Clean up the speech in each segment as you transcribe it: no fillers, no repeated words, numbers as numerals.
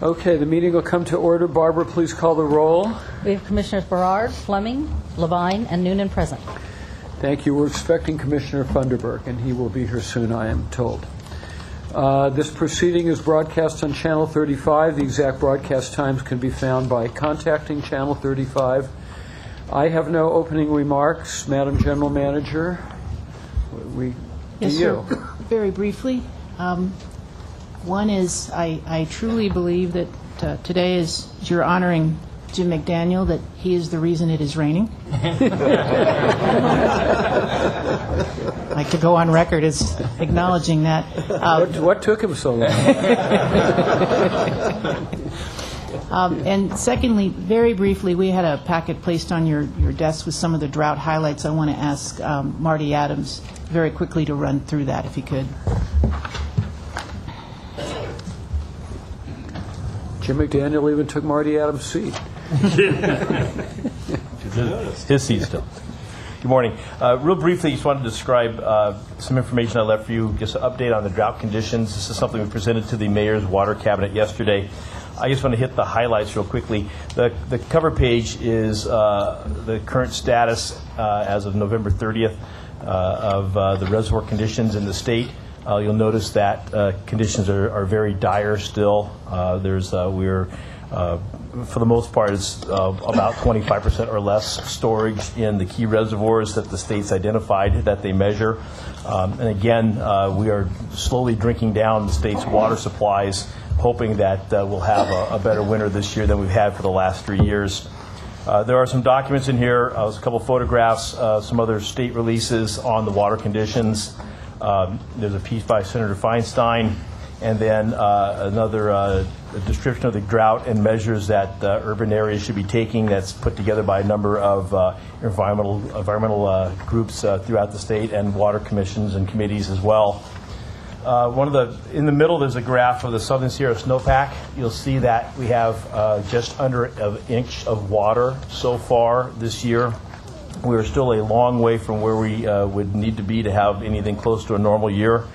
Okay, the meeting will come to order. Barbara, please call the roll. We have Commissioners Berard, Fleming, Levine, and Noonan present. Thank you. We're expecting Commissioner Funderburk, and he will be here soon, I am told. This proceeding is broadcast on Channel 35. The exact broadcast times can be found by contacting Channel 35. I have no opening remarks. Madam General Manager, Yes, sir. Very briefly. One is I truly believe that today is you're honoring Jim McDaniel, that he is the reason it is raining. I'd like to go on record as acknowledging that. What took him so long? And secondly, very briefly, we had a packet placed on your desk with some of the drought highlights. I want to ask Marty Adams very quickly to run through that, if he could. Jim McDaniel even took Marty Adams' seat. His seat still. Good morning. Real briefly, just wanted to describe some information I left for you, just an update on the drought conditions. This is something we presented to the Mayor's Water Cabinet yesterday. I just want to hit the highlights real quickly. The cover page is the current status as of November 30th of the reservoir conditions in the state. You'll notice that conditions are very dire still. We're for the most part, it's about 25% or less storage in the key reservoirs that the state's identified that they measure. And again, we are slowly drinking down the state's water supplies, hoping that we'll have a better winter this year than we've had for the last 3 years. There are some documents in here, a couple photographs, some other state releases on the water conditions. There's a piece by Senator Feinstein, and then another description of the drought and measures that urban areas should be taking, that's put together by a number of environmental groups throughout the state, and water commissions and committees as well. In the middle, there's a graph of the Southern Sierra snowpack. You'll see that we have just under an inch of water so far this year. We're still a long way from where we would need to be to have anything close to a normal year.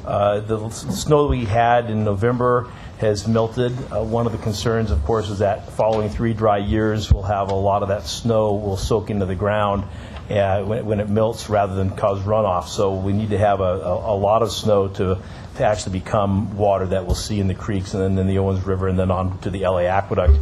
The snow we had in November has melted. One of the concerns, of course, is that following 3 dry years, we'll have a lot of that snow will soak into the ground when it melts rather than cause runoff. So we need to have a lot of snow to actually become water that we'll see in the creeks and then in the Owens River and then on to the LA Aqueduct.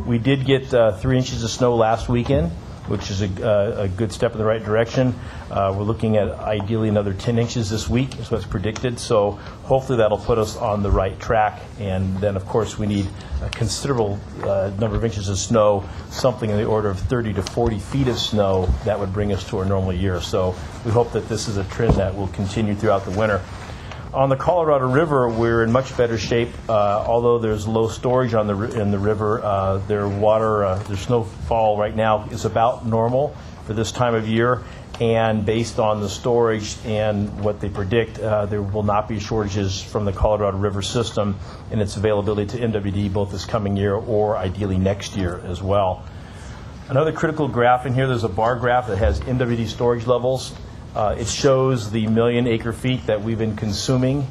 We did get 3 inches of snow last weekend, which is a good step in the right direction. We're looking at ideally another 10 inches this week, is what's predicted. So hopefully that'll put us on the right track. And then, of course, we need a considerable number of inches of snow, something in the order of 30 to 40 feet of snow that would bring us to our normal year. So we hope that this is a trend that will continue throughout the winter. On the Colorado River, we're in much better shape. Although there's low storage in the river, their snowfall right now is about normal for this time of year. And based on the storage and what they predict, there will not be shortages from the Colorado River system and its availability to MWD both this coming year or ideally next year as well. Another critical graph in here, there's a bar graph that has MWD storage levels. It shows the million acre feet that we've been consuming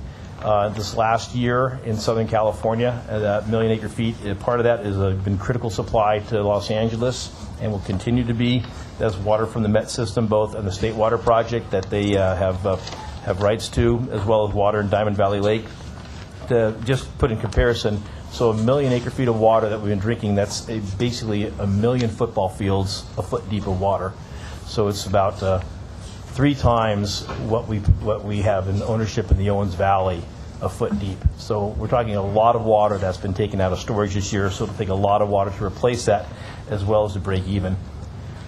this last year in Southern California. That million acre feet, part of that has been critical supply to Los Angeles and will continue to be. That's water from the Met system, both and the State Water Project that they have rights to, as well as water in Diamond Valley Lake. To just put in comparison, so a million acre feet of water that we've been drinking, that's basically a million football fields a foot deep of water. So it's about 3 times what we have in ownership in the Owens Valley, a foot deep. So we're talking a lot of water that's been taken out of storage this year, so it'll take a lot of water to replace that as well as to break even.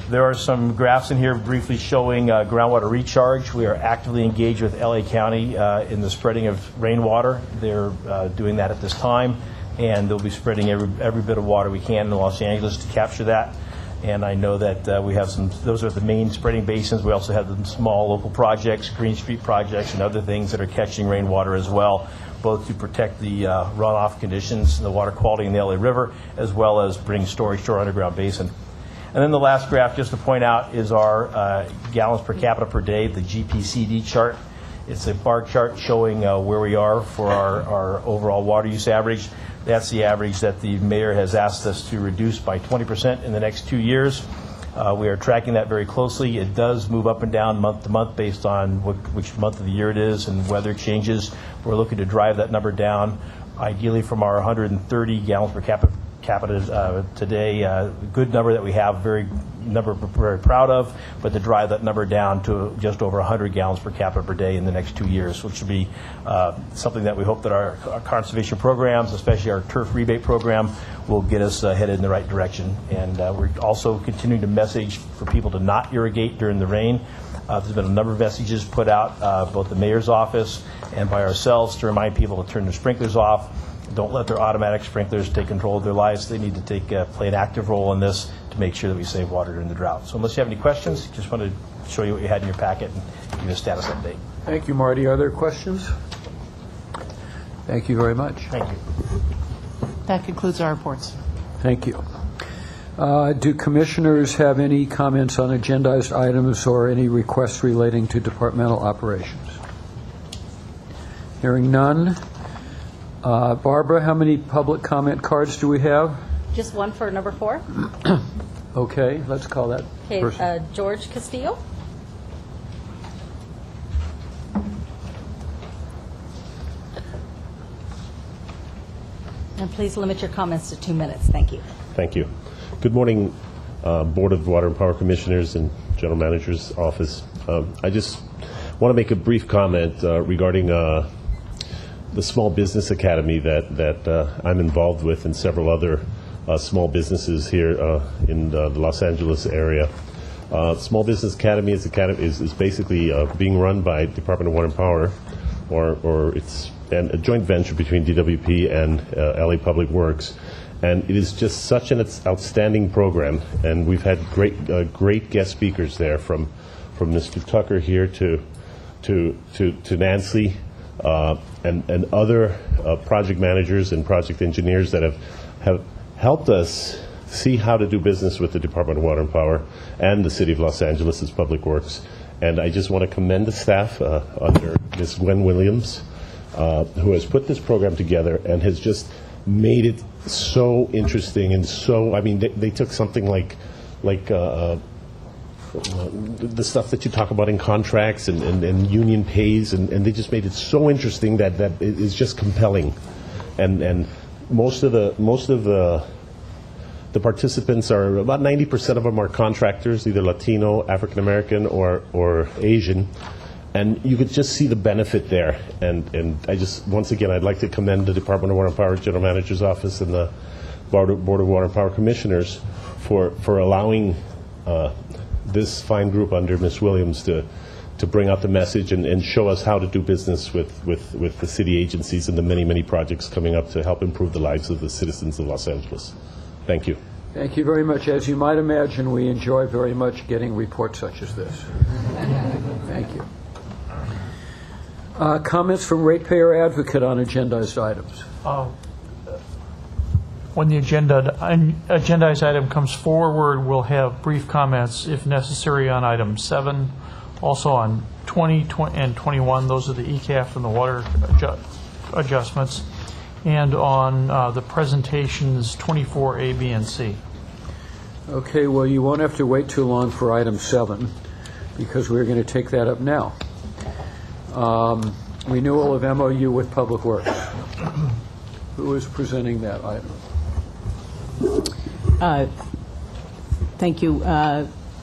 There are some graphs in here briefly showing groundwater recharge. We are actively engaged with LA County in the spreading of rainwater. They're doing that at this time, and they'll be spreading every bit of water we can in Los Angeles to capture that. And I know that we have those are the main spreading basins. We also have some small local projects, Green Street projects, and other things that are catching rainwater as well, both to protect the runoff conditions, the water quality in the LA River, as well as bring storage to our underground basin. And then the last graph, just to point out, is our gallons per capita per day, the GPCD chart. It's a bar chart showing where we are for our overall water use average. That's the average that the mayor has asked us to reduce by 20% in the next 2 years. We are tracking that very closely. It does move up and down month to month based on which month of the year it is and weather changes. We're looking to drive that number down, ideally from our 130 gallons per capita today, a good number that we have, very proud of, but to drive that number down to just over 100 gallons per capita per day in the next 2 years, which will be something that we hope that our conservation programs, especially our turf rebate program, will get us headed in the right direction. And we're also continuing to message for people to not irrigate during the rain. There's been a number of messages put out, both the mayor's office and by ourselves, to remind people to turn their sprinklers off. Don't let their automatic sprinklers take control of their lives. They need to play an active role in this to make sure that we save water during the drought. So unless you have any questions, just wanted to show you what you had in your packet and give you a status update. Thank you, Marty. Are there questions? Thank you very much. Thank you. That concludes our reports. Thank you. Do commissioners have any comments on agendized items or any requests relating to departmental operations? Hearing none. Barbara, how many public comment cards do we have? Just one for number 4. Okay, let's call that person. Okay, George Castillo. And please limit your comments to 2 minutes. Thank you. Thank you. Good morning, Board of Water and Power Commissioners and General Manager's Office. I just want to make a brief comment regarding the Small Business Academy that I'm involved with and several other small businesses here in the Los Angeles area. Small Business Academy is basically being run by Department of Water and Power, or it's a joint venture between DWP and LA Public Works. And it is just such an outstanding program, and we've had great guest speakers there, from Mr. Tucker here to Nancy. And other project managers and project engineers that have helped us see how to do business with the Department of Water and Power and the City of Los Angeles' Public Works. And I just want to commend the staff under Ms. Gwen Williams, who has put this program together and has just made it so interesting and so, I mean, they took something like the stuff that you talk about in contracts and union pays, and they just made it so interesting that it is just compelling. And most of the participants are, about 90% of them are contractors, either Latino, African American, or Asian. And you could just see the benefit there. And I just, once again, I'd like to commend the Department of Water and Power General Manager's Office and the Board of Water and Power Commissioners for allowing this fine group under Ms. Williams to bring out the message and show us how to do business with the city agencies and the many projects coming up to help improve the lives of the citizens of Los Angeles. Thank you. Thank you very much. As you might imagine, we enjoy very much getting reports such as this. Thank you. Comments from Ratepayer Advocate on agendized items. When the agendized item comes forward, we'll have brief comments, if necessary, on item 7. Also on 20 and 21, those are the ECAF and the water adjustments. And on the presentations 24, A, B, and C. Okay, well, you won't have to wait too long for item 7, because we're going to take that up now. Renewal of MOU with Public Works. Who is presenting that item? Thank you.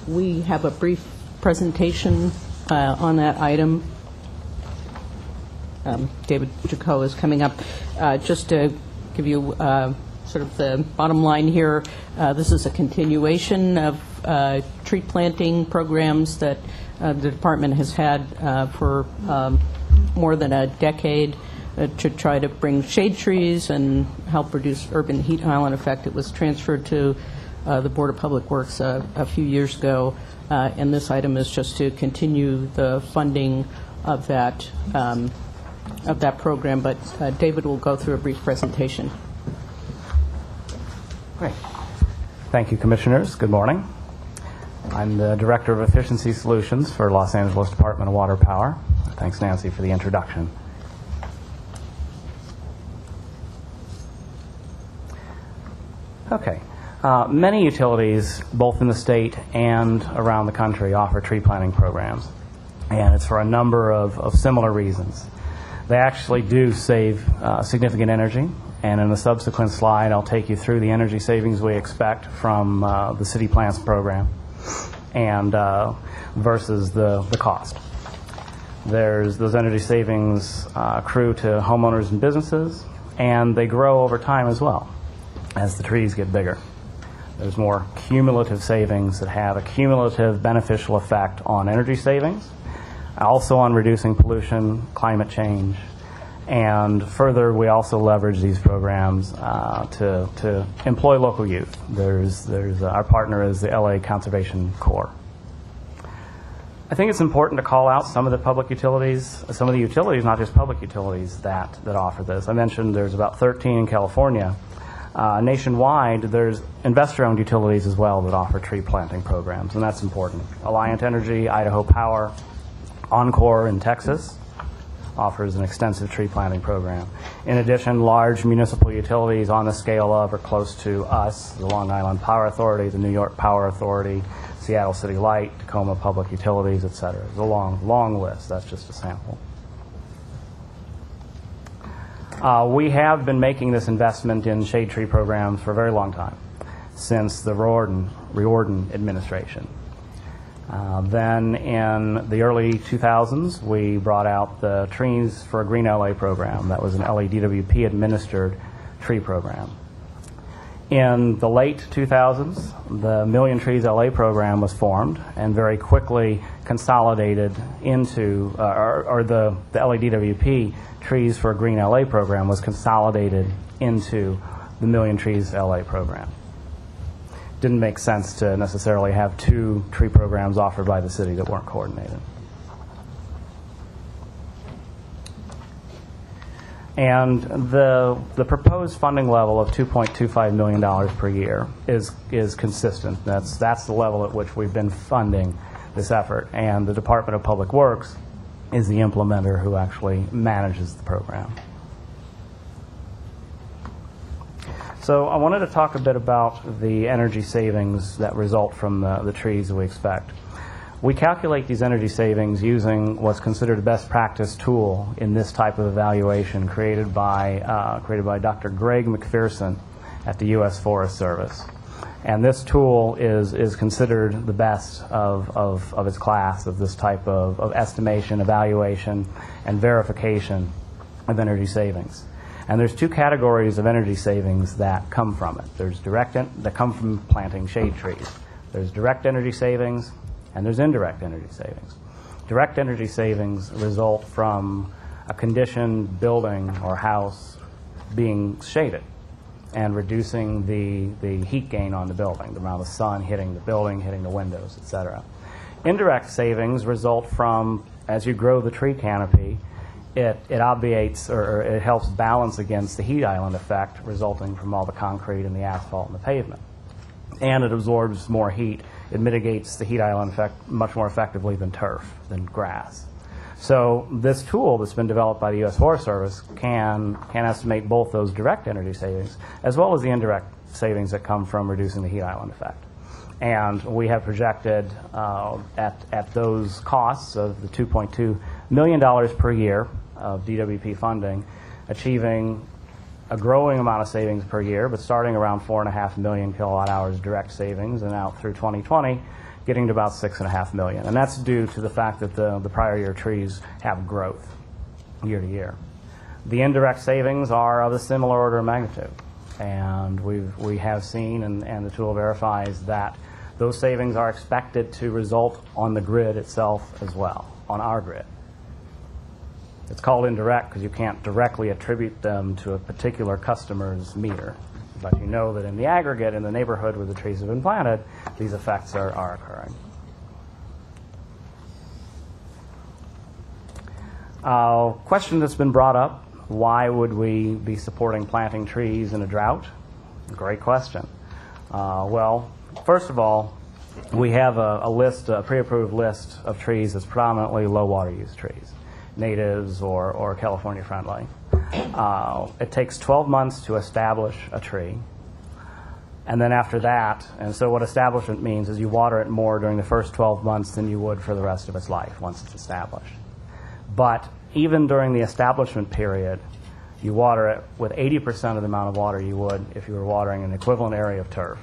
We have a brief presentation on that item. David Jaco is coming up. Just to give you sort of the bottom line here, this is a continuation of tree planting programs that the department has had for more than a decade to try to bring shade trees and help reduce urban heat island effect. It was transferred to the Board of Public Works a few years ago, and this item is just to continue the funding of that program. But David will go through a brief presentation. Great. Thank you, Commissioners. Good morning. I'm the Director of Efficiency Solutions for Los Angeles Department of Water Power. Thanks, Nancy, for the introduction. Okay. Many utilities, both in the state and around the country, offer tree planting programs, and it's for a number of similar reasons. They actually do save significant energy, and in a subsequent slide I'll take you through the energy savings we expect from the city plants program and versus the cost. Those energy savings accrue to homeowners and businesses, and they grow over time as well as the trees get bigger. There's more cumulative savings that have a cumulative beneficial effect on energy savings, also on reducing pollution, climate change, and further, we also leverage these programs to employ local youth. Our partner is the LA Conservation Corps. I think it's important to call out some of the public utilities, some of the utilities, not just public utilities, that offer this. I mentioned there's about 13 in California. Nationwide, there's investor-owned utilities as well that offer tree planting programs, and that's important. Alliant Energy, Idaho Power, Encore in Texas offers an extensive tree planting program. In addition, large municipal utilities on the scale of or close to us, the Long Island Power Authority, the New York Power Authority, Seattle City Light, Tacoma Public Utilities, et cetera. It's a long list. That's just a sample. We have been making this investment in shade tree programs for a very long time, since the Riordan administration. Then in the early 2000s, we brought out the Trees for a Green LA program. That was an LADWP administered tree program. In the late 2000s, the Million Trees LA program was formed and very quickly consolidated into, or the LADWP Trees for a Green LA program was consolidated into the Million Trees LA program. Didn't make sense to necessarily have two tree programs offered by the city that weren't coordinated. And the proposed funding level of $2.25 million per year is consistent. That's the level at which we've been funding this effort. And the Department of Public Works is the implementer who actually manages the program. So I wanted to talk a bit about the energy savings that result from the trees that we expect. We calculate these energy savings using what's considered a best practice tool in this type of evaluation created by Dr. Greg McPherson at the U.S. Forest Service. And this tool is considered the best of its class of this type of estimation, evaluation, and verification of energy savings. And there's two categories of energy savings that come from it. There's that come from planting shade trees. There's direct energy savings, and there's indirect energy savings. Direct energy savings result from a conditioned building or house being shaded and reducing the heat gain on the building, the amount of sun hitting the building, hitting the windows, etc. Indirect savings result from, as you grow the tree canopy, it obviates or it helps balance against the heat island effect resulting from all the concrete and the asphalt and the pavement. And it absorbs more heat. It mitigates the heat island effect much more effectively than turf, than grass. So this tool that's been developed by the U.S. Forest Service can estimate both those direct energy savings as well as the indirect savings that come from reducing the heat island effect. And we have projected at those costs of the $2.2 million per year of DWP funding, achieving a growing amount of savings per year, but starting around 4.5 million kilowatt hours direct savings, and out through 2020, getting to about 6.5 million. And that's due to the fact that the prior year trees have growth year to year. The indirect savings are of a similar order of magnitude, and we have seen, and the tool verifies that those savings are expected to result on the grid itself as well, on our grid. It's called indirect because you can't directly attribute them to a particular customer's meter. But you know that in the aggregate, in the neighborhood where the trees have been planted, these effects are occurring. Question that's been brought up, why would we be supporting planting trees in a drought? Great question. Well, first of all, we have a pre-approved list of trees that's predominantly low water use trees, natives or California friendly. It takes 12 months to establish a tree. And then after that, and so what establishment means is you water it more during the first 12 months than you would for the rest of its life once it's established. But even during the establishment period, you water it with 80% of the amount of water you would if you were watering an equivalent area of turf.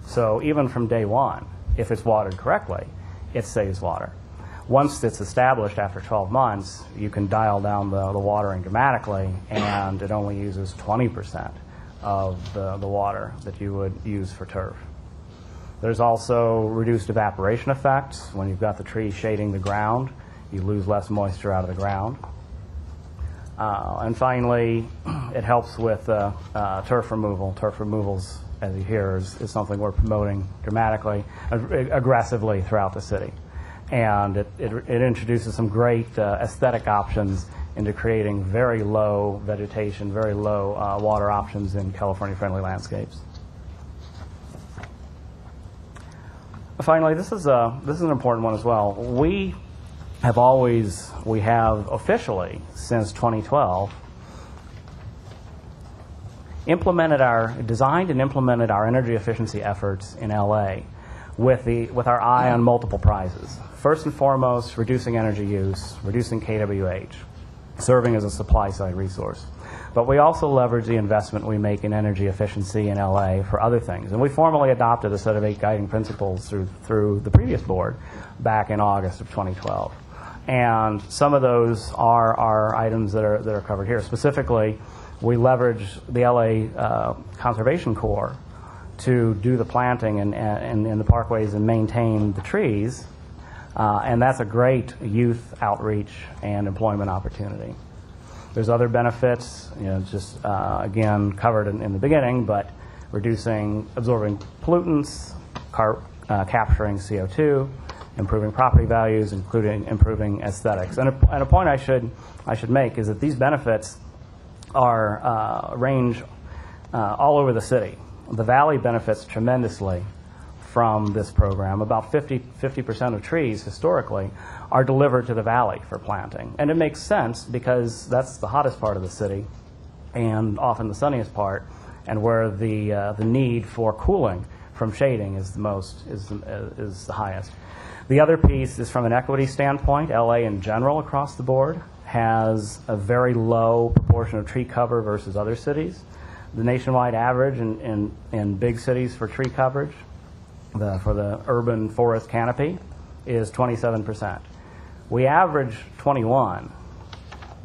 So even from day one, if it's watered correctly, it saves water. Once it's established after 12 months, you can dial down the watering dramatically, and it only uses 20% of the water that you would use for turf. There's also reduced evaporation effects. When you've got the tree shading the ground, you lose less moisture out of the ground. And finally, it helps with turf removal. Turf removals, as you hear, is something we're promoting dramatically, aggressively throughout the city. And it introduces some great aesthetic options into creating very low vegetation, very low water options in California-friendly landscapes. Finally, this is an important one as well. We have officially, since 2012, designed and implemented our energy efficiency efforts in LA with our eye on multiple prizes. First and foremost, reducing energy use, reducing KWH, serving as a supply-side resource. But we also leverage the investment we make in energy efficiency in LA for other things. And we formally adopted a set of 8 guiding principles through the previous board back in August of 2012. And some of those are items that are covered here. Specifically, we leverage the LA Conservation Corps to do the planting in the parkways and maintain the trees. And that's a great youth outreach and employment opportunity. There's other benefits, just again covered in the beginning, but absorbing pollutants, capturing CO2, improving property values, including improving aesthetics. And a point I should make is that these benefits range all over the city. The Valley benefits tremendously from this program. About 50% of trees historically are delivered to the Valley for planting. And it makes sense because that's the hottest part of the city and often the sunniest part, and where the need for cooling from shading is the highest. The other piece is from an equity standpoint. LA in general across the board has a very low proportion of tree cover versus other cities. The nationwide average in big cities for tree coverage, for the urban forest canopy, is 27%. We average 21,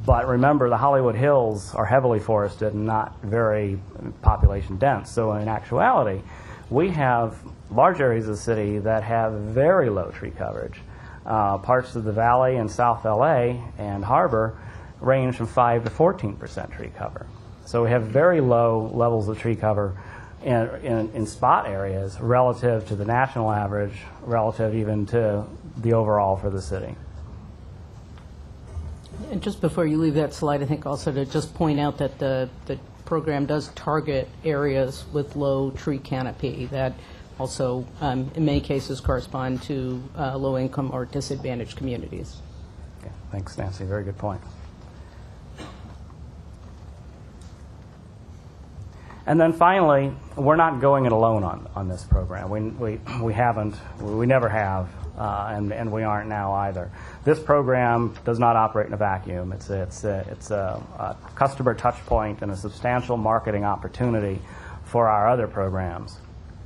but remember the Hollywood Hills are heavily forested and not very population dense. So in actuality, we have large areas of the city that have very low tree coverage. Parts of the Valley and South LA and Harbor range from 5 to 14% tree cover. So we have very low levels of tree cover in spot areas relative to the national average, relative even to the overall for the city. And just before you leave that slide, I think also to just point out that the program does target areas with low tree canopy that also in many cases correspond to low-income or disadvantaged communities. Okay. Thanks, Nancy. Very good point. And then finally, we're not going it alone on this program. We haven't, we never have, and we aren't now either. This program does not operate in a vacuum. It's a customer touch point and a substantial marketing opportunity for our other programs,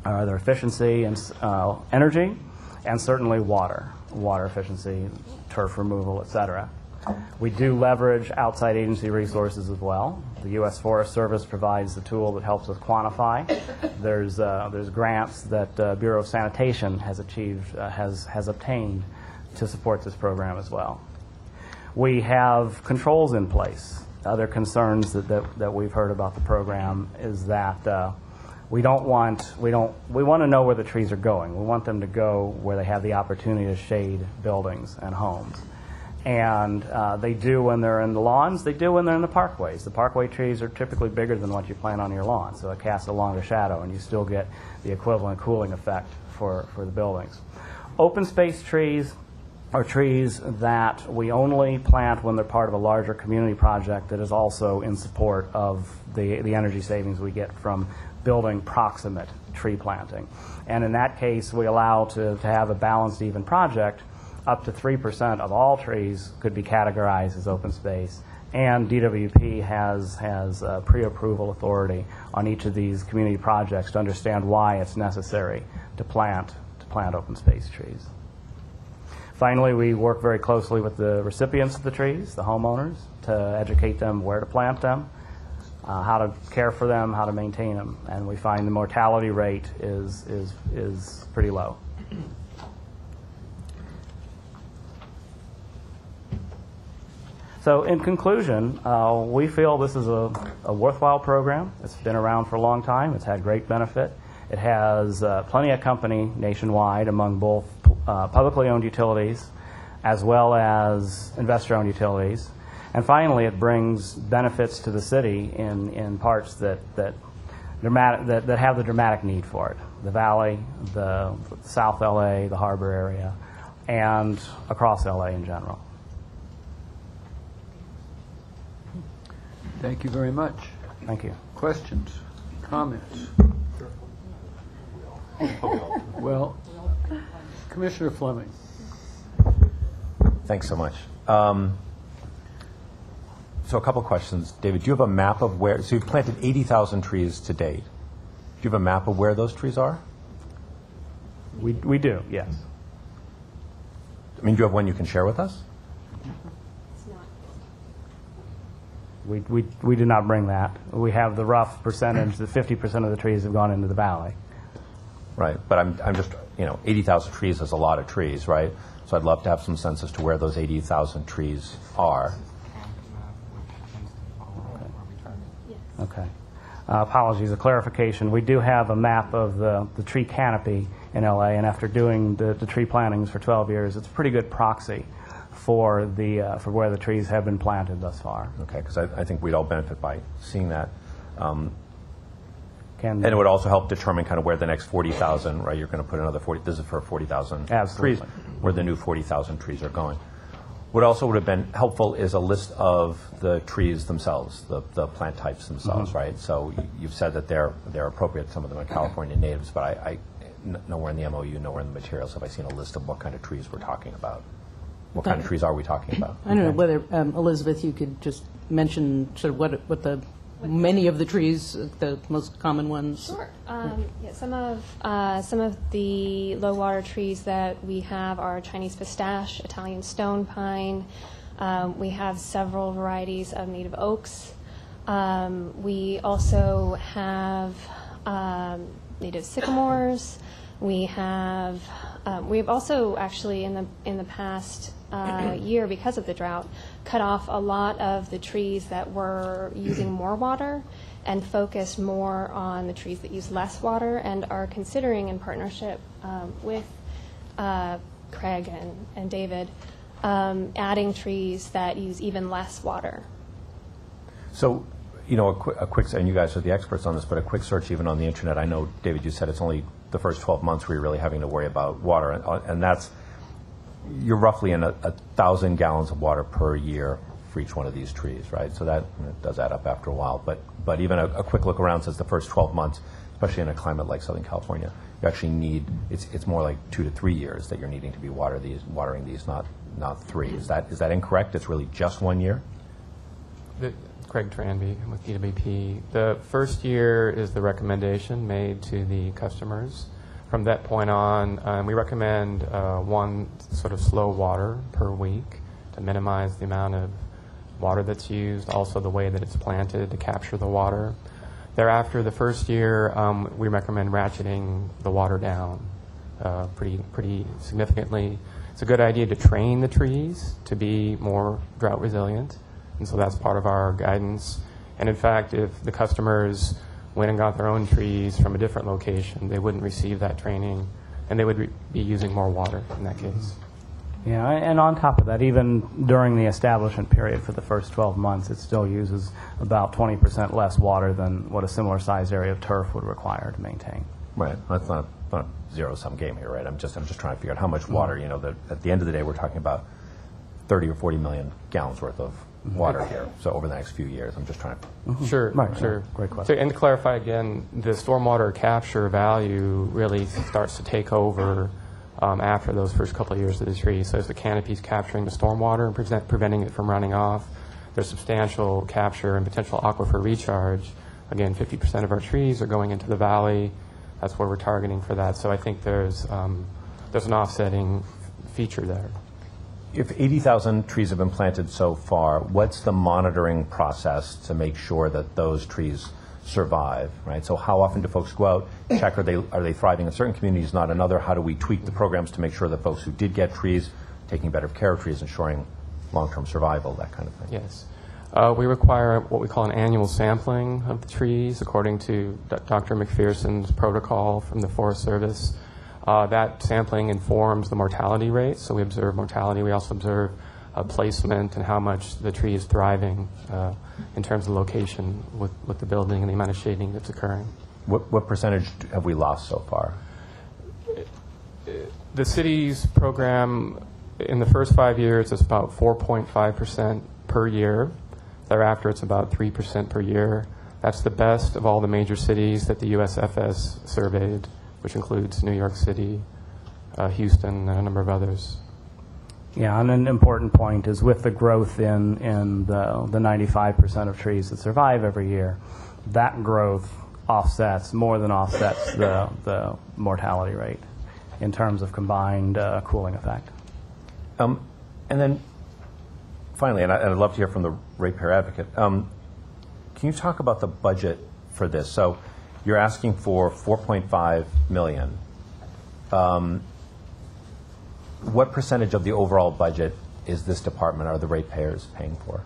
our other efficiency and energy, and certainly water efficiency, turf removal, et cetera. We do leverage outside agency resources as well. The U.S. Forest Service provides the tool that helps us quantify. There's grants that Bureau of Sanitation has obtained to support this program as well. We have controls in place. Other concerns that we've heard about the program is that we want to know where the trees are going. We want them to go where they have the opportunity to shade buildings and homes. And they do when they're in the lawns, they do when they're in the parkways. The parkway trees are typically bigger than what you plant on your lawn, so it casts a longer shadow, and you still get the equivalent cooling effect for the buildings. Open space trees are trees that we only plant when they're part of a larger community project that is also in support of the energy savings we get from building proximate tree planting. And in that case, we allow to have a balanced, even project. Up to 3% of all trees could be categorized as open space, and DWP has pre-approval authority on each of these community projects to understand why it's necessary to plant open space trees. Finally, we work very closely with the recipients of the trees, the homeowners, to educate them where to plant them, how to care for them, how to maintain them, and we find the mortality rate is pretty low. So in conclusion, we feel this is a worthwhile program. It's been around for a long time. It's had great benefit. It has plenty of company nationwide among both publicly owned utilities as well as investor-owned utilities. And finally, it brings benefits to the city in parts that have the dramatic need for it. The Valley, the South LA, the Harbor area, and across LA in general. Thank you very much. Thank you. Questions? Comments? Well, Commissioner Fleming. Thanks so much. So a couple questions. David, do you have a map of where, so you've planted 80,000 trees to date. Do you have a map of where those trees are? We do, yes. I mean, do you have one you can share with us? We did not bring that. We have the rough percentage that 50% of the trees have gone into the valley. Right, but I'm just, 80,000 trees is a lot of trees, right? So I'd love to have some sense as to where those 80,000 trees are. Okay. Apologies, a clarification. We do have a map of the tree canopy in LA, and after doing the tree plantings for 12 years, it's a pretty good proxy for where the trees have been planted thus far. Okay, because I think we'd all benefit by seeing that. And it would also help determine kind of where the next 40,000, right? You're going to put another 40, this is for 40,000 trees, Absolutely. where the new 40,000 trees are going. What also would have been helpful is a list of the trees themselves, the plant types themselves, right? So you've said that they're appropriate, some of them are California natives, but I nowhere in the MOU, nowhere in the materials have I seen a list of what kind of trees we're talking about. What kind of trees are we talking about? I don't know whether, Elizabeth, you could just mention sort of what the many of the trees, the most common ones. Sure. Yeah, some of the low water trees that we have are Chinese pistache, Italian stone pine. We have several varieties of native oaks. We also have native sycamores. We've also actually in the past year, because of the drought, cut off a lot of the trees that were using more water and focused more on the trees that use less water, and are considering, in partnership with Craig and David, adding trees that use even less water. So, a quick, and you guys are the experts on this, but a quick search even on the internet. I know, David, you said it's only the first 12 months where you're really having to worry about water, and that's, you're roughly in 1,000 gallons of water per year for each one of these trees, right? So that does add up after a while. But even a quick look around says the first 12 months, especially in a climate like Southern California, you actually need, it's more like 2 to 3 years that you're needing to be watering these, not 3. Is that incorrect? It's really just 1 year? Craig Tranby with DWP. The first year is the recommendation made to the customers. From that point on, we recommend one sort of slow water per week to minimize the amount of water that's used, also the way that it's planted to capture the water. Thereafter, the first year, we recommend ratcheting the water down pretty significantly. It's a good idea to train the trees to be more drought resilient, and so that's part of our guidance. And in fact, if the customers went and got their own trees from a different location, they wouldn't receive that training, and they would be using more water in that case. Yeah, and on top of that, even during the establishment period for the first 12 months, it still uses about 20% less water than what a similar size area of turf would require to maintain. Right. That's not a zero-sum game here, right? I'm just trying to figure out how much water, that at the end of the day, we're talking about 30 or 40 million gallons worth of water here. So over the next few years, I'm just trying to... Sure, sure. Great question. So, and to clarify again, the stormwater capture value really starts to take over after those first couple of years of the tree. So as the canopy's capturing the stormwater and preventing it from running off, there's substantial capture and potential aquifer recharge. Again, 50% of our trees are going into the valley. That's where we're targeting for that. So I think there's an offsetting feature there. If 80,000 trees have been planted so far, what's the monitoring process to make sure that those trees survive, right? So how often do folks go out, check are they thriving in certain communities, not another? How do we tweak the programs to make sure that folks who did get trees, taking better care of trees, ensuring long-term survival, that kind of thing? Yes. We require what we call an annual sampling of the trees according to Dr. McPherson's protocol from the Forest Service. That sampling informs the mortality rate, so we observe mortality. We also observe placement and how much the tree is thriving in terms of location with the building and the amount of shading that's occurring. What percentage have we lost so far? The city's program in the first 5 years is about 4.5% per year. Thereafter, it's about 3% per year. That's the best of all the major cities that the USFS surveyed, which includes New York City, Houston, and a number of others. Yeah, and an important point is with the growth in the 95% of trees that survive every year, that growth more than offsets the mortality rate in terms of combined cooling effect. And then finally, and I'd love to hear from the ratepayer advocate, can you talk about the budget for this? So you're asking for $4.5 million. What percentage of the overall budget is this department, are the ratepayers paying for?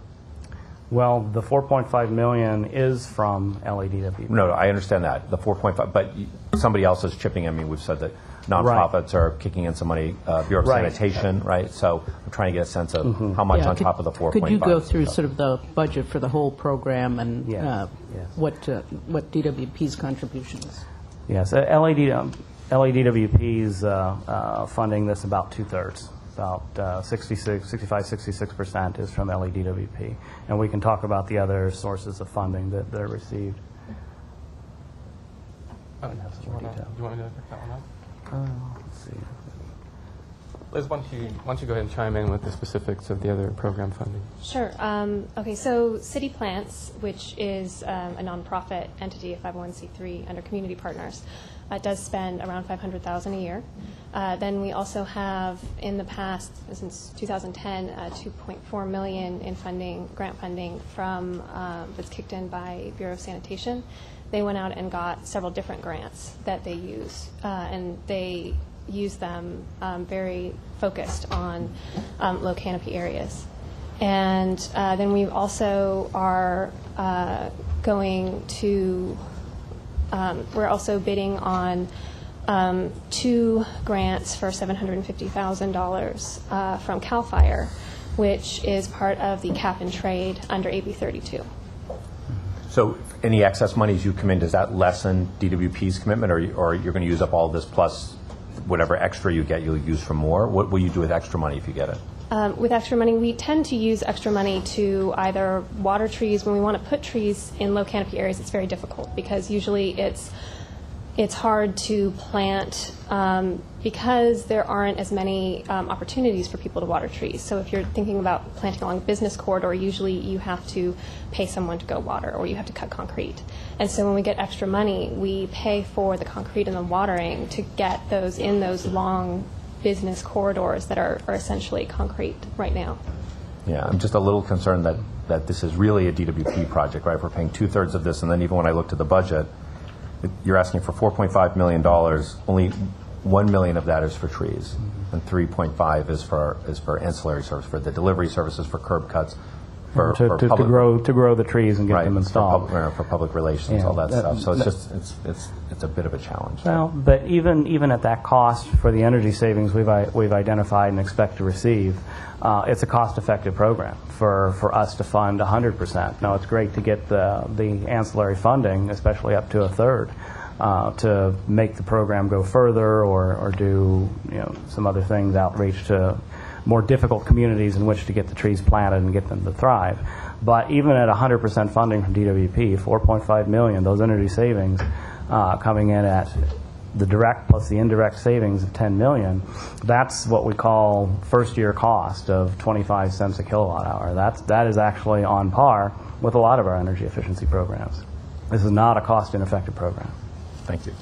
Well, the $4.5 million is from LADWP. No, I understand that, the 4.5, but somebody else is chipping in. I mean, we've said that nonprofits are kicking in some money, Bureau of Sanitation, right? So I'm trying to get a sense of how much on top of the 4.5. Could you go through sort of the budget for the whole program and what DWP's contribution is? Yes, LADWP's funding this about two-thirds. About 65-66% is from LADWP. And we can talk about the other sources of funding that are received. Do you want to pick that one up? Let's see. Liz, why don't you go ahead and chime in with the specifics of the other program funding? Sure. Okay, so City Plants, which is a nonprofit entity, a 501c3 under Community Partners, does spend around $500,000 a year. Then we also have, in the past, since 2010, $2.4 million in funding, grant funding from that's kicked in by Bureau of Sanitation. They went out and got several different grants that they use, and they use them very focused on low canopy areas. And then we also are going to, we're also bidding on 2 grants for $750,000 from CAL FIRE, which is part of the cap and trade under AB 32. So any excess monies you come in, does that lessen DWP's commitment, or you're going to use up all this plus whatever extra you get, you'll use for more? What will you do with extra money if you get it? With extra money, we tend to use extra money to either water trees. When we want to put trees in low canopy areas, it's very difficult because usually it's hard to plant because there aren't as many opportunities for people to water trees. So if you're thinking about planting along a business corridor, usually you have to pay someone to go water or you have to cut concrete. And so when we get extra money, we pay for the concrete and the watering to get those in those long business corridors that are essentially concrete right now. Yeah, I'm just a little concerned that this is really a DWP project, right? We're paying 2/3 of this, and then even when I looked at the budget, you're asking for $4.5 million. Only $1 million of that is for trees, and 3.5 is for ancillary service, for the delivery services, for curb cuts, to grow the trees and get them installed, for public relations, all that stuff. So it's a bit of a challenge. Well, but even at that cost for the energy savings we've identified and expect to receive, it's a cost-effective program for us to fund 100%. Now, it's great to get the ancillary funding, especially up to 1/3. to make the program go further or do some other things, outreach to more difficult communities in which to get the trees planted and get them to thrive. But even at 100% funding from DWP, $4.5 million, those energy savings coming in at the direct plus the indirect savings of $10 million, that's what we call first-year cost of 25 cents a kilowatt hour. That is actually on par with a lot of our energy efficiency programs. This is not a cost-ineffective program. Thank you.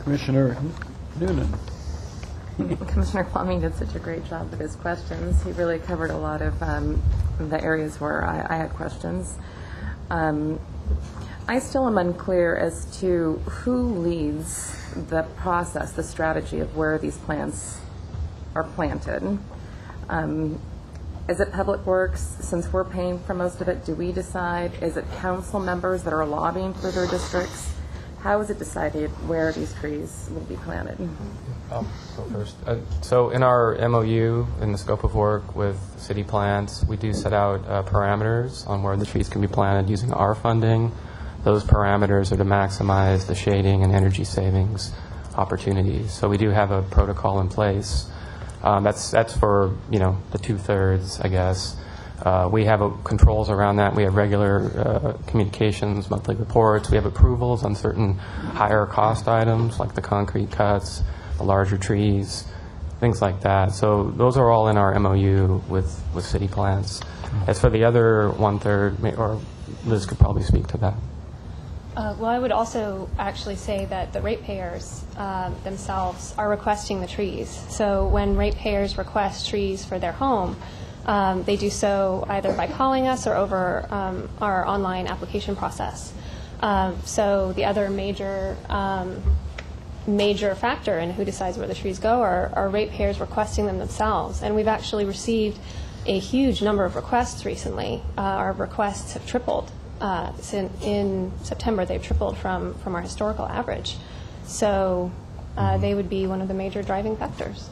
Commissioner Noonan. Commissioner Fleming did such a great job with his questions. He really covered a lot of the areas where I had questions. I still am unclear as to who leads the process, the strategy of where these plants are planted. Is it Public Works? Since we're paying for most of it, do we decide? Is it council members that are lobbying for their districts? How is it decided where these trees will be planted? I'll go first. So in our MOU, in the scope of work with city plants, we do set out parameters on where the trees can be planted using our funding. Those parameters are to maximize the shading and energy savings opportunities. So we do have a protocol in place. That's for the 2/3, I guess. We have controls around that. We have regular communications, monthly reports. We have approvals on certain higher cost items like the concrete cuts, the larger trees, things like that. So those are all in our MOU with city plants. As for the other 1/3, or Liz could probably speak to that. Well, I would also actually say that the ratepayers themselves are requesting the trees. So when ratepayers request trees for their home, they do so either by calling us or over our online application process. So the other major factor in who decides where the trees go are ratepayers requesting them themselves. And we've actually received a huge number of requests recently. Our requests have tripled. In September, they've tripled from our historical average. So they would be one of the major driving factors.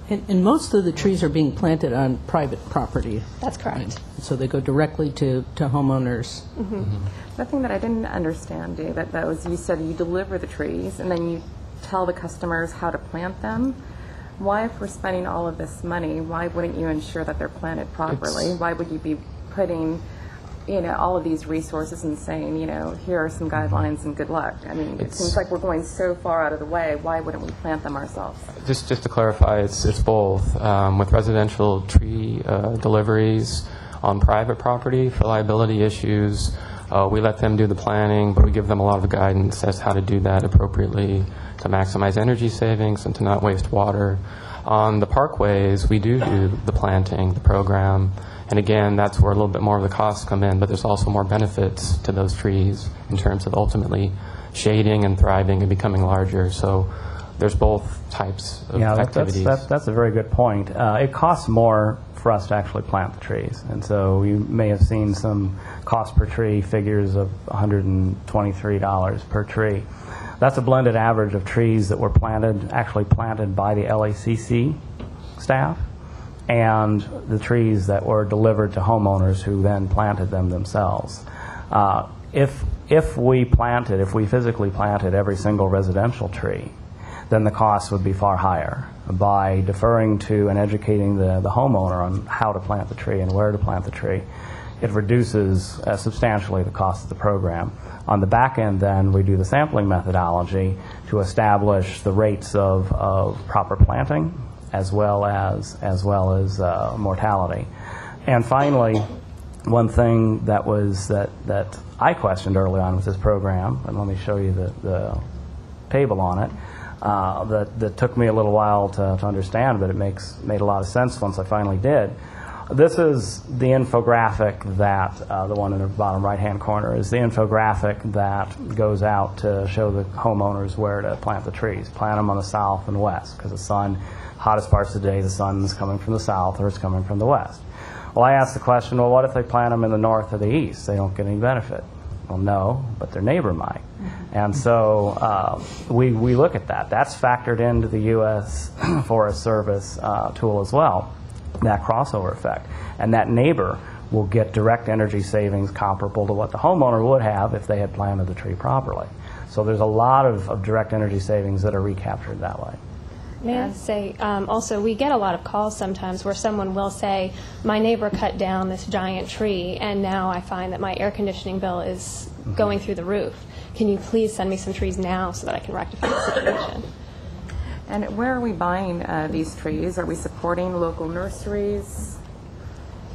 And most of the trees are being planted on private property. That's correct. Right? So they go directly to homeowners. Mm-hmm. The thing that I didn't understand, Dave, that was you said you deliver the trees and then you tell the customers how to plant them. Why, if we're spending all of this money, why wouldn't you ensure that they're planted properly? Why would you be putting all of these resources and saying, here are some guidelines and good luck? I mean, it seems like we're going so far out of the way. Why wouldn't we plant them ourselves? Just to clarify, it's both. With residential tree deliveries on private property for liability issues, we let them do the planning, but we give them a lot of guidance as how to do that appropriately to maximize energy savings and to not waste water. On the parkways, we do the planting, the program. And again, that's where a little bit more of the costs come in, but there's also more benefits to those trees in terms of ultimately shading and thriving and becoming larger. So there's both types of activities. That's a very good point. It costs more for us to actually plant the trees. And so you may have seen some cost per tree figures of $123 per tree. That's a blended average of trees that were actually planted by the LACC staff, and the trees that were delivered to homeowners who then planted them themselves. If we physically planted every single residential tree, then the cost would be far higher. By deferring to and educating the homeowner on how to plant the tree and where to plant the tree, it reduces substantially the cost of the program. On the back end, then, we do the sampling methodology to establish the rates of proper planting, as well as mortality. And finally, one thing that I questioned early on with this program, and let me show you the table on it, that took me a little while to understand, but it made a lot of sense once I finally did. This is the infographic that, the one in the bottom right-hand corner, is the infographic that goes out to show the homeowners where to plant the trees. Plant them on the south and west, because hottest parts of the day, the sun is coming from the south or it's coming from the west. Well, I asked the question, well, what if they plant them in the north or the east? They don't get any benefit. Well, no, but their neighbor might. And so we look at that. That's factored into the U.S. Forest Service tool as well, that crossover effect. And that neighbor will get direct energy savings comparable to what the homeowner would have if they had planted the tree properly. So there's a lot of direct energy savings that are recaptured that way. May I say, also, we get a lot of calls sometimes where someone will say, my neighbor cut down this giant tree, and now I find that my air conditioning bill is going through the roof. Can you please send me some trees now so that I can rectify the situation? And where are we buying these trees? Are we supporting local nurseries?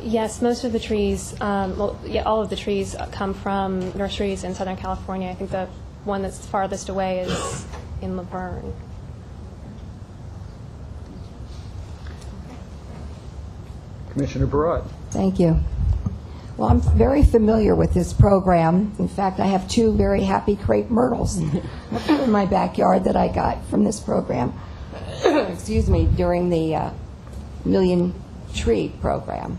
Yes, most of the trees, all of the trees come from nurseries in Southern California. I think the one that's farthest away is in Laverne. Commissioner Barad. Thank you. Well, I'm very familiar with this program. In fact, I have 2 very happy crepe myrtles in my backyard that I got from this program, excuse me, during the Million Tree program.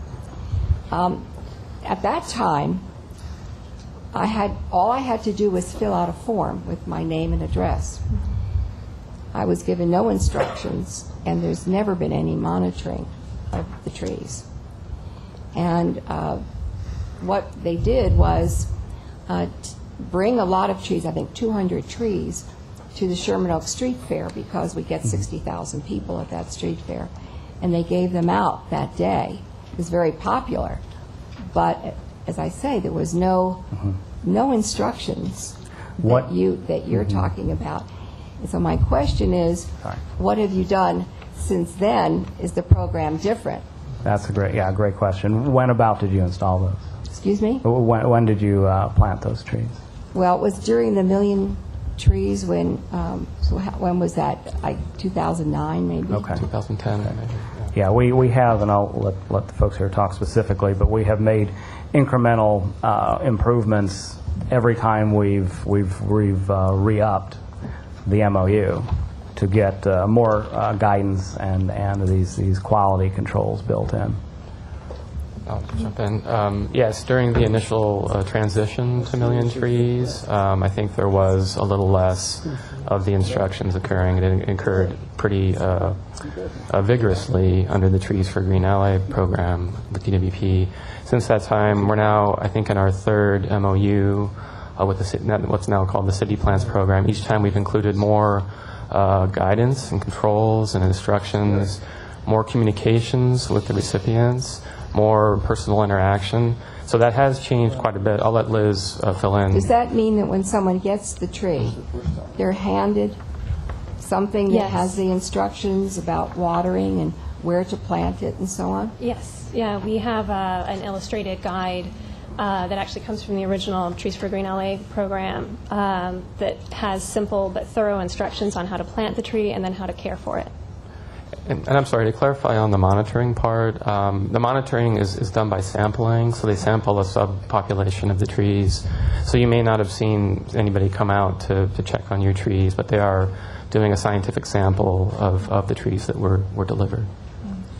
At that time, all I had to do was fill out a form with my name and address. I was given no instructions, and there's never been any monitoring of the trees. And what they did was bring a lot of trees, I think 200 trees, to the Sherman Oaks Street Fair because we get 60,000 people at that street fair. And they gave them out that day. It was very popular. But as I say, there was no instructions that you're talking about. And so my question is, what have you done since then? Is the program different? That's a great question. When about did you install those? Excuse me? When did you plant those trees? Well, it was during the Million Trees when, when was that? Like 2009 maybe? Okay. 2010 maybe. Yeah, we have, and I'll let the folks here talk specifically, but we have made incremental improvements every time we've re-upped the MOU to get more guidance and these quality controls built in. I'll jump in. Yes, during the initial transition to Million Trees, I think there was a little less of the instructions occurring. It occurred pretty vigorously under the Trees for Green LA program with DWP. Since that time, we're now, I think, in our 3rd MOU with what's now called the City Plans program. Each time we've included more guidance and controls and instructions, more communications with the recipients, more personal interaction. So that has changed quite a bit. I'll let Liz fill in. Does that mean that when someone gets the tree, they're handed something that has the instructions about watering and where to plant it and so on? Yes. Yeah, we have an illustrated guide that actually comes from the original Trees for Green LA program that has simple but thorough instructions on how to plant the tree and then how to care for it. And I'm sorry, to clarify on the monitoring part, the monitoring is done by sampling, so they sample a subpopulation of the trees. So you may not have seen anybody come out to check on your trees, but they are doing a scientific sample of the trees that were delivered.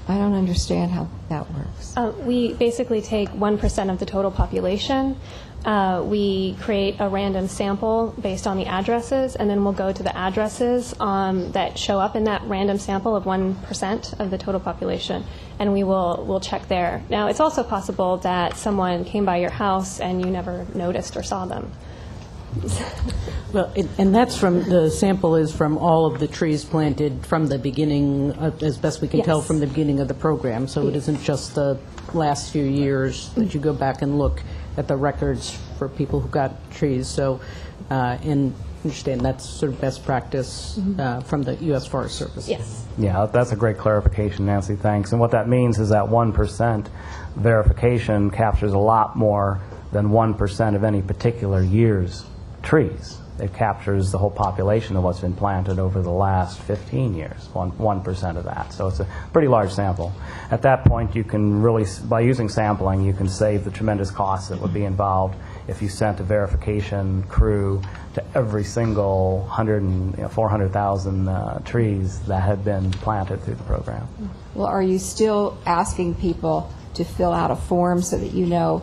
I don't understand how that works. We basically take 1% of the total population. We create a random sample based on the addresses, and then we'll go to the addresses that show up in that random sample of 1% of the total population, and we'll check there. Now, it's also possible that someone came by your house and you never noticed or saw them. Well, and that's the sample is from all of the trees planted from the beginning, as best we can tell, from the beginning of the program. So it isn't just the last few years that you go back and look at the records for people who got trees. So, and understand that's sort of best practice from the U.S. Forest Service. Yes. Yeah, that's a great clarification, Nancy. Thanks. And what that means is that 1% verification captures a lot more than 1% of any particular year's trees. It captures the whole population of what's been planted over the last 15 years, 1% of that. So it's a pretty large sample. At that point, you can really, by using sampling, you can save the tremendous costs that would be involved if you sent a verification crew to every single 400,000 trees that had been planted through the program. Well, are you still asking people to fill out a form so that you know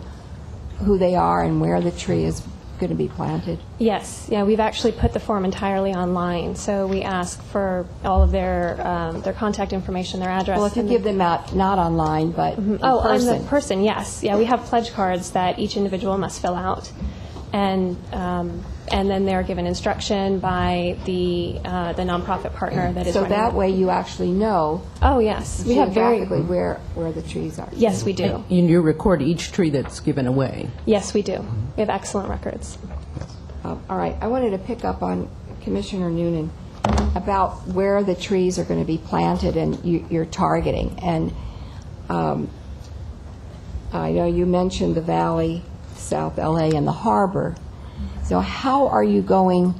who they are and where the tree is going to be planted? Yes, yeah, we've actually put the form entirely online. So we ask for all of their contact information, their address. Well, if you give them out, not online, but in person. On the person, yes. Yeah, we have pledge cards that each individual must fill out. And then they're given instruction by the nonprofit partner that is so running that it. way you actually know. Oh yes, we have very geographically where the trees are. Yes, we do. And you record each tree that's given away. Yes, we do. We have excellent records. All right, I wanted to pick up on Commissioner Noonan about where the trees are going to be planted and you're targeting. And I know you mentioned the Valley, South LA, and the harbor. So how are you going,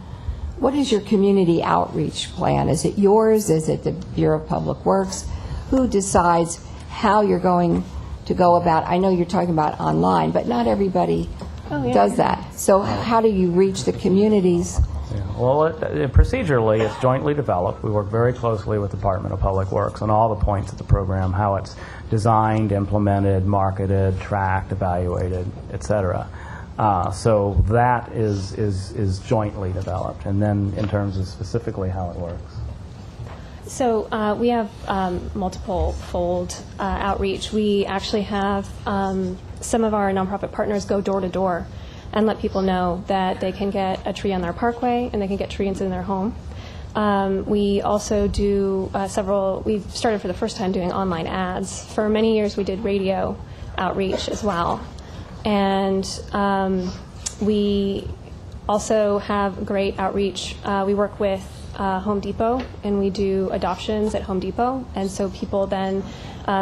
what is your community outreach plan? Is it yours? Is it the Bureau of Public Works? Who decides how you're going to go about, I know you're talking about online, but not everybody does that. So how do you reach the communities? Well, procedurally, it's jointly developed. We work very closely with the Department of Public Works on all the points of the program, how it's designed, implemented, marketed, tracked, evaluated, et cetera. So that is jointly developed. And then in terms of specifically how it works. So we have multiple-fold outreach. We actually have some of our nonprofit partners go door to door and let people know that they can get a tree on their parkway and they can get trees in their home. We also do we've started for the first time doing online ads. For many years we did radio outreach as well. And we also have great outreach. We work with Home Depot, and we do adoptions at Home Depot. And so people then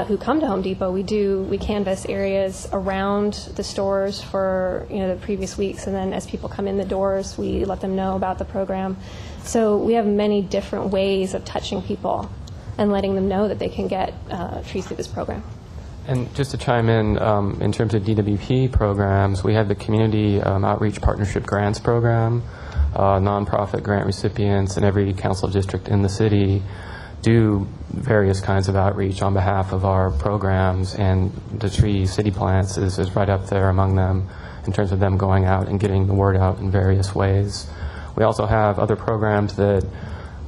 who come to Home Depot, we canvass areas around the stores for the previous weeks, and then as people come in the doors, we let them know about the program. So we have many different ways of touching people and letting them know that they can get trees through this program. And just to chime in terms of DWP programs, we have the Community Outreach Partnership Grants Program. Nonprofit grant recipients in every council district in the city do various kinds of outreach on behalf of our programs, and the Tree City Plants is right up there among them in terms of them going out and getting the word out in various ways. We also have other programs that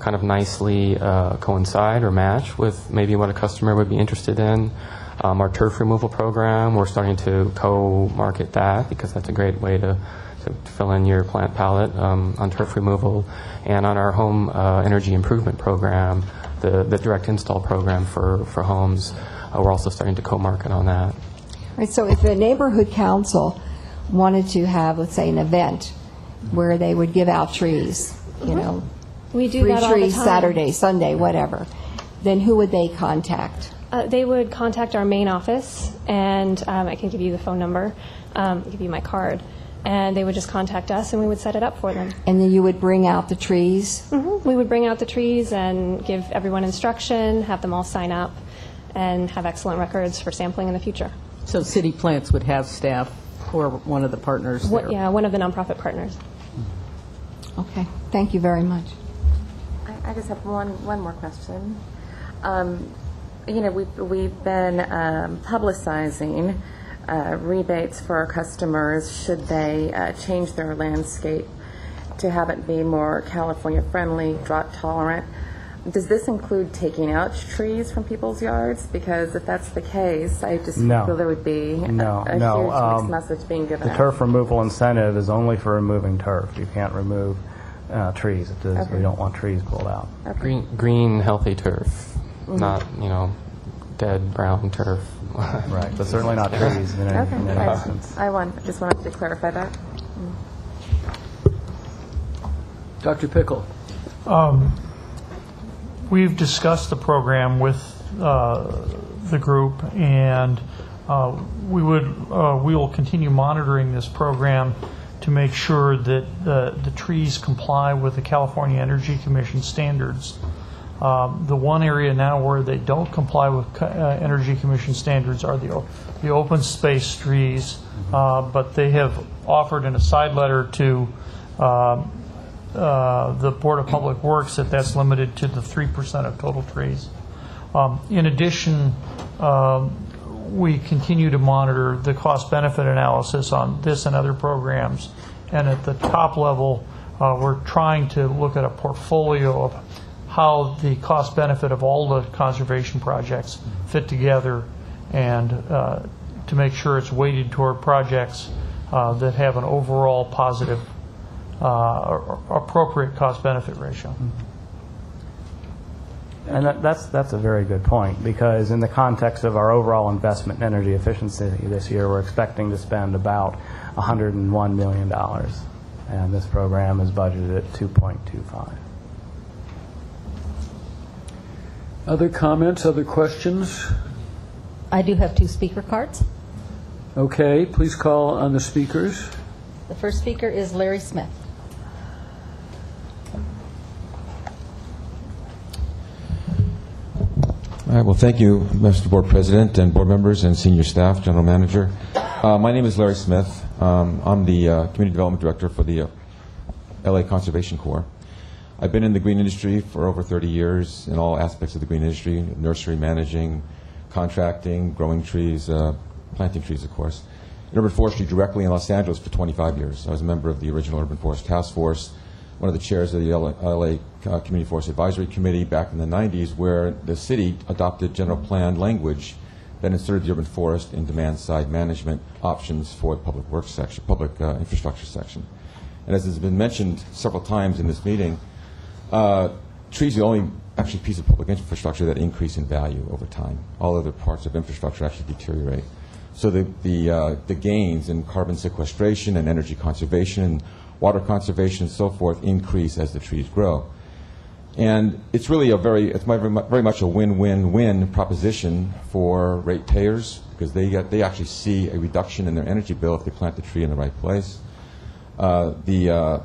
kind of nicely coincide or match with maybe what a customer would be interested in. Our turf removal program, we're starting to co-market that because that's a great way to fill in your plant palette on turf removal. And on our home energy improvement program, the direct install program for homes, we're also starting to co-market on that. Right, so if a neighborhood council wanted to have, let's say, an event where they would give out trees, we do free that all the trees time. Saturday, Sunday, whatever, then who would they contact? They would contact our main office, and I can give you the phone number, give you my card, and they would just contact us, and we would set it up for them. And then you would bring out the trees? Mm-hmm. We would bring out the trees and give everyone instruction, have them all sign up, and have excellent records for sampling in the future. So City Plants would have staff or one of the partners there? Yeah, one of the nonprofit partners. Okay, thank you very much. I just have one more question. We've been publicizing rebates for our customers should they change their landscape to have it be more California friendly, drought tolerant. Does this include taking out trees from people's yards? Because if that's the case, I just feel there would be a huge mixed message being given out. The turf removal incentive is only for removing turf. You can't remove trees. We don't want trees pulled out. Okay. Green, healthy turf, not dead brown turf. Right, but certainly not trees in any instance. I just wanted to clarify that. Dr. Pickle. We've discussed the program with the group, and we will continue monitoring this program to make sure that the trees comply with the California Energy Commission standards. The one area now where they don't comply with Energy Commission standards are the open space trees, but they have offered in a side letter to the Board of Public Works that's limited to the 3% of total trees. In addition, we continue to monitor the cost-benefit analysis on this and other programs And at the top level, we're trying to look at a portfolio of how the cost benefit of all the conservation projects fit together, and to make sure it's weighted toward projects that have an overall positive, appropriate cost-benefit ratio. And that's a very good point, because in the context of our overall investment in energy efficiency this year, we're expecting to spend about $101 million, and this program is budgeted at $2.25. Other comments, other questions? I do have 2 speaker cards. Okay, please call on the speakers. The first speaker is Larry Smith. All right, well, thank you, Mr. Board President and board members and senior staff, General Manager. My name is Larry Smith. I'm the Community Development Director for the LA Conservation Corps. I've been in the green industry for over 30 years in all aspects of the green industry, nursery managing, contracting, growing trees, planting trees, of course. In urban forestry directly in Los Angeles for 25 years. I was a member of the original Urban Forest Task Force, one of the chairs of the LA Community Forest Advisory Committee back in the 90s, where the city adopted general plan language that inserted the urban forest in demand-side management options for the public works section, public infrastructure section. And as has been mentioned several times in this meeting, trees are the only actually piece of public infrastructure that increase in value over time. All other parts of infrastructure actually deteriorate. So the gains in carbon sequestration and energy conservation and water conservation and so forth increase as the trees grow. And it's really it's very much a win-win-win proposition for ratepayers, because they actually see a reduction in their energy bill if they plant the tree in the right place. The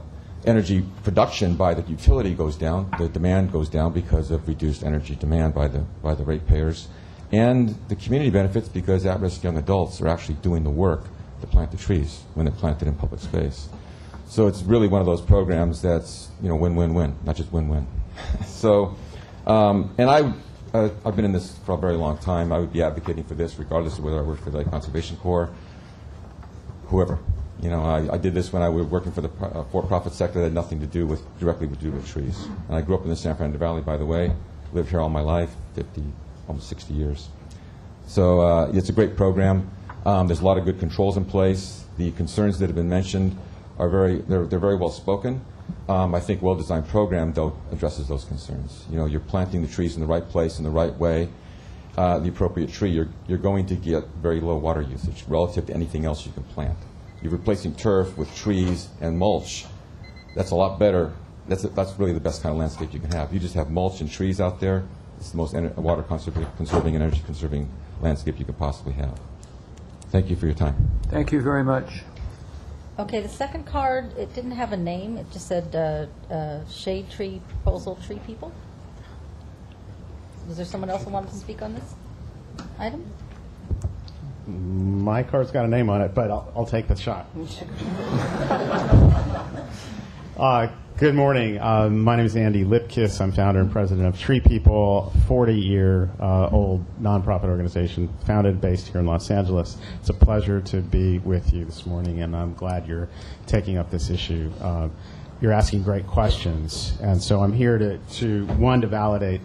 energy production by the utility goes down, the demand goes down because of reduced energy demand by the ratepayers, and the community benefits because at-risk young adults are actually doing the work to plant the trees when they're planted in public space. So it's really one of those programs that's win-win-win, not just win-win. So, and I've been in this for a very long time. I would be advocating for this regardless of whether I work for the Conservation Corps, whoever. I did this when I was working for the for-profit sector that had nothing to do directly with trees. And I grew up in the San Fernando Valley, by the way. Lived here all my life, 50, almost 60 years. So it's a great program. There's a lot of good controls in place. The concerns that have been mentioned are they're very well spoken. I think well-designed program, though, addresses those concerns. You're planting the trees in the right place in the right way, the appropriate tree. You're going to get very low water usage relative to anything else you can plant. You're replacing turf with trees and mulch. That's a lot better. That's really the best kind of landscape you can have. You just have mulch and trees out there. It's the most water conserving and energy conserving landscape you could possibly have. Thank you for your time. Thank you very much. Okay, the second card, it didn't have a name. It just said Shade Tree Proposal Tree People. Was there someone else who wanted to speak on this item? My card's got a name on it, but I'll take the shot. Good morning. My name is Andy Lipkiss. I'm founder and president of Tree People, 40-year-old nonprofit organization founded based here in Los Angeles. It's a pleasure to be with you this morning, and I'm glad you're taking up this issue. You're asking great questions, and so I'm here to validate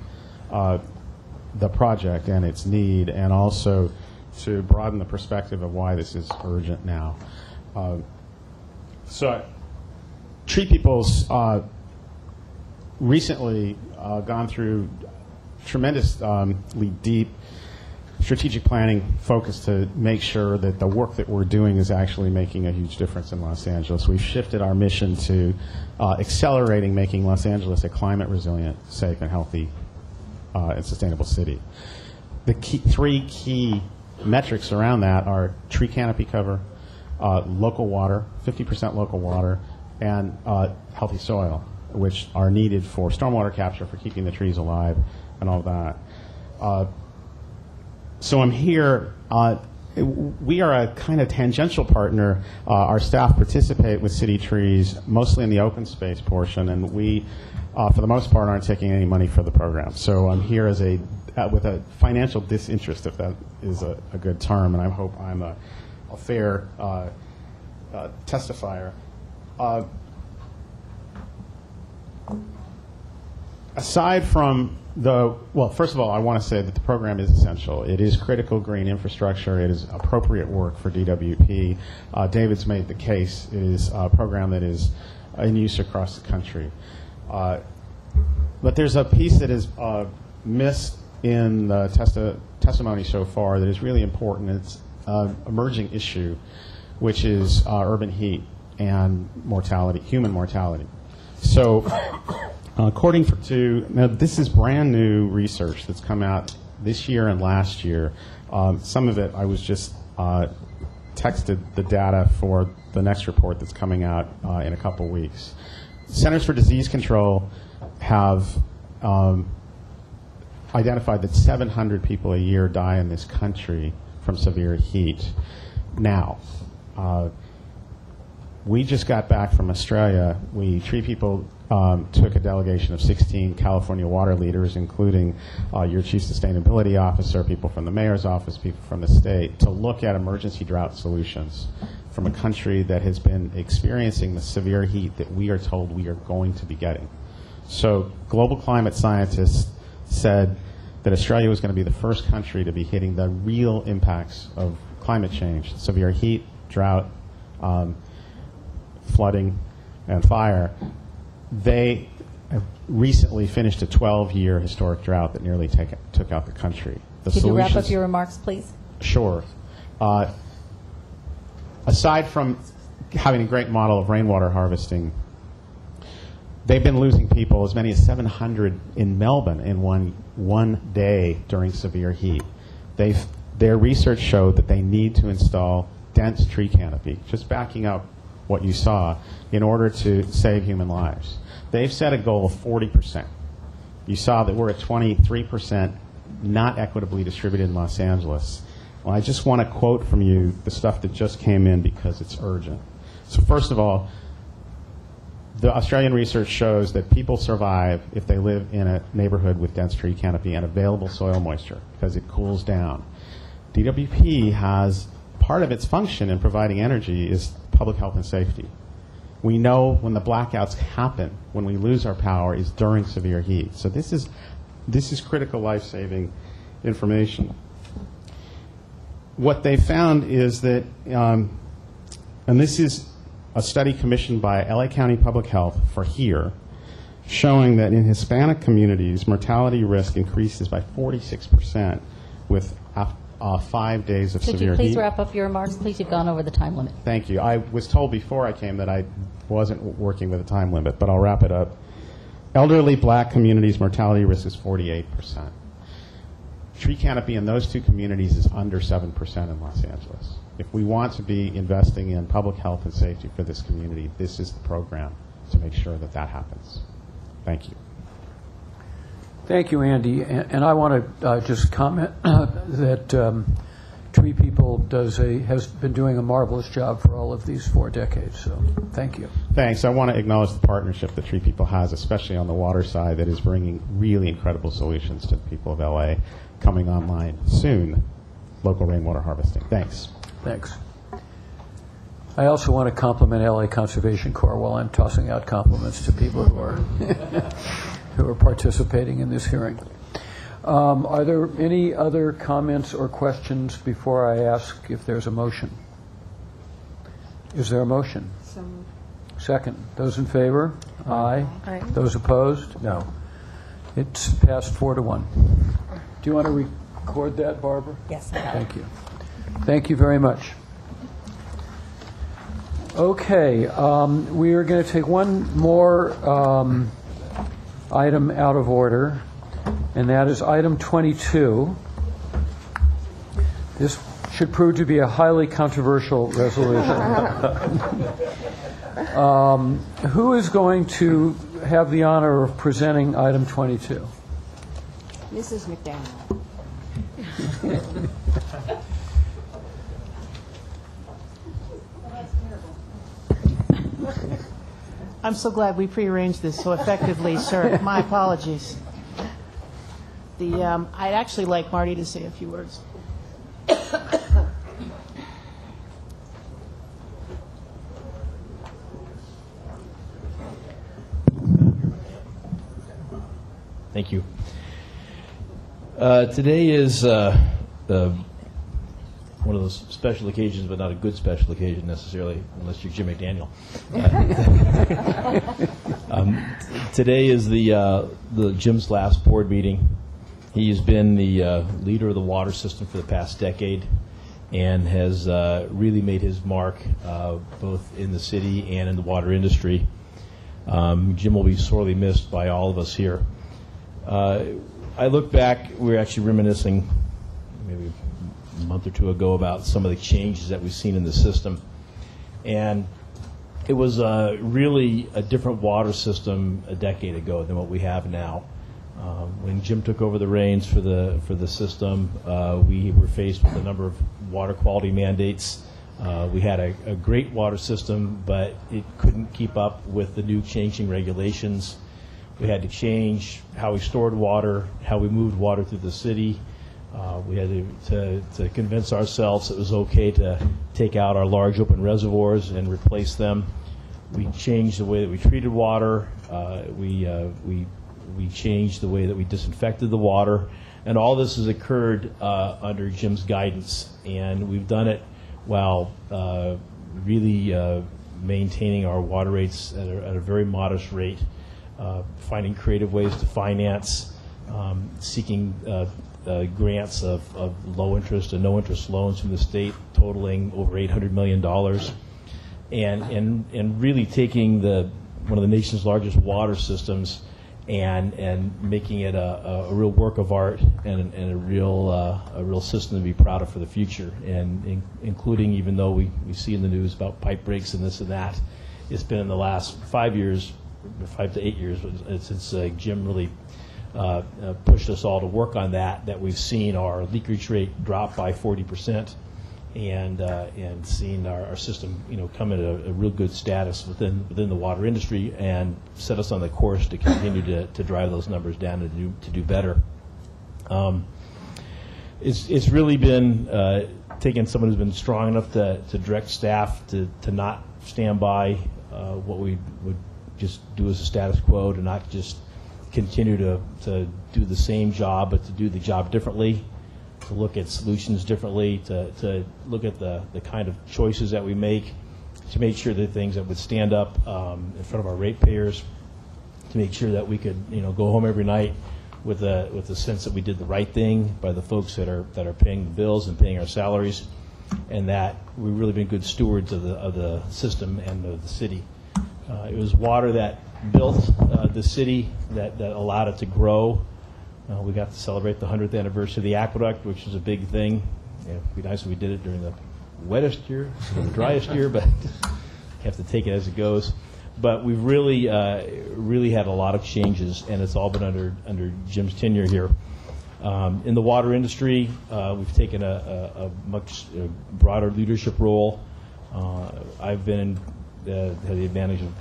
the project and its need, and also to broaden the perspective of why this is urgent now. Tree People's recently gone through tremendously deep strategic planning focus to make sure that the work that we're doing is actually making a huge difference in Los Angeles. We've shifted our mission to accelerating making Los Angeles a climate resilient, safe, and healthy and sustainable city. The three key metrics around that are tree canopy cover, local water, 50% local water, and healthy soil, which are needed for stormwater capture, for keeping the trees alive, and all that. So I'm here. We are a kind of tangential partner. Our staff participate with City Trees, mostly in the open space portion, and we, for the most part, aren't taking any money for the program. So I'm here as with a financial disinterest, if that is a good term, and I hope I'm a fair testifier. aside from well, first of all, I want to say that the program is essential. It is critical green infrastructure. It is appropriate work for DWP. David's made the case. It is a program that is in use across the country. But there's a piece that is missed in the testimony so far that is really important. It's an emerging issue, which is urban heat and mortality, human mortality. So according to, now this is brand new research that's come out this year and last year. Some of it I was just texted the data for the next report that's coming out in a couple weeks. Centers for Disease Control have identified that 700 people a year die in this country from severe heat. Now, we just got back from Australia. Tree people took a delegation of 16 California water leaders, including your chief sustainability officer, people from the mayor's office, people from the state, to look at emergency drought solutions from a country that has been experiencing the severe heat that we are told we are going to be getting. So global climate scientists said that Australia was going to be the first country to be hitting the real impacts of climate change, severe heat, drought, flooding, and fire. They have recently finished a 12-year historic drought that nearly took out the country. Could you wrap up your remarks, please? Sure. Aside from having a great model of rainwater harvesting, they've been losing people, as many as 700 in Melbourne in one day during severe heat. Their research showed that they need to install dense tree canopy, just backing up what you saw, in order to save human lives. They've set a goal of 40%. You saw that we're at 23%, not equitably distributed in Los Angeles. Well, I just want to quote from you the stuff that just came in because it's urgent. So first of all, the Australian research shows that people survive if they live in a neighborhood with dense tree canopy and available soil moisture because it cools down. DWP has part of its function in providing energy is public health and safety. We know when the blackouts happen, when we lose our power, is during severe heat. So this is critical life-saving information. What they found is that, and this is a study commissioned by LA County Public Health for here, showing that in Hispanic communities, mortality risk increases by 46% with 5 days of severe heat. Could you please wrap up your remarks? Please, you've gone over the time limit. Thank you. I was told before I came that I wasn't working with a time limit, but I'll wrap it up. Elderly black communities' mortality risk is 48%. Tree canopy in those two communities is under 7% in Los Angeles. If we want to be investing in public health and safety for this community, this is the program to make sure that that happens. Thank you. Thank you, Andy. And I want to just comment that Tree People has been doing a marvelous job for all of these 4 decades. So thank you. Thanks. I want to acknowledge the partnership that Tree People has, especially on the water side, that is bringing really incredible solutions to the people of LA, coming online soon, local rainwater harvesting. Thanks. Thanks. I also want to compliment LA Conservation Corps while I'm tossing out compliments to people who are who are participating in this hearing. Are there any other comments or questions before I ask if there's a motion? Is there a motion? Second. Those in favor? Aye. Aye. Those opposed? No. It's passed 4-1. Do you want to record that, Barbara? Yes. Thank you. Thank you very much. Okay, we are going to take one more item out of order, and that is item 22. This should prove to be a highly controversial resolution. Who is going to have the honor of presenting item 22? Mrs. McDaniel. I'm so glad we prearranged this so effectively, sir. My apologies. I'd actually like Marty to say a few words. Thank you. Today is one of those special occasions, but not a good special occasion necessarily, unless you're Jim McDaniel. Today is the Jim's last board meeting. He has been the leader of the water system for the past decade and has really made his mark both in the city and in the water industry. Jim will be sorely missed by all of us here. I look back, we were actually reminiscing maybe a month or two ago about some of the changes that we've seen in the system. And it was really a different water system a decade ago than what we have now. When Jim took over the reins for the system, we were faced with a number of water quality mandates. We had a great water system, but it couldn't keep up with the new changing regulations. We had to change how we stored water, how we moved water through the city. We had to convince ourselves it was okay to take out our large open reservoirs and replace them. We changed the way that we treated water. We changed the way that we disinfected the water. And all this has occurred under Jim's guidance. And we've done it while really maintaining our water rates at a very modest rate, finding creative ways to finance, seeking grants of low interest and no interest loans from the state totaling over $800 million, and really taking one of the nation's largest water systems and making it a real work of art and a real system to be proud of for the future, and including, even though we see in the news about pipe breaks and this and that, it's been in the last 5 to 8 years since Jim really pushed us all to work on that we've seen our leakage rate drop by 40%, and seen our system come at a real good status within the water industry, and set us on the course to continue to drive those numbers down and to do better. It's really been taking someone who's been strong enough to direct staff to not stand by what we would just do as a status quo, to not just continue to do the same job, but to do the job differently, to look at solutions differently, to look at the kind of choices that we make, to make sure that things that would stand up in front of our ratepayers, to make sure that we could go home every night with the sense that we did the right thing by the folks that are paying the bills and paying our salaries, and that we've really been good stewards of the system and of the city. It was water that built the city, that allowed it to grow. We got to celebrate the 100th anniversary of the aqueduct, which was a big thing. It'd be nice if we did it during the wettest year, the driest year, but you have to take it as it goes. But we've really had a lot of changes, and it's all been under Jim's tenure here. In the water industry, we've taken a much broader leadership role. I've had the advantage of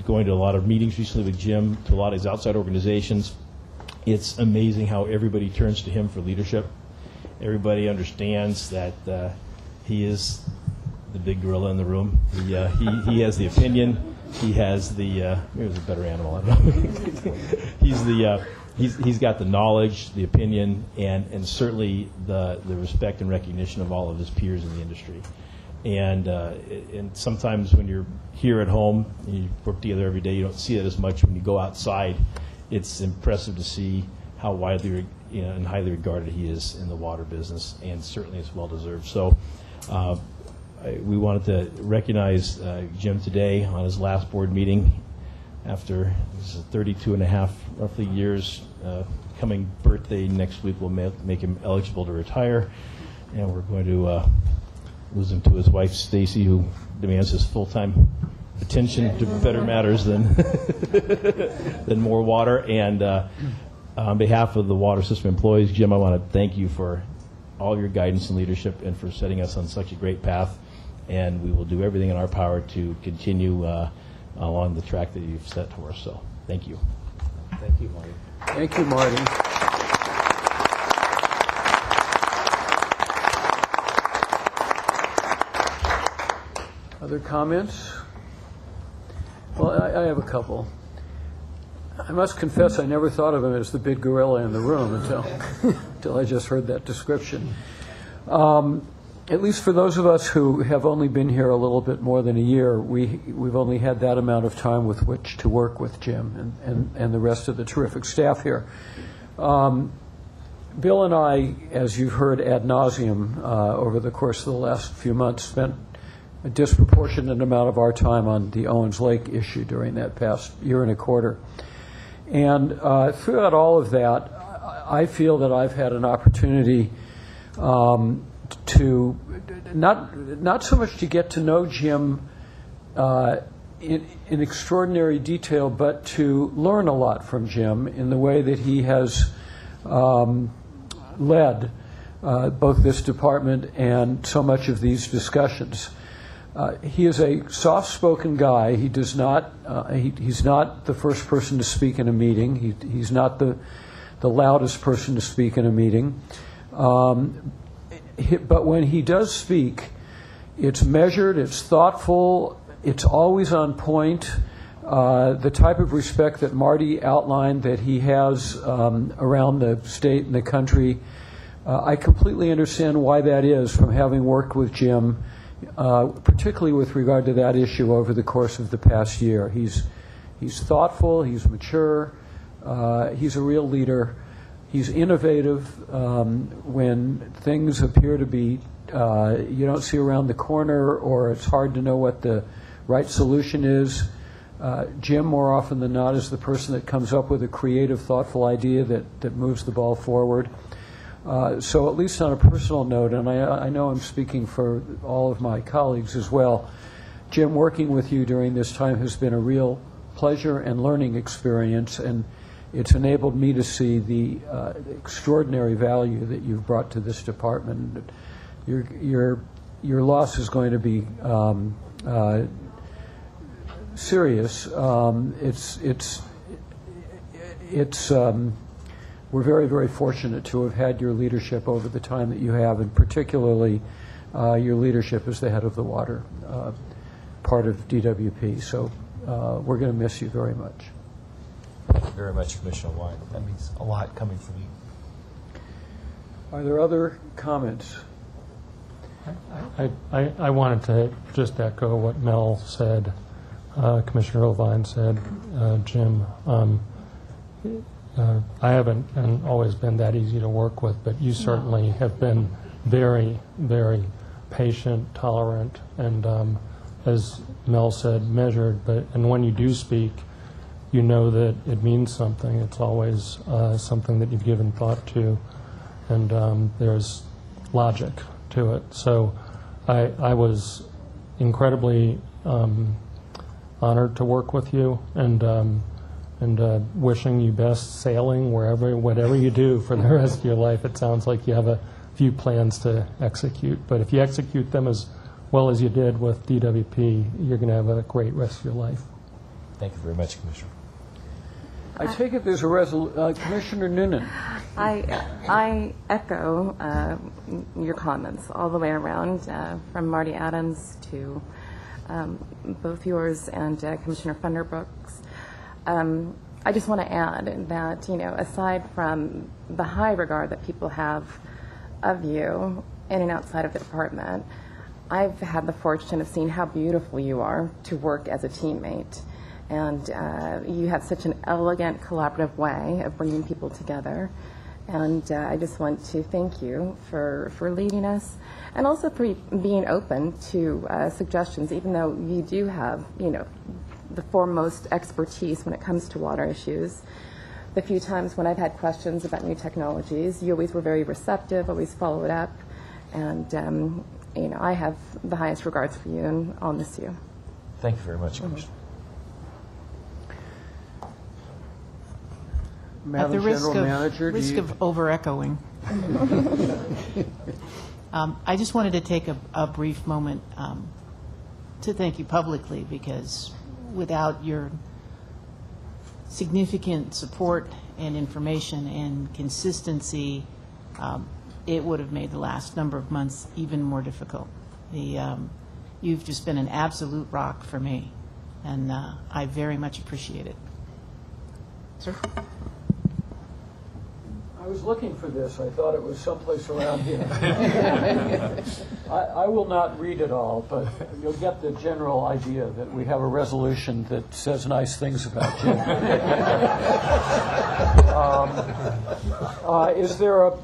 going to a lot of meetings recently with Jim, to a lot of his outside organizations. It's amazing how everybody turns to him for leadership. Everybody understands that he is the big gorilla in the room. He has the opinion. He has the maybe it was a better animal. I don't know. He's got the knowledge, the opinion, and certainly the respect and recognition of all of his peers in the industry. And sometimes when you're here at home and you work together every day, you don't see it as much. When you go outside, it's impressive to see how widely and highly regarded he is in the water business, and certainly it's well deserved. So we wanted to recognize Jim today on his last board meeting after 32 and a half roughly years. Coming birthday next week will make him eligible to retire, and we're going to lose him to his wife Stacy, who demands his full-time attention to better matters than more water. And on behalf of the water system employees, Jim, I want to thank you for all your guidance and leadership, and for setting us on such a great path. And we will do everything in our power to continue along the track that you've set for us. So thank you. Thank you, Marty. Thank you, Marty. Other comments? Well, I have a couple. I must confess I never thought of him as the big gorilla in the room until I just heard that description. At least for those of us who have only been here a little bit more than a year, we've only had that amount of time with which to work with Jim and the rest of the terrific staff here. Bill and I, as you've heard ad nauseum over the course of the last few months, spent a disproportionate amount of our time on the Owens Lake issue during that past year and a quarter. And throughout all of that, I feel that I've had an opportunity to not so much to get to know Jim in extraordinary detail, but to learn a lot from Jim in the way that he has led both this department and so much of these discussions. He is a soft-spoken guy. He does not. He's not the first person to speak in a meeting. He's not the loudest person to speak in a meeting. But when he does speak, it's measured, it's thoughtful, it's always on point. The type of respect that Marty outlined that he has around the state and the country, I completely understand why that is from having worked with Jim, particularly with regard to that issue over the course of the past year. He's thoughtful, he's mature, he's a real leader. He's innovative when things appear to be you don't see around the corner, or it's hard to know what the right solution is. Jim, more often than not, is the person that comes up with a creative, thoughtful idea that moves the ball forward. So at least on a personal note, and I know I'm speaking for all of my colleagues as well, Jim, working with you during this time has been a real pleasure and learning experience, and it's enabled me to see the extraordinary value that you've brought to this department. Your loss is going to be serious. We're very, very fortunate to have had your leadership over the time that you have, and particularly your leadership as the head of the water part of DWP. So we're going to miss you very much. Thank you very much, Commissioner Wine. That means a lot coming from you. Are there other comments? I wanted to just echo what Mel said, Commissioner Ovine said, Jim. I haven't always been that easy to work with, but you certainly have been very, very patient, tolerant, and as Mel said, measured. And when you do speak, you know that it means something. It's always something that you've given thought to, and there's logic to it. So I was incredibly honored to work with you, and wishing you best sailing whatever you do for the rest of your life. It sounds like you have a few plans to execute, but if you execute them as well as you did with DWP, you're going to have a great rest of your life. Thank you very much, Commissioner. I take it there's a Commissioner Noonan. I echo your comments all the way around, from Marty Adams to both yours and Commissioner Funderburk's. I just want to add that, aside from the high regard that people have of you in and outside of the department, I've had the fortune of seeing how beautiful you are to work as a teammate. And you have such an elegant, collaborative way of bringing people together. And I just want to thank you for leading us, and also for being open to suggestions, even though you do have, the foremost expertise when it comes to water issues. The few times when I've had questions about new technologies, you always were very receptive, always followed up. And, I have the highest regards for you, and I'll miss you. Thank you very much, Commissioner. At the risk General Manager, of over-echoing, I just wanted to take a brief moment to thank you publicly, because without your significant support and information and consistency, it would have made the last number of months even more difficult. You've just been an absolute rock for me, and I very much appreciate it. Sir? I was looking for this. I thought it was someplace around here. I will not read it all, but you'll get the general idea that we have a resolution that says nice things about Jim.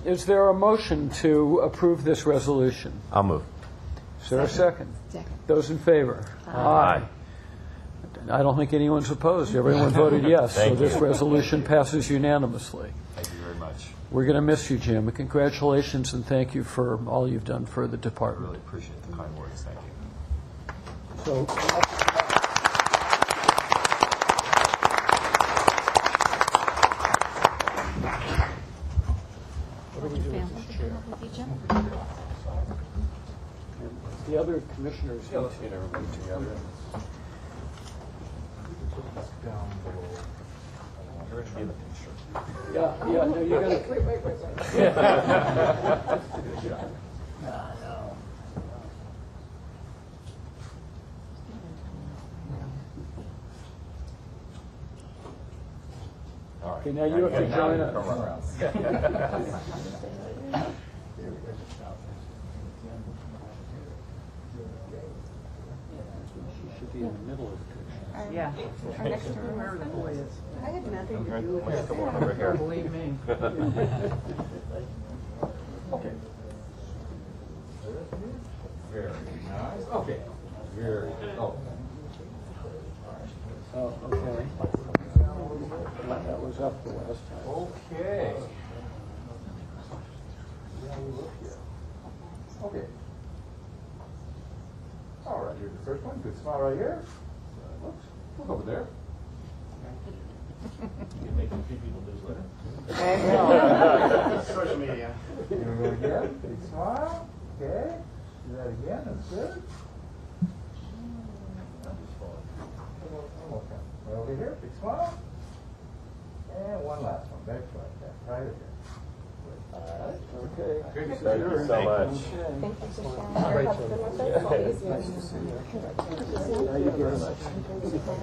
Is there a motion to approve this resolution? I'll move. Is there a second? Second. Those in favor? Aye. I don't think anyone's opposed. Everyone voted yes, so this resolution passes unanimously. Thank you very much. We're going to miss you, Jim. Congratulations, and thank you for all you've done for the I department. really appreciate the kind words. Thank you. So, the other commissioners need to get everybody together. You're going to be in the picture. Yeah, no, you got to. Wait. All right. Okay, now you have to join us. She should be in the middle of the picture. Yeah. Next to where the boy is. I had nothing to do with Let's come on over here. Believe me. Okay. Very nice. Okay. Very good. Oh. Oh, okay. That was up the last time. Okay. Okay. All right, here's the first one. Good smile right here. Whoops. Look over there. You can make a few people newsletter. Social media. Here we go again. Big smile. Okay. Do that again. That's good. One more time. Right over here. Big smile. And one last one. Back like that. Right here. All right. Okay. Thank you so much. Thank you for sharing your husband with us. Nice to see you. Thank you very much.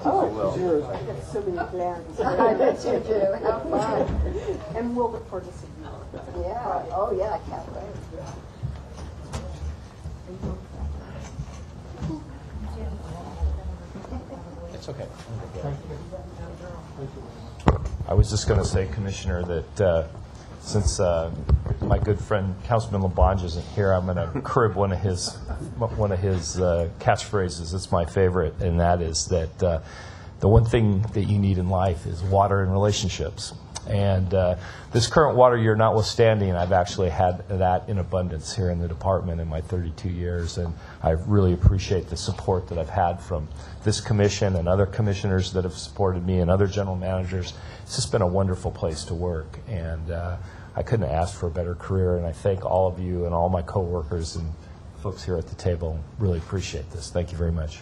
Oh, Cheers. I got so many plans. I bet you do. Have fun. And we'll look forward to seeing you. Yeah. Oh, yeah. I can't wait. It's okay. I was just going to say, Commissioner, that since my good friend Councilman LaBonge isn't here, I'm going to crib one of his catchphrases. It's my favorite, and that is that the one thing that you need in life is water and relationships. And this current water year notwithstanding, I've actually had that in abundance here in the department in my 32 years, and I really appreciate the support that I've had from this commission and other commissioners that have supported me and other general managers. It's just been a wonderful place to work, and I couldn't have asked for a better career, and I thank all of you and all my coworkers and folks here at the table. Really appreciate this. Thank you very much.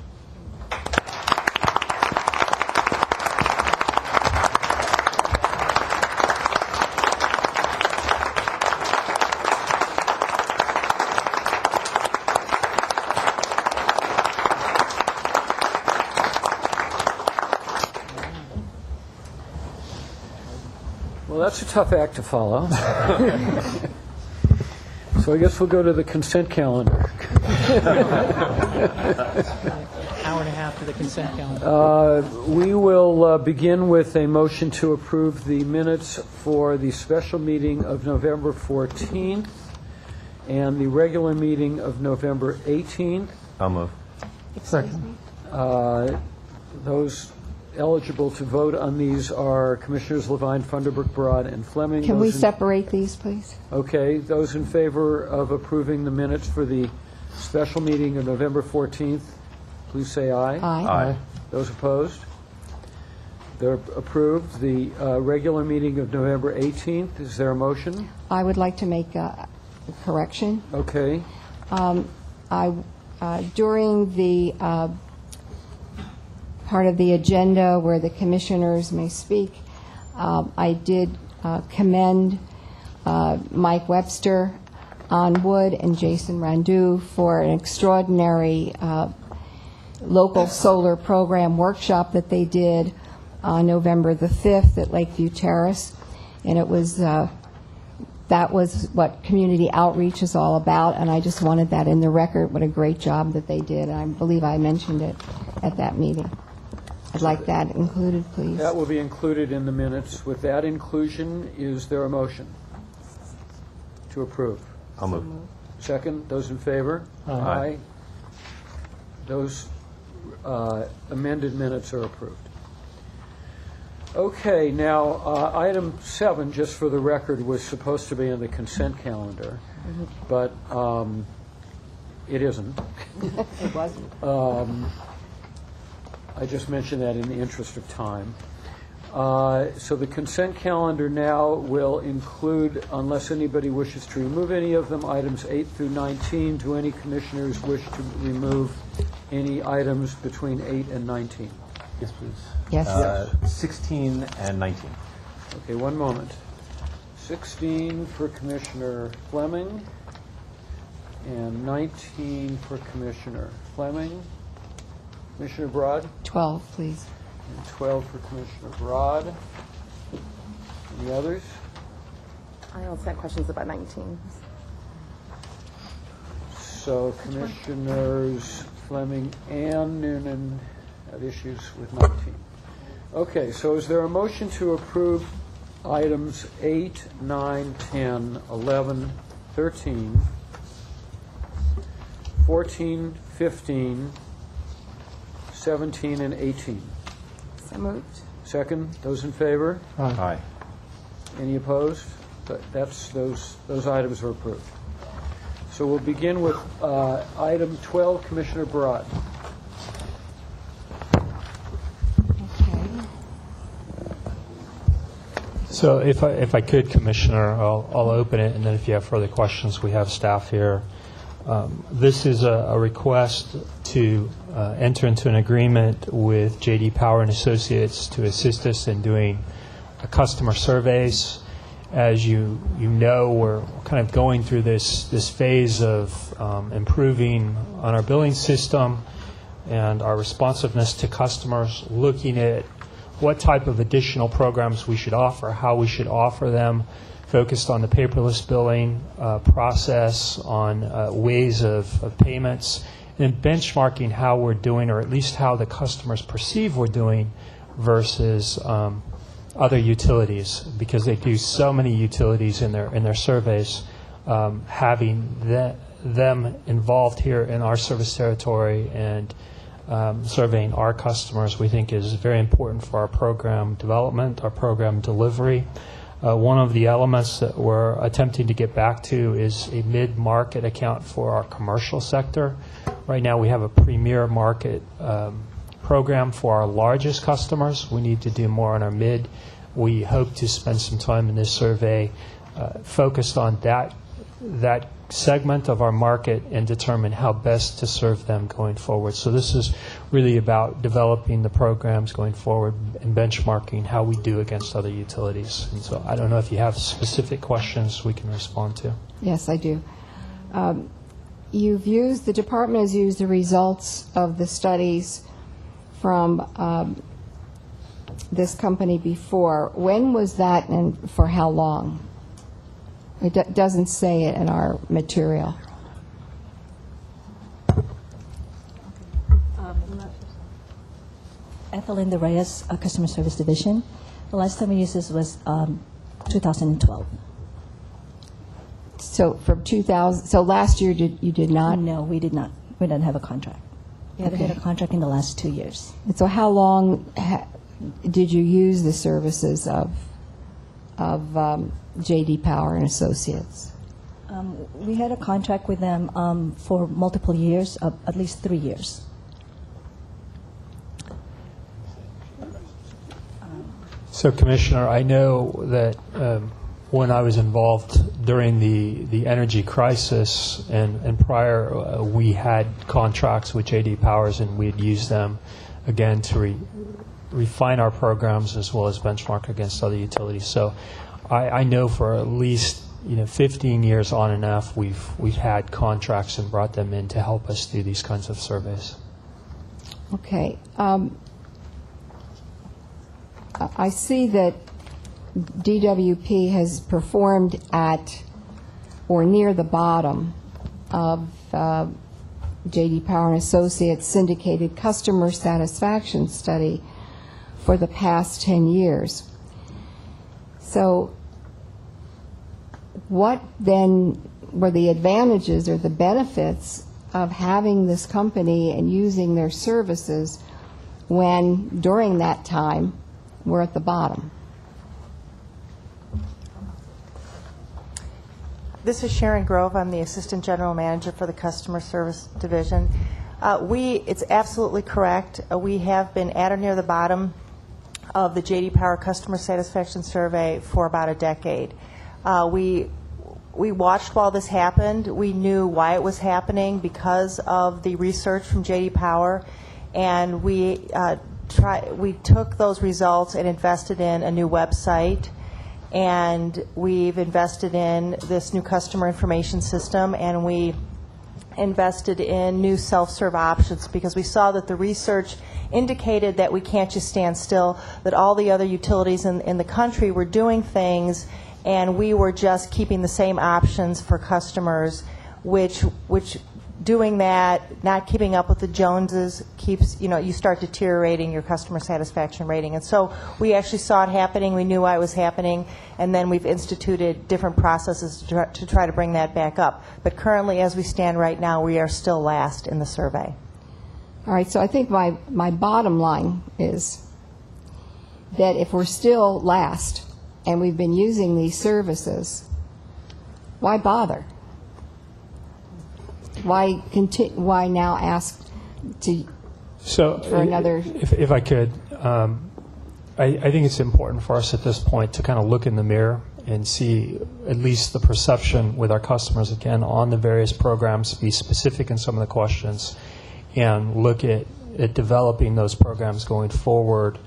Well, that's a tough act to follow. So I guess we'll go to the consent calendar. Hour and a half to the consent calendar. We will begin with a motion to approve the minutes for the special meeting of November 14th and the regular meeting of November 18th. I'll move. Second. Those eligible to vote on these are Commissioners Levine, Funderburk, Broad, and Fleming. Can we Those in- separate these, please? Okay, those in favor of approving the minutes for the special meeting of November 14th, please say aye. Aye. Those opposed? They're approved. The regular meeting of November 18th, is there a motion? I would like to make a correction. Okay. During the part of the agenda where the commissioners may speak, I did commend Mike Webster on Wood and Jason Randu for an extraordinary local solar program workshop that they did. on November the 5th at Lakeview Terrace, and it was that was what community outreach is all about, and I just wanted that in the record, what a great job that they did. I believe I mentioned it at that meeting. I'd like that included, please. That will be included in the minutes. With that inclusion, is there a motion to approve? I'll move. Second, those in favor? Aye. Those amended minutes are approved. Okay, now, item 7, just for the record, was supposed to be on the consent calendar, but it isn't. It wasn't. I just mentioned that in the interest of time. So the consent calendar now will include, unless anybody wishes to remove any of them, items 8 through 19. Do any commissioners wish to remove any items between 8 and 19? Yes, please. Yes. 16 and 19. Okay, one moment. 16 for Commissioner Fleming and 19 for Commissioner Fleming. Commissioner Broad? 12, please. And 12 for Commissioner Broad. Any others? I also had questions about 19. So Commissioners Fleming and Noonan have issues with 19. Okay, so is there a motion to approve items 8, 9, 10, 11, 13, 14, 15, 17, and 18? So moved. Second, those in favor? Aye. Any opposed? That's those items are approved. So we'll begin with item 12, Commissioner Broad. So if I could, Commissioner, I'll open it, and then if you have further questions, we have staff here. This is a request to enter into an agreement with J.D. Power and Associates to assist us in doing customer surveys. As you know, we're kind of going through this phase of improving on our billing system and our responsiveness to customers, looking at what type of additional programs we should offer, how we should offer them, focused on the paperless billing process, on ways of payments, and benchmarking how we're doing, or at least how the customers perceive we're doing versus other utilities, because they do so many utilities in their surveys. Having them involved here in our service territory and surveying our customers, we think, is very important for our program development, our program delivery. One of the elements that we're attempting to get back to is a mid-market account for our commercial sector. Right now we have a premier market program for our largest customers. We need to do more on our mid. We hope to spend some time in this survey focused on that segment of our market and determine how best to serve them going forward. So this is really about developing the programs going forward and benchmarking how we do against other utilities. And so I don't know if you have specific questions we can respond to. Yes, I do. The department has used the results of the studies from this company before. When was that and for how long? It doesn't say it in our material. Ethelinda Reyes, Customer Service Division. The last time we used this was 2012. So from 2000. So last year you did not? No, we did not. We didn't have a contract. We haven't had a contract in the last 2 years. And so how long did you use the services of J.D. Power and Associates? We had a contract with them for multiple years, at least 3 years. So, Commissioner, I know that when I was involved during the energy crisis and prior, we had contracts with J.D. Powers, and we'd use them, again, to refine our programs as well as benchmark against other utilities. So I know for at least 15 years on and off, we've had contracts and brought them in to help us do these kinds of surveys. Okay. I see that DWP has performed at or near the bottom of J.D. Power and Associates syndicated customer satisfaction study for the past 10 years. So what then were the advantages or the benefits of having this company and using their services when during that time we're at the bottom? This is Sharon Grove. I'm the Assistant General Manager for the Customer Service Division. It's absolutely correct. We have been at or near the bottom of the J.D. Power Customer Satisfaction Survey for about a decade. We watched while this happened. We knew why it was happening because of the research from J.D. Power, and we took those results and invested in a new website. And we've invested in this new customer information system, and we invested in new self-serve options because we saw that the research indicated that we can't just stand still, that all the other utilities in the country were doing things, and we were just keeping the same options for customers, which doing that, not keeping up with the Joneses, keeps, you start deteriorating your customer satisfaction rating. And so we actually saw it happening, we knew why it was happening, and then we've instituted different processes to try to bring that back up. But currently, as we stand right now, we are still last in the survey. All right, so I think my bottom line is that if we're still last and we've been using these services, why bother? Why now ask for another? If I could, I think it's important for us at this point to kind of look in the mirror and see at least the perception with our customers again on the various programs, be specific in some of the questions, and look at developing those programs going forward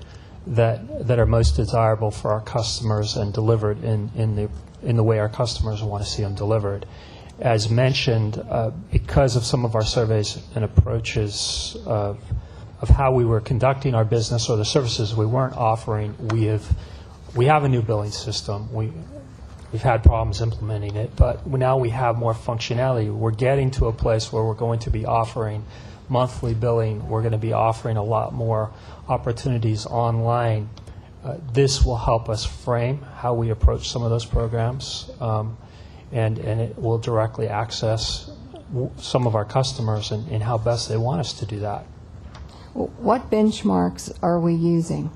that are most desirable for our customers and delivered in the way our customers want to see them delivered. As mentioned, because of some of our surveys and approaches of how we were conducting our business or the services we weren't offering, we have a new billing system. We've had problems implementing it, but now we have more functionality. We're getting to a place where we're going to be offering monthly billing. We're going to be offering a lot more opportunities online. This will help us frame how we approach some of those programs. And it will directly access some of our customers and how best they want us to do that. What benchmarks are we using?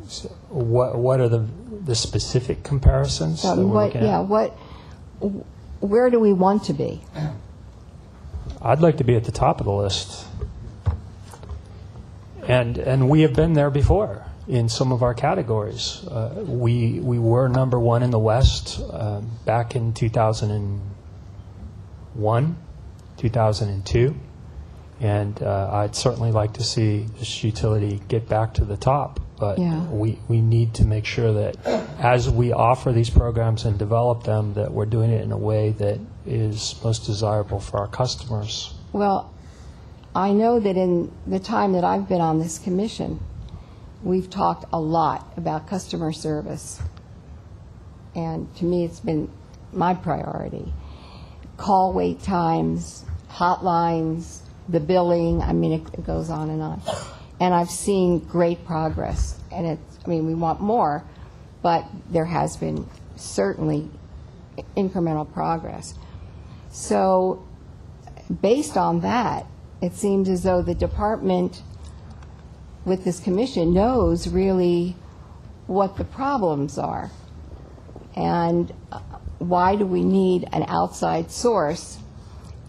So what are the specific comparisons that we're looking at? Where do we want to be? I'd like to be at the top of the list. And we have been there before. In some of our categories. We were number one in the West back in 2001, 2002, and I'd certainly like to see this utility get back to the top, but we need to make sure that as we offer these programs and develop them, that we're doing it in a way that is most desirable for our customers. Well, I know that in the time that I've been on this commission, we've talked a lot about customer service, and to me it's been my priority. Call wait times, hotlines, the billing, it goes on. And I've seen great progress, and we want more, but there has been certainly incremental progress. So based on that, it seems as though the department with this commission knows really what the problems are and why do we need an outside source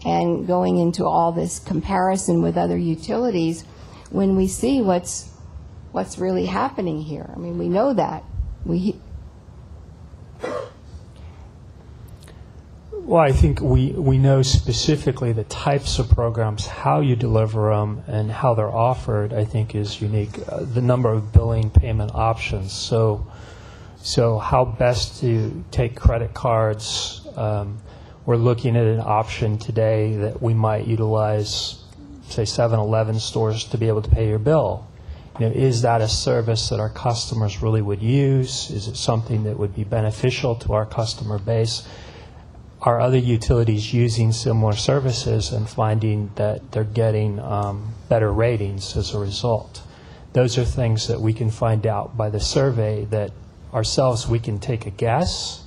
and going into all this comparison with other utilities when we see what's really happening here. We know that. Well, I think we know specifically the types of programs, how you deliver them, and how they're offered, I think, is unique. The number of billing payment options. So how best to take credit cards. We're looking at an option today that we might utilize, say, 7-Eleven stores to be able to pay your bill. Is that a service that our customers really would use? Is it something that would be beneficial to our customer base? Are other utilities using similar services and finding that they're getting better ratings as a result? Those are things that we can find out by the survey that ourselves we can take a guess,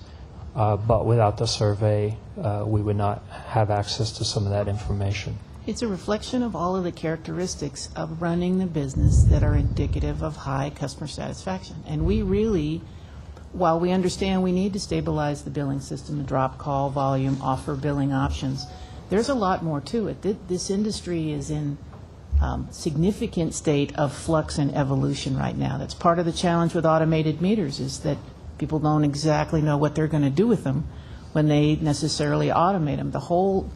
but without the survey, we would not have access to some of that information. It's a reflection of all of the characteristics of running the business that are indicative of high customer satisfaction. And we really, while we understand we need to stabilize the billing system, drop call volume, offer billing options, there's a lot more to it. This industry is in significant state of flux and evolution right now. That's part of the challenge with automated meters, is that people don't exactly know what they're going to do with them when they necessarily automate them. The whole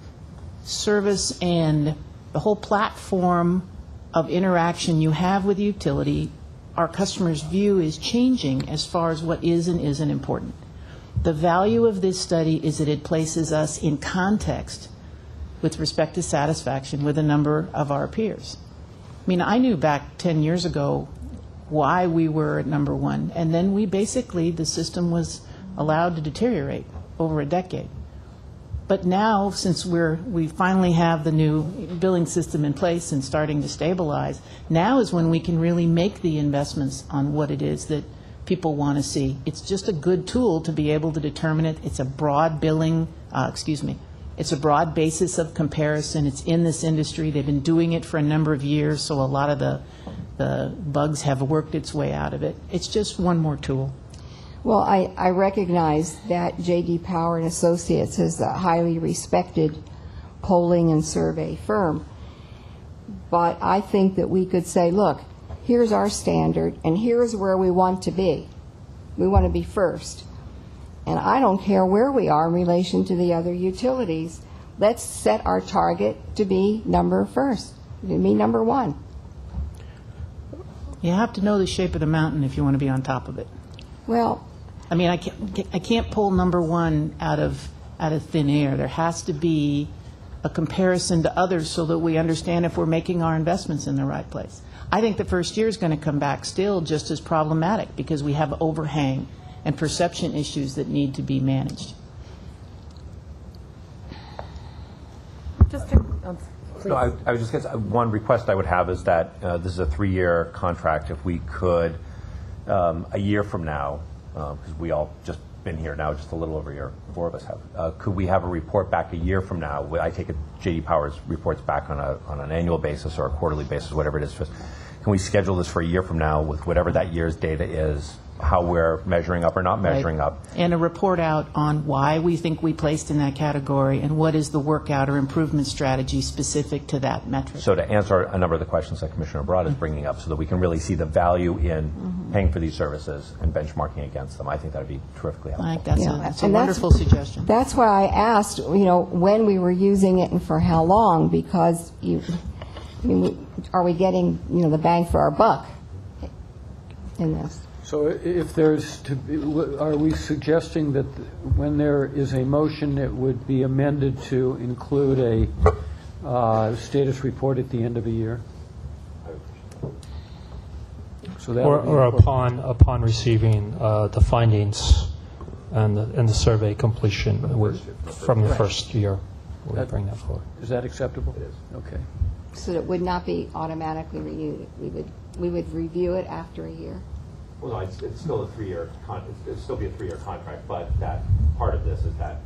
service and the whole platform of interaction you have with the utility, our customers' view is changing as far as what is and isn't important. The value of this study is that it places us in context with respect to satisfaction with a number of our peers. I mean, I knew back 10 years ago why we were at number one, and then the system was allowed to deteriorate over a decade. But now, since we finally have the new billing system in place and starting to stabilize, now is when we can really make the investments on what it is that people want to see. It's just a good tool to be able to determine it. It's a broad it's a broad basis of comparison. It's in this industry. They've been doing it for a number of years, so a lot of the bugs have worked its way out of it. It's just one more tool. Well, I recognize that J.D. Power and Associates is a highly respected polling and survey firm. But I think that we could say, look, here's our standard, and here's where we want to be. We want to be first. And I don't care where we are in relation to the other utilities. Let's set our target to be number one. You have to know the shape of the mountain if you want to be on top of it. Well, I mean, I can't pull number one out of thin air. There has to be a comparison to others so that we understand if we're making our investments in the right place. I think the first year is going to come back still just as problematic because we have overhang and perception issues that need to be managed. No, I was just going to say, one request I would have is that this is a 3-year contract. If we could, a year from now, because we all just been here now just a little over a year, 4 of us have, could we have a report back a year from now? I take it J.D. Power's reports back on an annual basis or a quarterly basis, whatever it is. Can we schedule this for a year from now with whatever that year's data is, how we're measuring up or not measuring up? And a report out on why we think we placed in that category and what is the workout or improvement strategy specific to that metric. So to answer a number of the questions that Commissioner Broad is bringing up so that we can really see the value in paying for these services and benchmarking against them, I think that would be terrifically helpful. I think that's a wonderful suggestion. That's why I asked, when we were using it and for how long, because are we getting, the bang for our buck in this? So if there's to be, are we suggesting that when there is a motion, it would be amended to include a status report at the end of a year? So that or upon receiving the findings and the survey completion from the first year, we'll bring that forward. Is that acceptable? It is. Okay. So it would not be automatically renewed. We would review it after a year. Well, no, it's still a 3-year. It'll still be a 3-year contract, but that part of this is that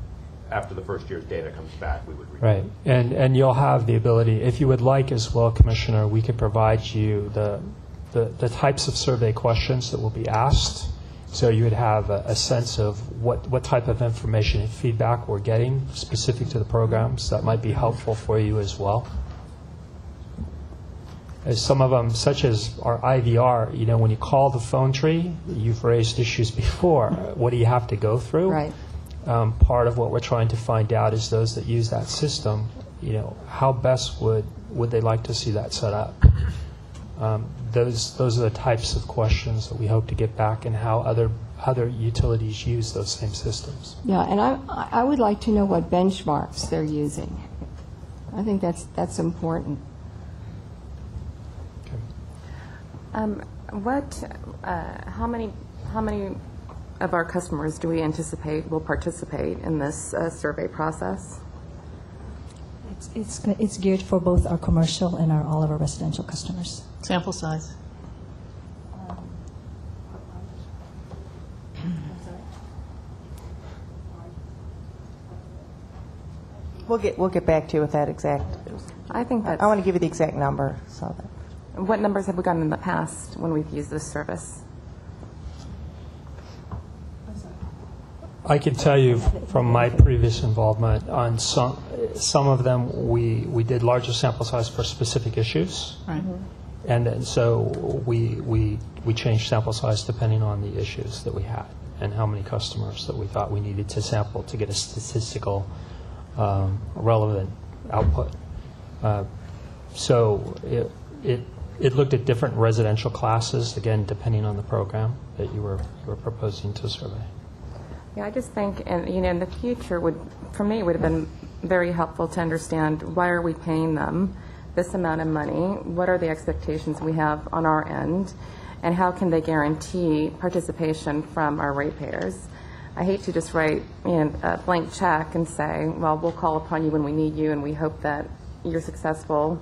after the first year's data comes back, we would review. Right, and you'll have the ability, if you would like as well, Commissioner, we could provide you the types of survey questions that will be asked, so you would have a sense of what type of information and feedback we're getting specific to the programs. That might be helpful for you as well. As some of them, such as our IVR, when you call the phone tree, you've raised issues before. What do you have to go through? Right. Part of what we're trying to find out is those that use that system, how best would they like to see that set up? Those are the types of questions that we hope to get back and how other utilities use those same systems. Yeah, and I would like to know what benchmarks they're using. I think that's important. How many of our customers do we anticipate will participate in this survey process? It's geared for both our commercial and all of our residential customers. Sample size. We'll get back to you with that exact. I think that's. I want to give you the exact number. So that. What numbers have we gotten in the past when we've used this service? I can tell you from my previous involvement on some of them, we did larger sample size for specific issues. Right. And then so we changed sample size depending on the issues that we had and how many customers that we thought we needed to sample to get a statistical relevant output. So it looked at different residential classes, again, depending on the program that you were proposing to survey. Yeah, I just think, in the future, for me, it would have been very helpful to understand why are we paying them this amount of money, what are the expectations we have on our end, and how can they guarantee participation from our ratepayers. I hate to just write a blank check and say, well, we'll call upon you when we need you, and we hope that you're successful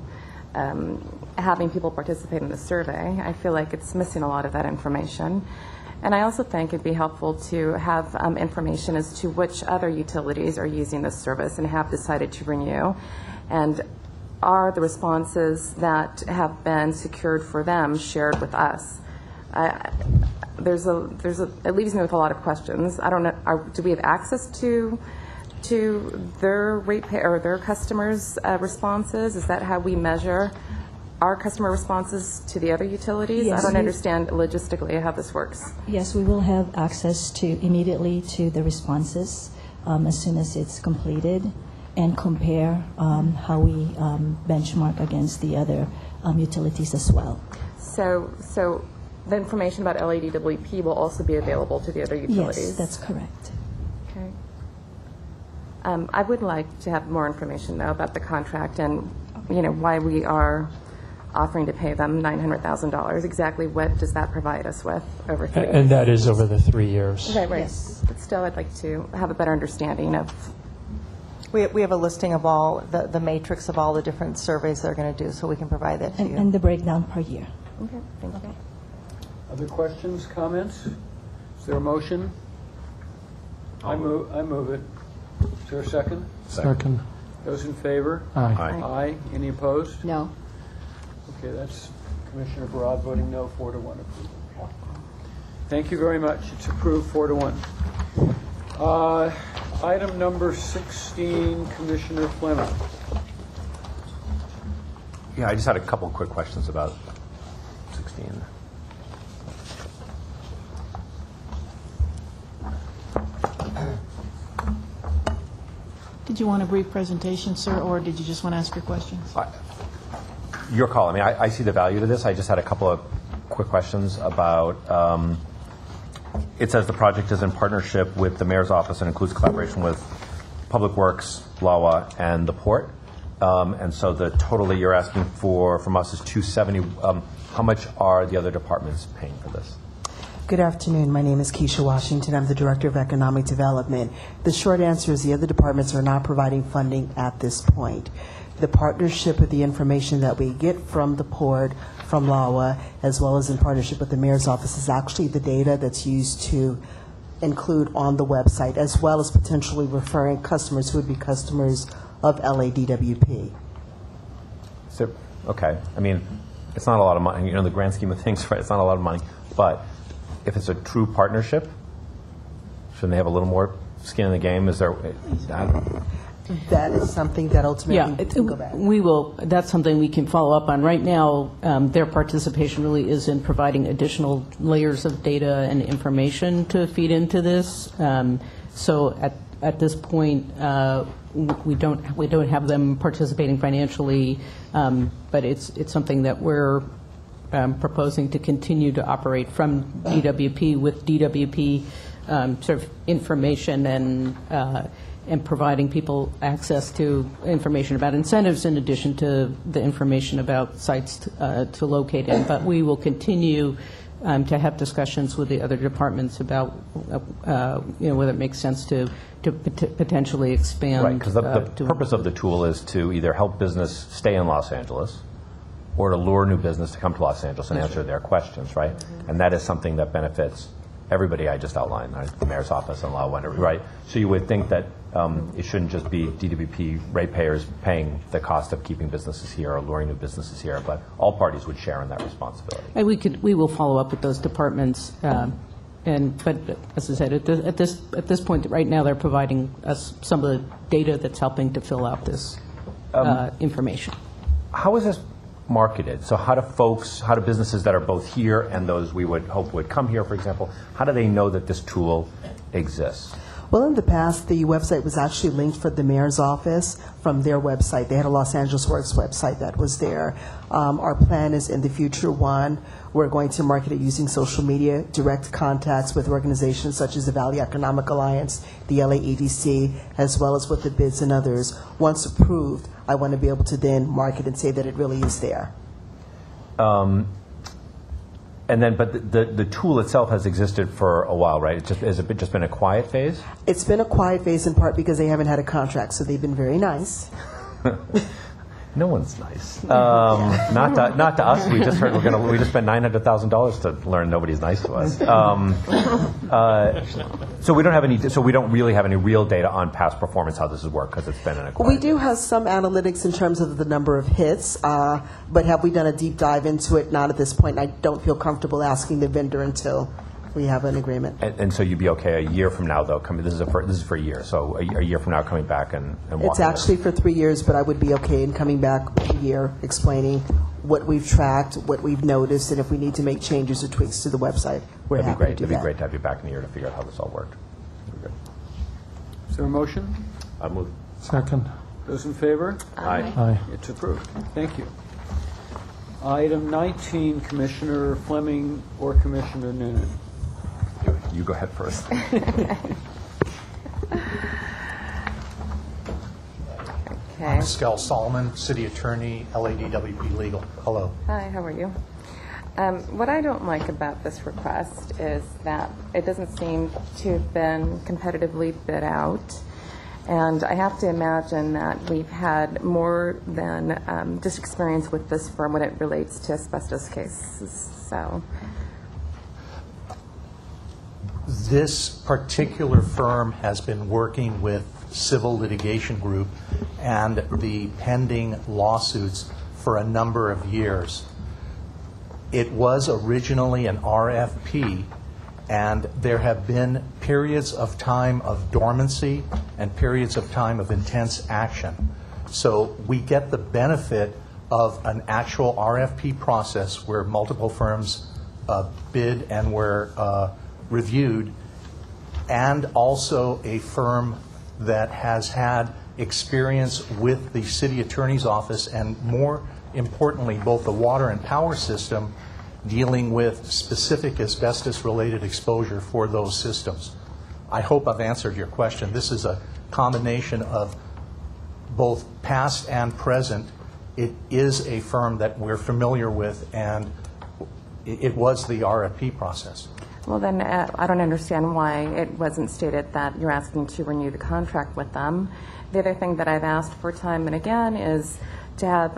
having people participate in the survey. I feel like it's missing a lot of that information. And I also think it'd be helpful to have information as to which other utilities are using this service and have decided to renew. And are the responses that have been secured for them shared with us? It leaves me with a lot of questions. I don't know, do we have access to their ratepayer or their customers' responses? Is that how we measure our customer responses to the other utilities? Yes, I don't understand logistically how this works. Yes, we will have access immediately to the responses as soon as it's completed and compare how we benchmark against the other utilities as well. So the information about LADWP will also be available to the other utilities? Yes, that's correct. Okay. I would like to have more information, though, about the contract and, why we are offering to pay them $900,000. Exactly what does that provide us with over 3 years? And that is over the 3 years. Right. Yes. But still, I'd like to have a better understanding of... We have a listing of all the matrix of all the different surveys they're going to do, so we can provide that to you. And the breakdown per year. Okay, thank you. Other questions, comments? Is there a motion? I move it. Is there a second? Second. Those in favor? Aye. Aye. Any opposed? No. Okay, that's Commissioner Barad voting no, 4-1 approval. Thank you very much. It's approved 4-1. Item number 16, Commissioner Fleming. Yeah, I just had a couple quick questions about 16. Did you want a brief presentation, sir, or did you just want to ask your questions? Your call. I mean, I see the value to this. I just had a couple of quick questions about, it says the project is in partnership with the Mayor's Office and includes collaboration with Public Works, LAWA, and the Port. And so the total that you're asking from us is $270. How much are the other departments paying for this? Good afternoon. My name is Keisha Washington. I'm the Director of Economic Development. The short answer is the other departments are not providing funding at this point. The partnership with the information that we get from the Port, from LAWA, as well as in partnership with the Mayor's Office, is actually the data that's used to include on the website, as well as potentially referring customers who would be customers of LADWP. So, okay. I mean, it's not a lot of money. In the grand scheme of things, right? It's not a lot of money. But if it's a true partnership, shouldn't they have a little more skin in the game? Is there? I don't know. That is something that ultimately can go back. We will. That's something we can follow up on. Right now, their participation really is in providing additional layers of data and information to feed into this. So at this point, we don't have them participating financially, but it's something that we're proposing to continue to operate from DWP with DWP sort of information and providing people access to information about incentives in addition to the information about sites to locate in. But we will continue to have discussions with the other departments about whether it makes sense to potentially expand. Right, because the purpose of the tool is to either help business stay in Los Angeles or to lure new business to come to Los Angeles and answer their questions, right? And that is something that benefits everybody I just outlined, right? The mayor's office and Lawender, right? So you would think that it shouldn't just be DWP ratepayers paying the cost of keeping businesses here or luring new businesses here, but all parties would share in that responsibility. And we will follow up with those departments. But as I said, at this point right now, they're providing us some of the data that's helping to fill out this information. How is this marketed? So how do businesses that are both here and those we would hope would come here, for example, how do they know that this tool exists? Well, in the past, the website was actually linked for the mayor's office from their website. They had a Los Angeles Works website that was there. Our plan is in the future, we're going to market it using social media, direct contacts with organizations such as the Valley Economic Alliance, the LA EDC, as well as with the bids and others. Once approved, I want to be able to then market and say that it really is there. But the tool itself has existed for a while, right? Has it just been a quiet phase? It's been a quiet phase in part because they haven't had a contract, so they've been very nice. No one's nice. Not to us. We just heard we just spent $900,000 to learn nobody's nice to us. So we don't really have any real data on past performance, how this has worked, because it's been in a quiet We do have some analytics in terms of the number of hits, but have we done a deep dive into it? Not at this point. I don't feel comfortable asking the vendor until we have an agreement. And so you'd be okay a year from now, though. This is for a year. So a year from now, coming back and walking. It's actually for 3 years, but I would be okay in coming back a year, explaining what we've tracked, what we've noticed, and if we need to make changes or tweaks to the website, we're happy to do that. That'd be great to have you back in a year to figure out how this all worked. Is there a motion? I move. Second. Those in favor? Aye. Aye. It's approved. Thank you. Item 19, Commissioner Fleming or Commissioner Noonan. You go ahead first. I'm Pascal Solomon, City Attorney, LADWP Legal. Hello. Hi, how are you? What I don't like about this request is that it doesn't seem to have been competitively bid out. And I have to imagine that we've had more than just experience with this firm when it relates to asbestos cases. So, this particular firm has been working with Civil Litigation Group and the pending lawsuits for a number of years. It was originally an RFP, and there have been periods of time of dormancy and periods of time of intense action. So we get the benefit of an actual RFP process where multiple firms bid and were reviewed, and also a firm that has had experience with the city attorney's office and, more importantly, both the water and power system dealing with specific asbestos-related exposure for those systems. I hope I've answered your question. This is a combination of both past and present. It is a firm that we're familiar with, and it was the RFP process. well then I don't understand why it wasn't stated that you're asking to renew the contract with them. The other thing that I've asked for time and again is to have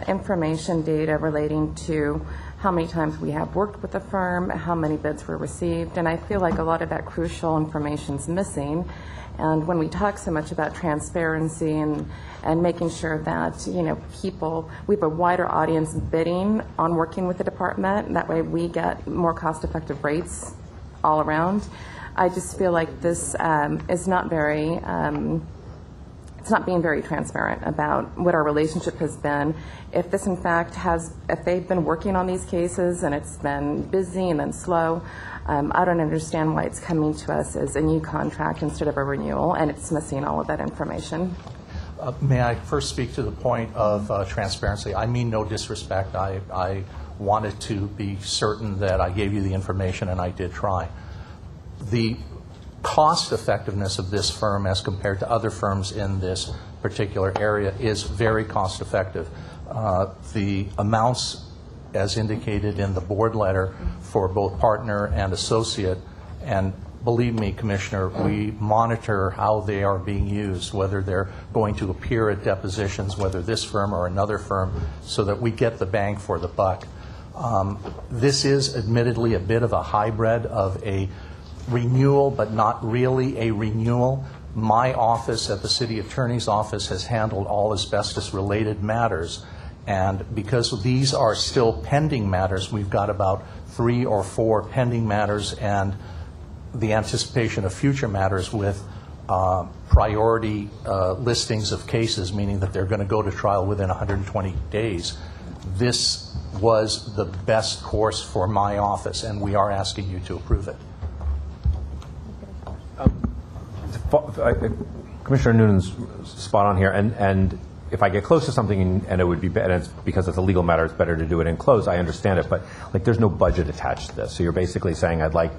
information data relating to how many times we have worked with the firm, how many bids were received, and I feel like a lot of that crucial information is missing. And when we talk so much about transparency and making sure that, you know, we have a wider audience bidding on working with the department, and that way we get more cost-effective rates all around, I just feel like this is not very, it's not being very transparent about what our relationship has been. If this, in fact, if they've been working on these cases and it's been busy and then slow, I don't understand why it's coming to us as a new contract instead of a renewal, and it's missing all of that information. May I first speak to the point of transparency? I mean no disrespect. I wanted to be certain that I gave you the information, and I did try. The cost effectiveness of this firm as compared to other firms in this particular area is very cost effective. The amounts, as indicated in the board letter, for both partner and associate, and believe me, Commissioner, we monitor how they are being used, whether they're going to appear at depositions, whether this firm or another firm, so that we get the bang for the buck. This is admittedly a bit of a hybrid of a renewal, but not really a renewal. My office at the City Attorney's Office has handled all asbestos-related matters, and because these are still pending matters, we've got about 3 or 4 pending matters and the anticipation of future matters with priority listings of cases, meaning that they're going to go to trial within 120 days. This was the best course for my office, and we are asking you to approve it. Commissioner Noonan's spot on here, and if I get close to something and it would be better, and it's because it's a legal matter, it's better to do it in close, I understand it, but like there's no budget attached to this. So you're basically saying I'd like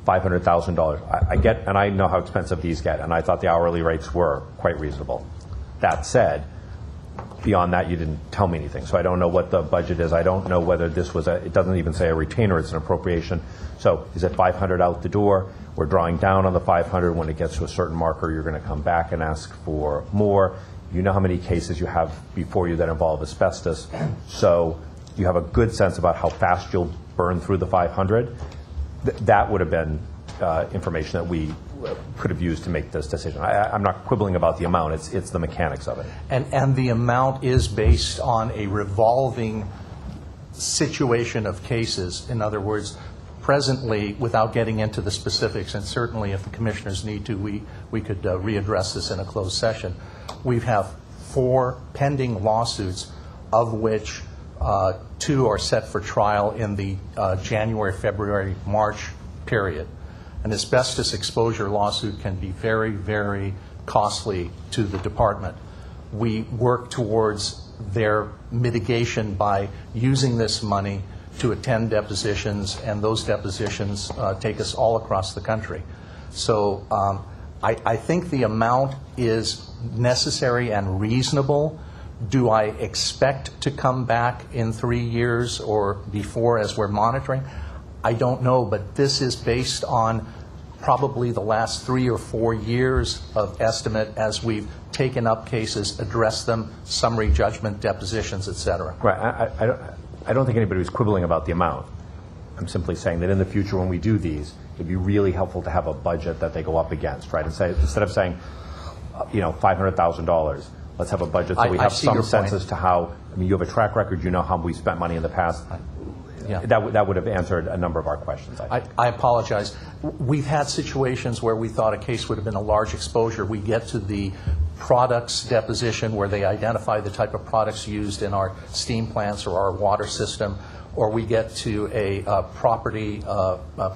$500,000. I get, and I know how expensive these get, and I thought the hourly rates were quite reasonable. That said, beyond that, you didn't tell me anything, so I don't know what the budget is. I don't know whether this was it doesn't even say a retainer, it's an appropriation. So is it $500 out the door? We're drawing down on the $500. When it gets to a certain marker, you're going to come back and ask for more. You know how many cases you have before you that involve asbestos, so you have a good sense about how fast you'll burn through the $500. That would have been information that we could have used to make this decision. I'm not quibbling about the amount. It's the mechanics of it. And the amount is based on a revolving situation of cases. In other words, presently, without getting into the specifics, and certainly if the commissioners need to, we could readdress this in a closed session. We have 4 pending lawsuits, of which 2 are set for trial in the January, February, March period. An asbestos exposure lawsuit can be very, very costly to the department. We work towards their mitigation by using this money to attend depositions, and those depositions take us all across the country. So I think the amount is necessary and reasonable. Do I expect to come back in 3 years or before as we're monitoring? I don't know, but this is based on probably the last 3 or 4 years of estimate as we've taken up cases, addressed them, summary judgment, depositions, et cetera. Right. I don't think anybody was quibbling about the amount. I'm simply saying that in the future when we do these, it'd be really helpful to have a budget that they go up against, right? And say, instead of saying, $500,000, let's have a budget so we have some sense as to how, you have a track record, you know how we spent money in the past. Yeah. That would have answered a number of our questions. I apologize. We've had situations where we thought a case would have been a large exposure. We get to the products deposition where they identify the type of products used in our steam plants or our water system, or we get to a property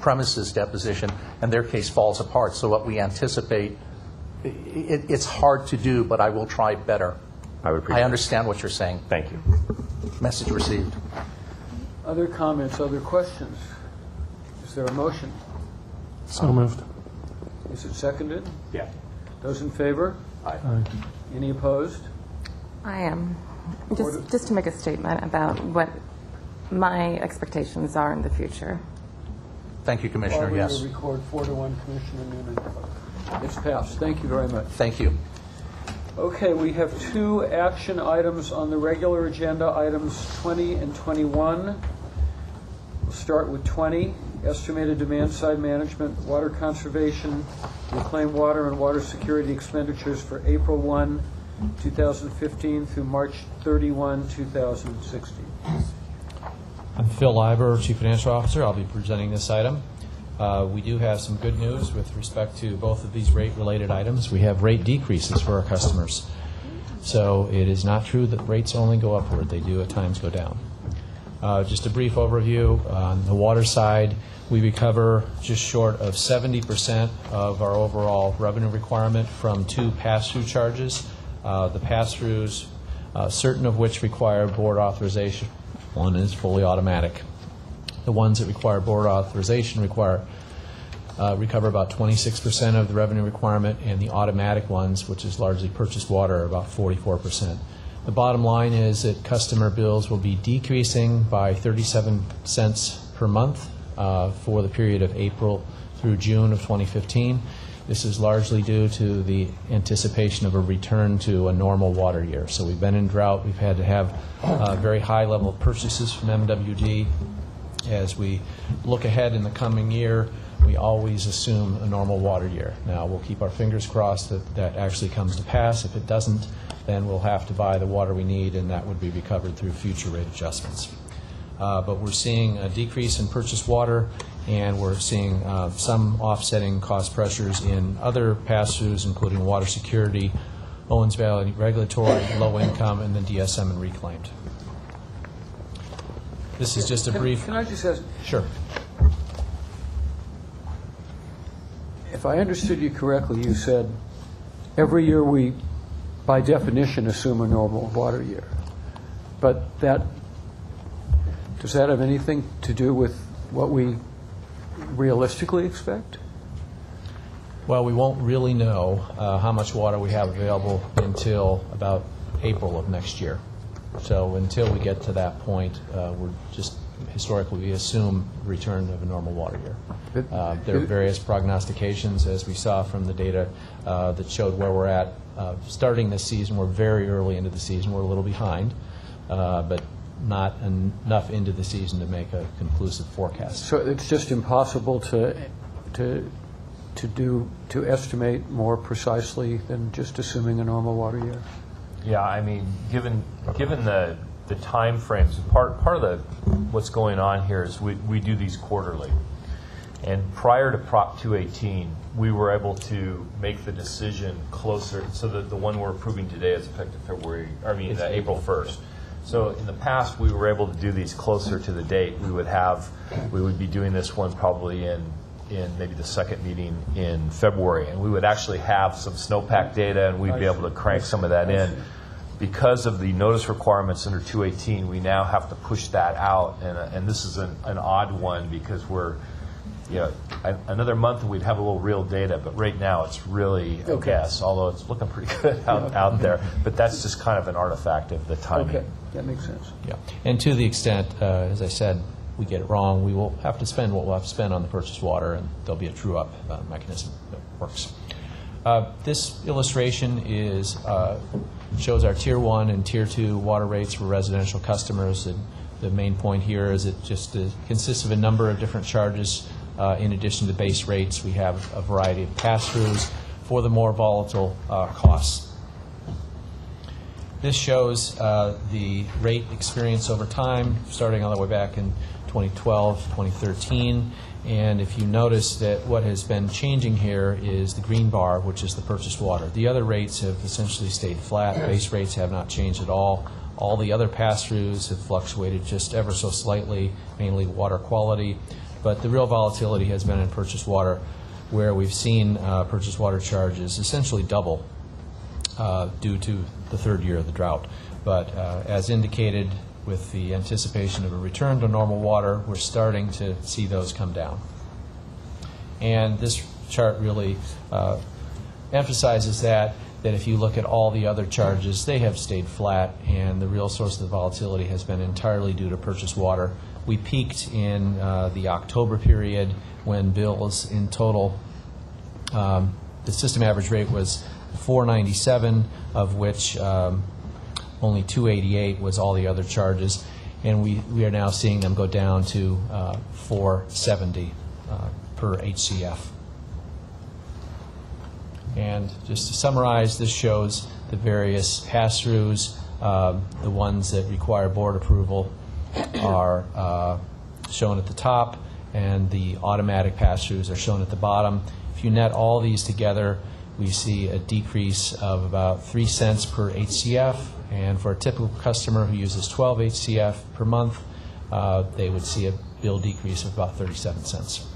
premises deposition and their case falls apart. So what we anticipate, it's hard to do, but I will try better. I understand what you're saying. Thank you. Message received. Other comments, other questions? Is there a motion? So moved. Is it seconded? Yeah. Those in favor? Aye. Any opposed? I am. Just to make a statement about what my expectations are in the future. Thank you, Commissioner. Yes. We'll record 4-1, Commissioner Newman. It's passed. Thank you very much. Thank you. Okay, we have 2 action items on the regular agenda, items 20 and 21. We'll start with 20, estimated demand-side management, water conservation, reclaimed water and water security expenditures for April 1, 2015 through March 31, 2016. I'm Phil Leiber, Chief Financial Officer. I'll be presenting this item. We do have some good news with respect to both of these rate-related items. We have rate decreases for our customers. So it is not true that rates only go upward. They do at times go down. Just a brief overview. On the water side, we recover just short of 70% of our overall revenue requirement from 2 pass-through charges. The pass-throughs, certain of which require board authorization. One is fully automatic. The ones that require board authorization require recover about 26% of the revenue requirement, and the automatic ones, which is largely purchased water, are about 44%. The bottom line is that customer bills will be decreasing by 37 cents per month for the period of April through June of 2015. This is largely due to the anticipation of a return to a normal water year. So we've been in drought. We've had to have a very high level of purchases from MWD. As we look ahead in the coming year, we always assume a normal water year. Now, we'll keep our fingers crossed that that actually comes to pass. If it doesn't, then we'll have to buy the water we need, and that would be recovered through future rate adjustments. But we're seeing a decrease in purchased water, and we're seeing some offsetting cost pressures in other pass-throughs, including water security, Owens Valley regulatory, low income, and then DSM and reclaimed. This is just a brief... Can I just ask? Sure. If I understood you correctly, you said every year we, by definition, assume a normal water year. But that, does that have anything to do with what we realistically expect? Well, we won't really know how much water we have available until about April of next year. So until we get to that point, we're just, historically, we assume return of a normal water year. There are various prognostications, as we saw from the data that showed where we're at. Starting this season, we're very early into the season. We're a little behind, but not enough into the season to make a conclusive forecast. So it's just impossible to estimate more precisely than just assuming a normal water year? Yeah, I mean, given the time frames, part of what's going on here is we do these quarterly. And prior to Prop 218, we were able to make the decision closer, so that the one we're approving today is effective April 1st. So in the past, we were able to do these closer to the date. We would be doing this one probably in maybe the second meeting in February, and we would actually have some snowpack data, and we'd be able to crank some of that in. Because of the notice requirements under 218, we now have to push that out, and this is an odd one because we're, another month and we'd have a little real data, but right now it's really a guess, although it's looking pretty good out there. But that's just kind of an artifact of the timing. Okay, that makes sense. Yeah, and to the extent, as I said, we get it wrong, we will have to spend what we'll have to spend on the purchased water, and there'll be a true-up mechanism that works. This illustration shows our Tier 1 and Tier 2 water rates for residential customers. And the main point here is it just consists of a number of different charges. In addition to base rates, we have a variety of pass-throughs for the more volatile costs. This shows the rate experience over time, starting all the way back in 2012, 2013. And if you notice that what has been changing here is the green bar, which is the purchased water. The other rates have essentially stayed flat. Base rates have not changed at all. All the other pass-throughs have fluctuated just ever so slightly, mainly water quality. But the real volatility has been in purchased water, where we've seen purchased water charges essentially double due to the third year of the drought. But as indicated, with the anticipation of a return to normal water, we're starting to see those come down. And this chart really emphasizes that if you look at all the other charges, they have stayed flat, and the real source of the volatility has been entirely due to purchased water. We peaked in the October period when bills in total, the system average rate was $497, of which only $288 was all the other charges, and we are now seeing them go down to $470 per HCF. And just to summarize, this shows the various pass-throughs. The ones that require board approval are shown at the top, and the automatic pass-throughs are shown at the bottom. If you net all these together, we see a decrease of about 3 cents per HCF, and for a typical customer who uses 12 HCF per month, they would see a bill decrease of about 37 cents.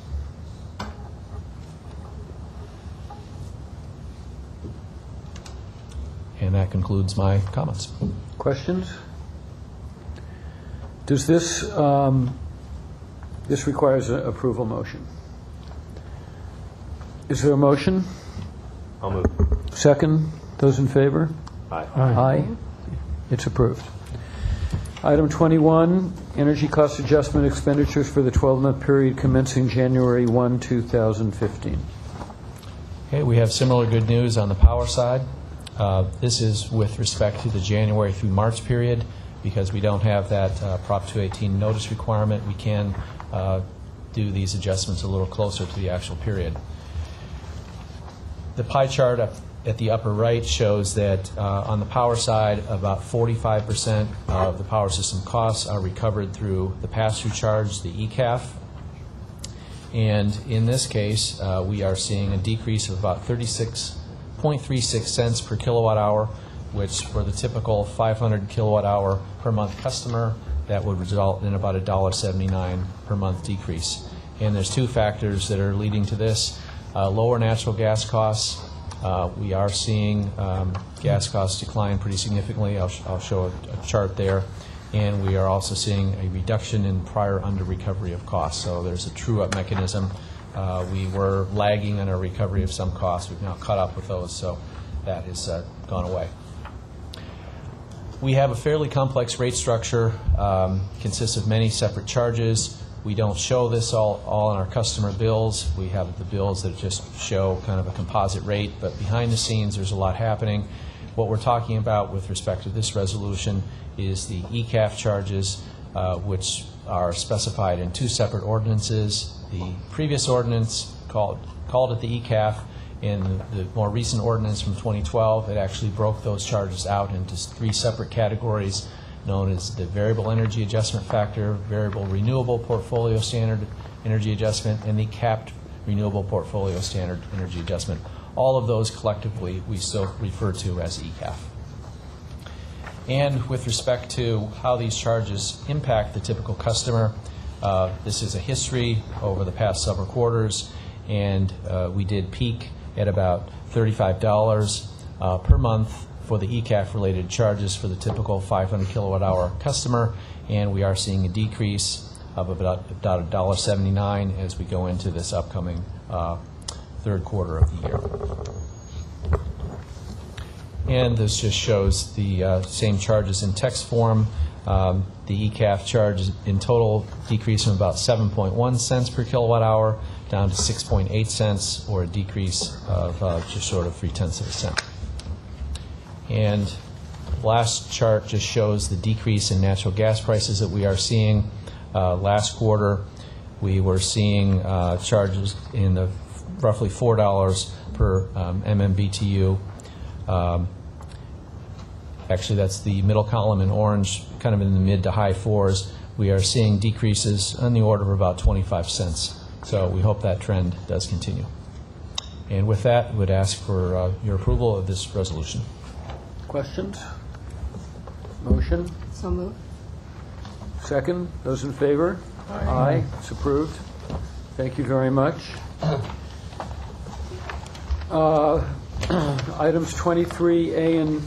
And that concludes my comments. Questions? Does this, this requires an approval motion? Is there a motion? I'll move. Second? Those in favor? Aye. Aye. It's approved. Item 21, energy cost adjustment expenditures for the 12-month period commencing January 1, 2015. Okay, we have similar good news on the power side. This is with respect to the January through March period. Because we don't have that Prop 218 notice requirement, we can do these adjustments a little closer to the actual period. The pie chart up at the upper right shows that on the power side, about 45% of the power system costs are recovered through the pass-through charge, the ECAF. And in this case, we are seeing a decrease of about 36.36 cents per kilowatt hour, which for the typical 500 kilowatt hour per month customer, that would result in about $1.79 per month decrease. And there's two factors that are leading to this. Lower natural gas costs. We are seeing gas costs decline pretty significantly. I'll show a chart there. And we are also seeing a reduction in prior under-recovery of costs. So there's a true-up mechanism. We were lagging on our recovery of some costs. We've now caught up with those, so that has gone away. We have a fairly complex rate structure, consists of many separate charges. We don't show this all on our customer bills. We have the bills that just show kind of a composite rate, but behind the scenes there's a lot happening. What we're talking about with respect to this resolution is the ECAF charges, which are specified in two separate ordinances. The previous ordinance called it the ECAF. In the more recent ordinance from 2012, it actually broke those charges out into three separate categories known as the variable energy adjustment factor, variable renewable portfolio standard energy adjustment, and the capped renewable portfolio standard energy adjustment. All of those collectively we still refer to as ECAF. And with respect to how these charges impact the typical customer, this is a history over the past several quarters, and we did peak at about $35 per month for the ECAF-related charges for the typical 500 kilowatt-hour customer, and we are seeing a decrease of about $1.79 as we go into this upcoming third quarter of the year. And this just shows the same charges in text form. The ECAF charge in total decreased from about 7.1 cents per kilowatt hour down to 6.8 cents, or a decrease of just short of 0.3 cents. And the last chart just shows the decrease in natural gas prices that we are seeing. Last quarter, we were seeing charges in the roughly $4 per MMBTU. Actually, that's the middle column in orange, kind of in the mid to high fours. We are seeing decreases on the order of about 25 cents. So we hope that trend does continue. And with that, I would ask for your approval of this resolution. Questions? Motion? So moved. Second? Those in favor? Aye. It's approved. Thank you very much. Items 23A and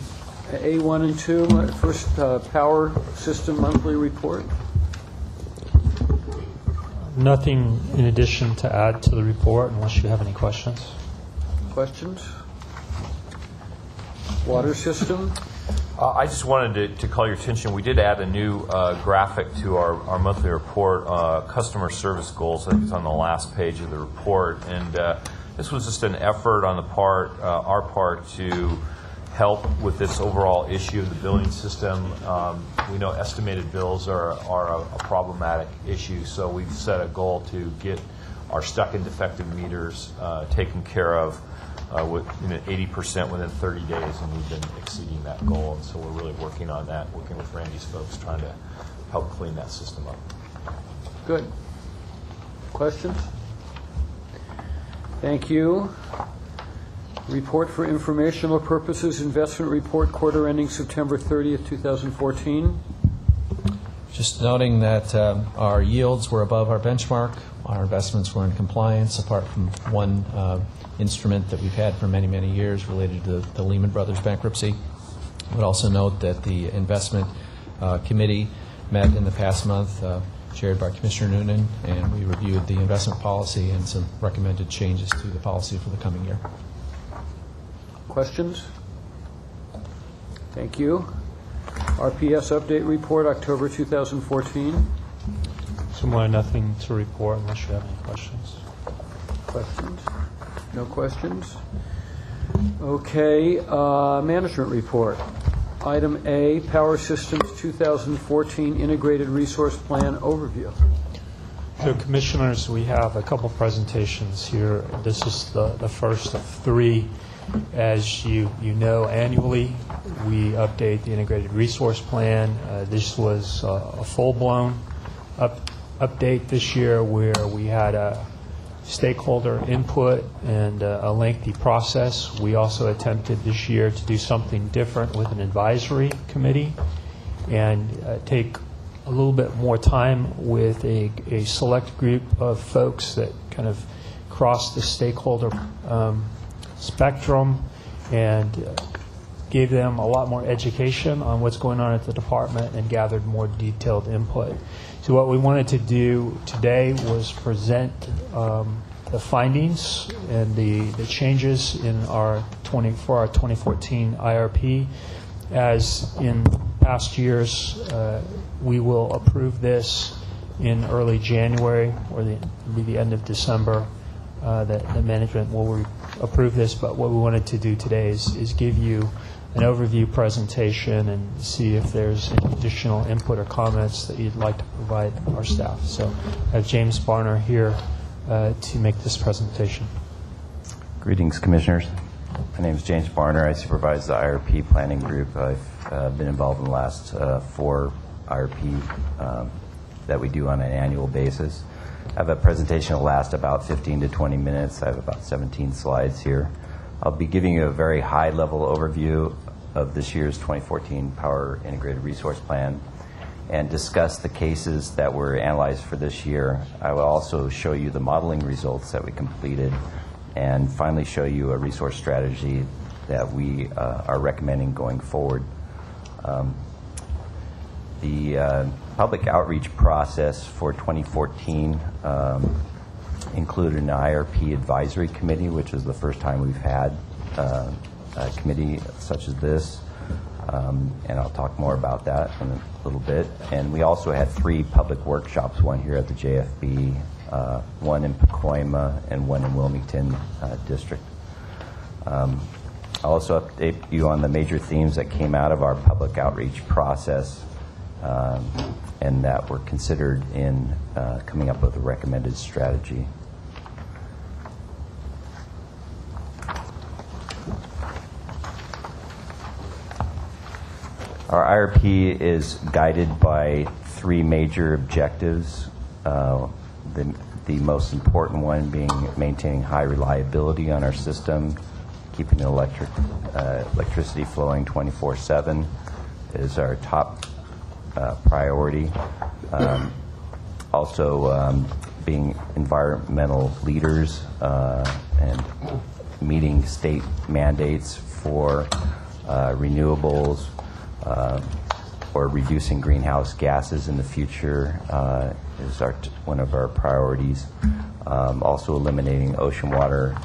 A1 and 2. First, Power System Monthly Report. Nothing in addition to add to the report unless you have any questions. Questions? Water System. I just wanted to call your attention. We did add a new graphic to our monthly report, customer service goals. I think it's on the last page of the report. And this was just an effort on the our part to help with this overall issue of the billing system. We know estimated bills are a problematic issue, so we've set a goal to get our stuck and defective meters taken care of with 80% within 30 days, and we've been exceeding that goal. And so we're really working on that, working with Randy's folks, trying to help clean that system up. Good. Questions? Thank you. Report for informational purposes, investment report, quarter ending September 30th, 2014. Just noting that our yields were above our benchmark. Our investments were in compliance, apart from one instrument that we've had for many, many years related to the Lehman Brothers bankruptcy. I would also note that the investment committee met in the past month, chaired by Commissioner Noonan, and we reviewed the investment policy and some recommended changes to the policy for the coming year. Questions? Thank you. RPS update report, October 2014. Similar, nothing to report unless you have any questions. Questions? No questions? Okay, management report. Item A, Power Systems 2014 Integrated Resource Plan Overview. So, Commissioners, we have a couple presentations here. This is the first of three. As you know, annually we update the Integrated Resource Plan. This was a full-blown update this year where we had a stakeholder input and a lengthy process. We also attempted this year to do something different with an advisory committee and take a little bit more time with a select group of folks that kind of cross the stakeholder spectrum and gave them a lot more education on what's going on at the department and gathered more detailed input. So what we wanted to do today was present the findings and the changes in our 2014 IRP. As in past years, we will approve this in early January or the end of December. The management will approve this, but what we wanted to do today is give you an overview presentation and see if there's any additional input or comments that you'd like to provide our staff. So I have James Barner here to make this presentation. Greetings, Commissioners. My name is James Barner. I supervise the IRP planning group. I've been involved in the last 4 IRP that we do on an annual basis. I have a presentation that will last about 15 to 20 minutes. I have about 17 slides here. I'll be giving you a very high-level overview of this year's 2014 Power Integrated Resource Plan and discuss the cases that were analyzed for this year. I will also show you the modeling results that we completed and finally show you a resource strategy that we are recommending going forward. The public outreach process for 2014 included an IRP advisory committee, which is the first time we've had a committee such as this, and I'll talk more about that in a little bit. And we also had 3 public workshops, one here at the JFB, one in Pacoima, and one in Wilmington District. I'll also update you on the major themes that came out of our public outreach process and that were considered in coming up with a recommended strategy. Our IRP is guided by 3 major objectives, the most important one being maintaining high reliability on our system, keeping the electricity flowing 24/7 is our top priority. Also being environmental leaders and meeting state mandates for renewables or reducing greenhouse gases in the future is one of our priorities. Also eliminating ocean water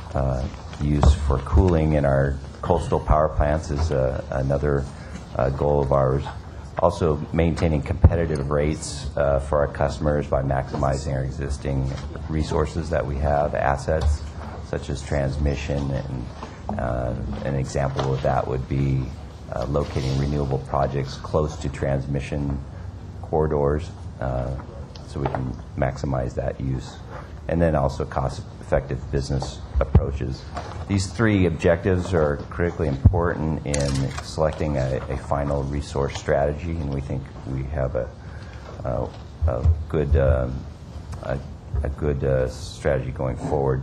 use for cooling in our coastal power plants is another goal of ours. Also maintaining competitive rates for our customers by maximizing our existing resources that we have, assets such as transmission, and an example of that would be locating renewable projects close to transmission corridors so we can maximize that use. And then also cost-effective business approaches. These 3 objectives are critically important in selecting a final resource strategy, and we think we have a good strategy going forward.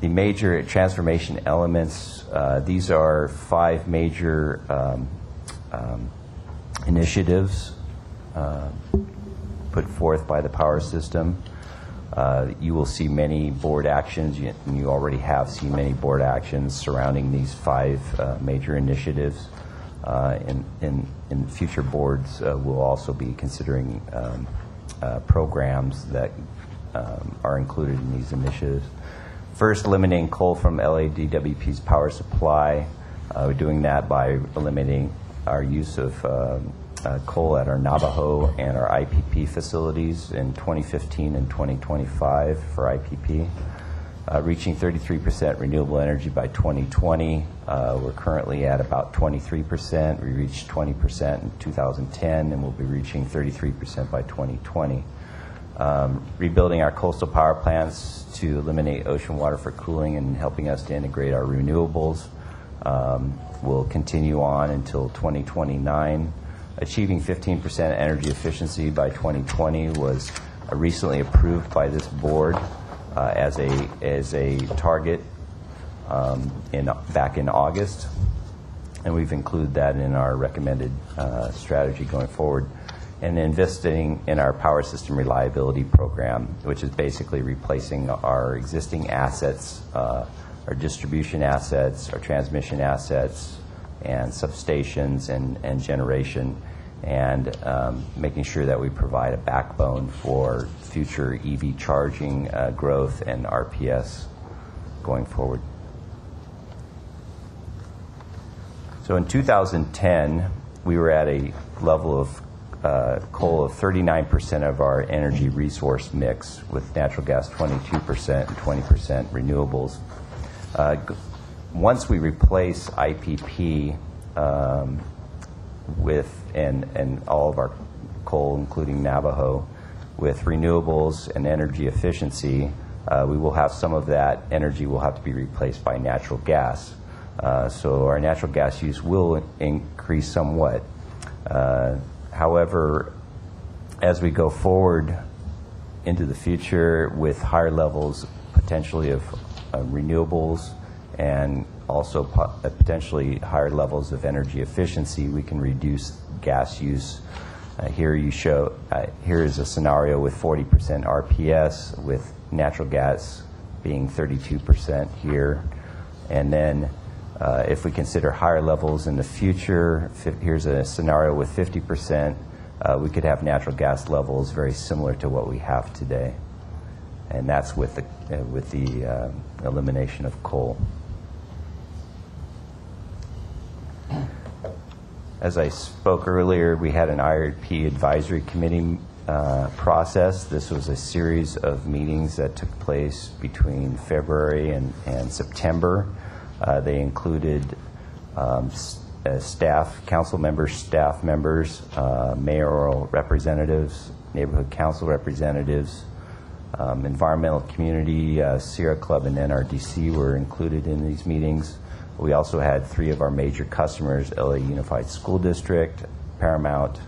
The major transformation elements, these are 5 major initiatives put forth by the power system. You will see many board actions, and you already have seen many board actions surrounding these 5 major initiatives. In future boards, we'll also be considering programs that are included in these initiatives. First, eliminating coal from LADWP's power supply. We're doing that by eliminating our use of coal at our Navajo and our IPP facilities in 2015 and 2025 for IPP. Reaching 33% renewable energy by 2020. We're currently at about 23%. We reached 20% in 2010, and we'll be reaching 33% by 2020. Rebuilding our coastal power plants to eliminate ocean water for cooling and helping us to integrate our renewables. Will continue on until 2029. Achieving 15% energy efficiency by 2020 was recently approved by this board as a target back in August, and we've included that in our recommended strategy going forward. And investing in our power system reliability program, which is basically replacing our existing assets, our distribution assets, our transmission assets, and substations and generation, and making sure that we provide a backbone for future EV charging growth and RPS going forward. So in 2010, we were at a level of coal of 39% of our energy resource mix, with natural gas 22% and 20% renewables. Once we replace IPP and all of our coal, including Navajo, with renewables and energy efficiency, we will have some of that energy will have to be replaced by natural gas. So our natural gas use will increase somewhat. However, as we go forward into the future with higher levels potentially of renewables and also potentially higher levels of energy efficiency, we can reduce gas use. Here is a scenario with 40% RPS, with natural gas being 32% here. And then if we consider higher levels in the future, here's a scenario with 50%. We could have natural gas levels very similar to what we have today, and that's with the elimination of coal. As I spoke earlier, we had an IRP advisory committee process. This was a series of meetings that took place between February and September. They included staff, council members, staff members, mayoral representatives, neighborhood council representatives, environmental community, Sierra Club, and NRDC were included in these meetings. We also had 3 of our major customers, LA Unified School District, Paramount,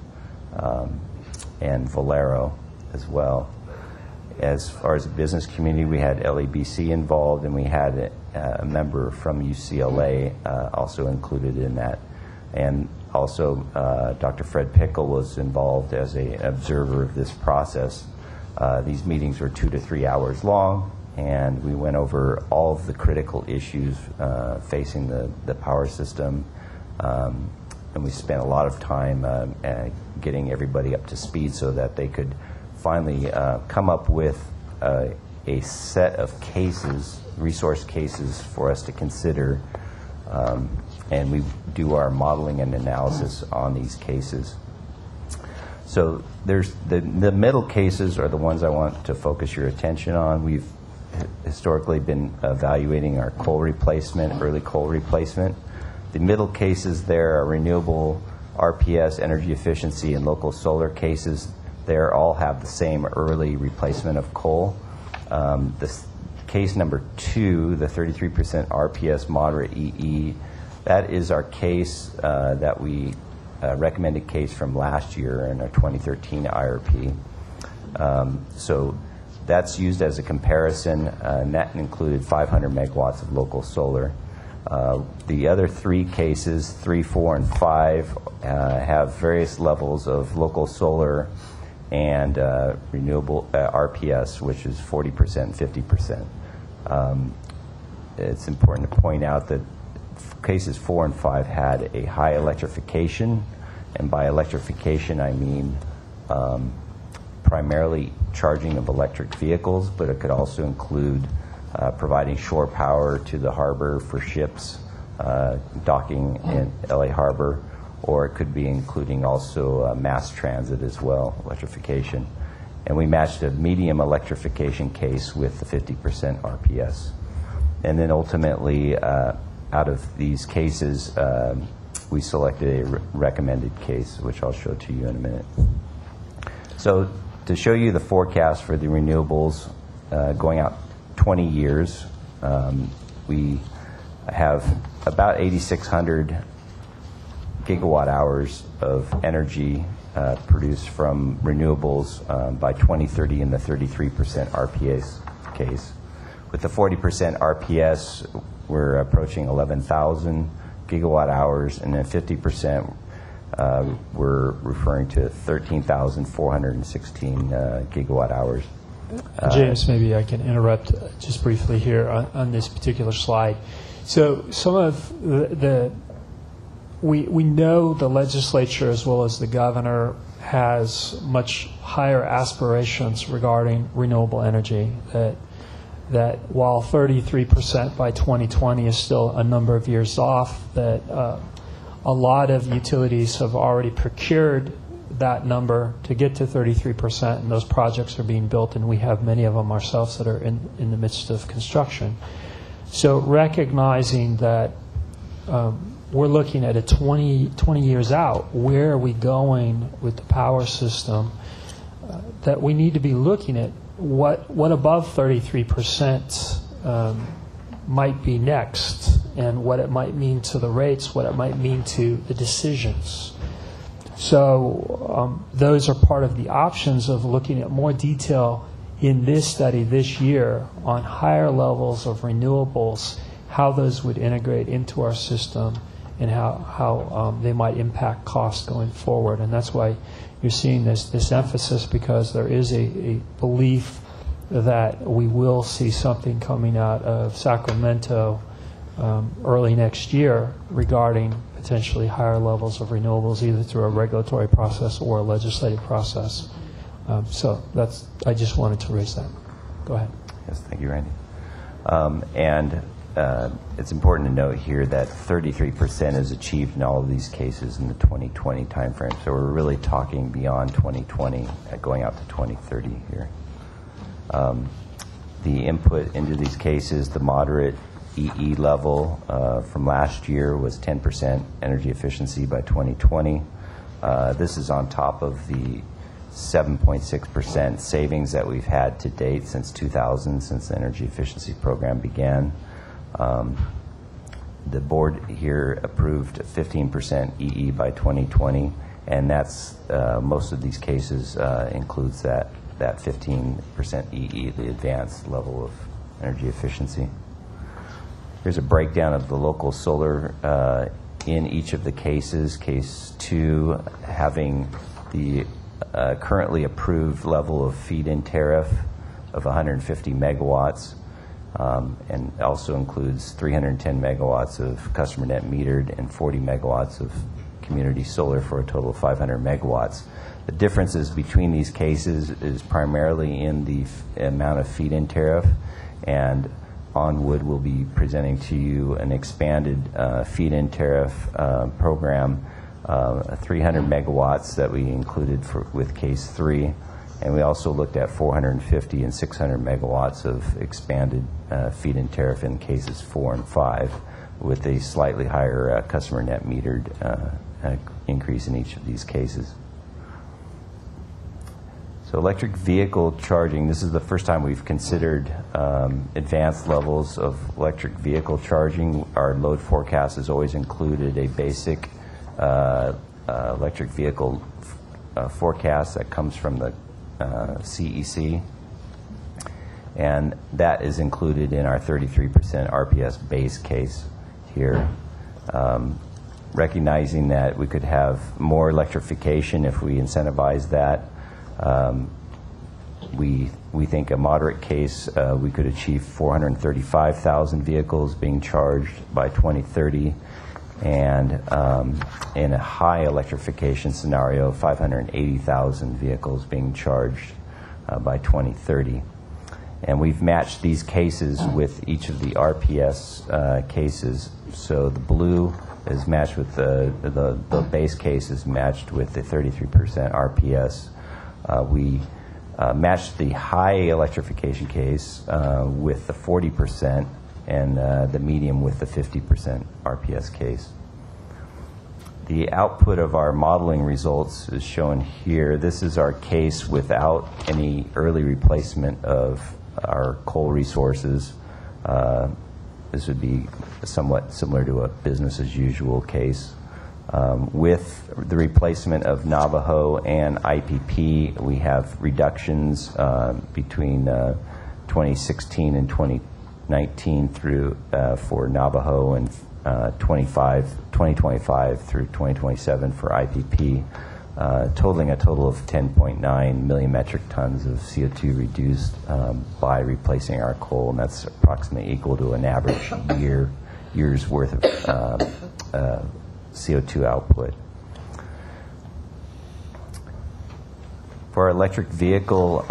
and Valero as well. As far as the business community, we had LABC involved, and we had a member from UCLA also included in that. And also Dr. Fred Pickle was involved as an observer of this process. These meetings were 2 to 3 hours long, and we went over all of the critical issues facing the power system. And we spent a lot of time getting everybody up to speed so that they could finally come up with a set of cases, resource cases for us to consider, and we do our modeling and analysis on these cases. So there's the middle cases are the ones I want to focus your attention on. We've historically been evaluating our coal replacement, early coal replacement. The middle cases there are renewable RPS, energy efficiency, and local solar cases. They all have the same early replacement of coal. This case number 2, the 33% RPS moderate EE, that is our case that we recommended case from last year in our 2013 IRP. So that's used as a comparison, and that included 500 megawatts of local solar. The other 3 cases, 3, 4, and 5, have various levels of local solar and renewable RPS, which is 40% and 50%. It's important to point out that cases 4 and 5 had a high electrification, and by electrification I mean primarily charging of electric vehicles, but it could also include providing shore power to the harbor for ships docking in LA Harbor, or it could be including also mass transit as well, electrification. And we matched a medium electrification case with the 50% RPS. And then ultimately, out of these cases, we selected a recommended case, which I'll show to you in a minute. So to show you the forecast for the renewables going out 20 years, we have about 8,600 gigawatt hours of energy produced from renewables by 2030 in the 33% RPS case. With the 40% RPS, we're approaching 11,000 gigawatt hours, and then 50%, we're referring to 13,416 gigawatt hours. James, maybe I can interrupt just briefly here on this particular slide. So some of we know the legislature as well as the governor has much higher aspirations regarding renewable energy, that while 33% by 2020 is still a number of years off, that a lot of utilities have already procured that number to get to 33%, and those projects are being built, and we have many of them ourselves that are in the midst of construction. So recognizing that we're looking at a 20 years out, where are we going with the power system, that we need to be looking at what above 33% might be next, and what it might mean to the rates, what it might mean to the decisions. So those are part of the options of looking at more detail in this study this year on higher levels of renewables, how those would integrate into our system, and how they might impact costs going forward. And that's why you're seeing this emphasis, because there is a belief that we will see something coming out of Sacramento early next year regarding potentially higher levels of renewables, either through a regulatory process or a legislative process. So I just wanted to raise that. Go ahead. Yes, thank you, Randy. It's important to note here that 33% is achieved in all of these cases in the 2020 timeframe. So we're really talking beyond 2020, going out to 2030 here. The input into these cases, the moderate EE level from last year was 10% energy efficiency by 2020. This is on top of the 7.6% savings that we've had to date since 2000, since the energy efficiency program began. The board here approved 15% EE by 2020, and that's most of these cases includes that 15% EE, the advanced level of energy efficiency. Here's a breakdown of the local solar in each of the cases. Case 2 having the currently approved level of feed-in tariff of 150 megawatts, and also includes 310 megawatts of customer net metered and 40 megawatts of community solar for a total of 500 megawatts. The differences between these cases is primarily in the amount of feed-in tariff, and Onwood will be presenting to you an expanded feed-in tariff program, 300 megawatts that we included with case 3, and we also looked at 450 and 600 megawatts of expanded feed-in tariff in cases 4 and 5, with a slightly higher customer net metered increase in each of these cases. So electric vehicle charging, this is the first time we've considered advanced levels of electric vehicle charging. Our load forecast has always included a basic electric vehicle forecast that comes from the CEC, and that is included in our 33% RPS base case here. Recognizing that we could have more electrification if we incentivize that. We think a moderate case, we could achieve 435,000 vehicles being charged by 2030, And in a high electrification scenario, 580,000 vehicles being charged by 2030. And we've matched these cases with each of the RPS cases. So the blue is matched with the base case is matched with the 33% RPS. We matched the high electrification case with the 40% and the medium with the 50% RPS case. The output of our modeling results is shown here. This is our case without any early replacement of our coal resources. This would be somewhat similar to a business as usual case. With the replacement of Navajo and IPP, we have reductions between 2016 and 2019 through for Navajo and 2025 through 2027 for IPP, totaling a total of 10.9 million metric tons of CO2 reduced by replacing our coal, and that's approximately equal to an average year's worth of CO2 output. For our electric vehicle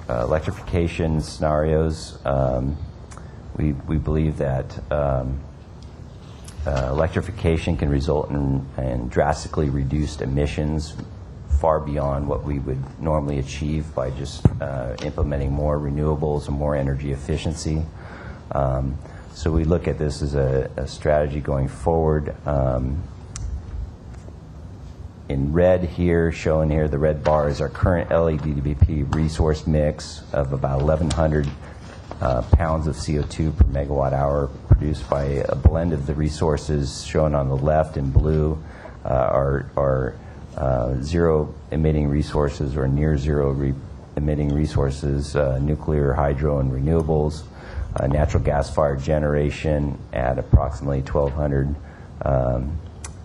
electrification scenarios, we believe that electrification can result in drastically reduced emissions far beyond what we would normally achieve by just implementing more renewables and more energy efficiency. So we look at this as a strategy going forward. In red here, shown here, the red bar is our current LADWP resource mix of about 1,100 pounds of CO2 per megawatt hour produced by a blend of the resources shown on the left in blue are zero emitting resources or near zero emitting resources, nuclear, hydro, and renewables. Natural gas-fired generation at approximately 1,200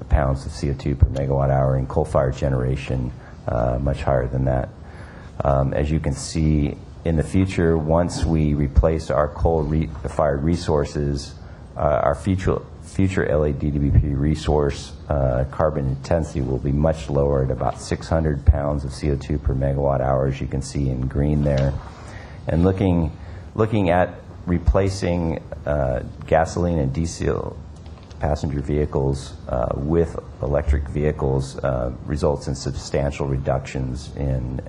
pounds of CO2 per megawatt hour, and coal-fired generation much higher than that. As you can see, in the future, once we replace our coal-fired resources, our future LADWP resource carbon intensity will be much lower at about 600 pounds of CO2 per megawatt hour, as you can see in green there. And looking at replacing gasoline and diesel passenger vehicles with electric vehicles results in substantial reductions in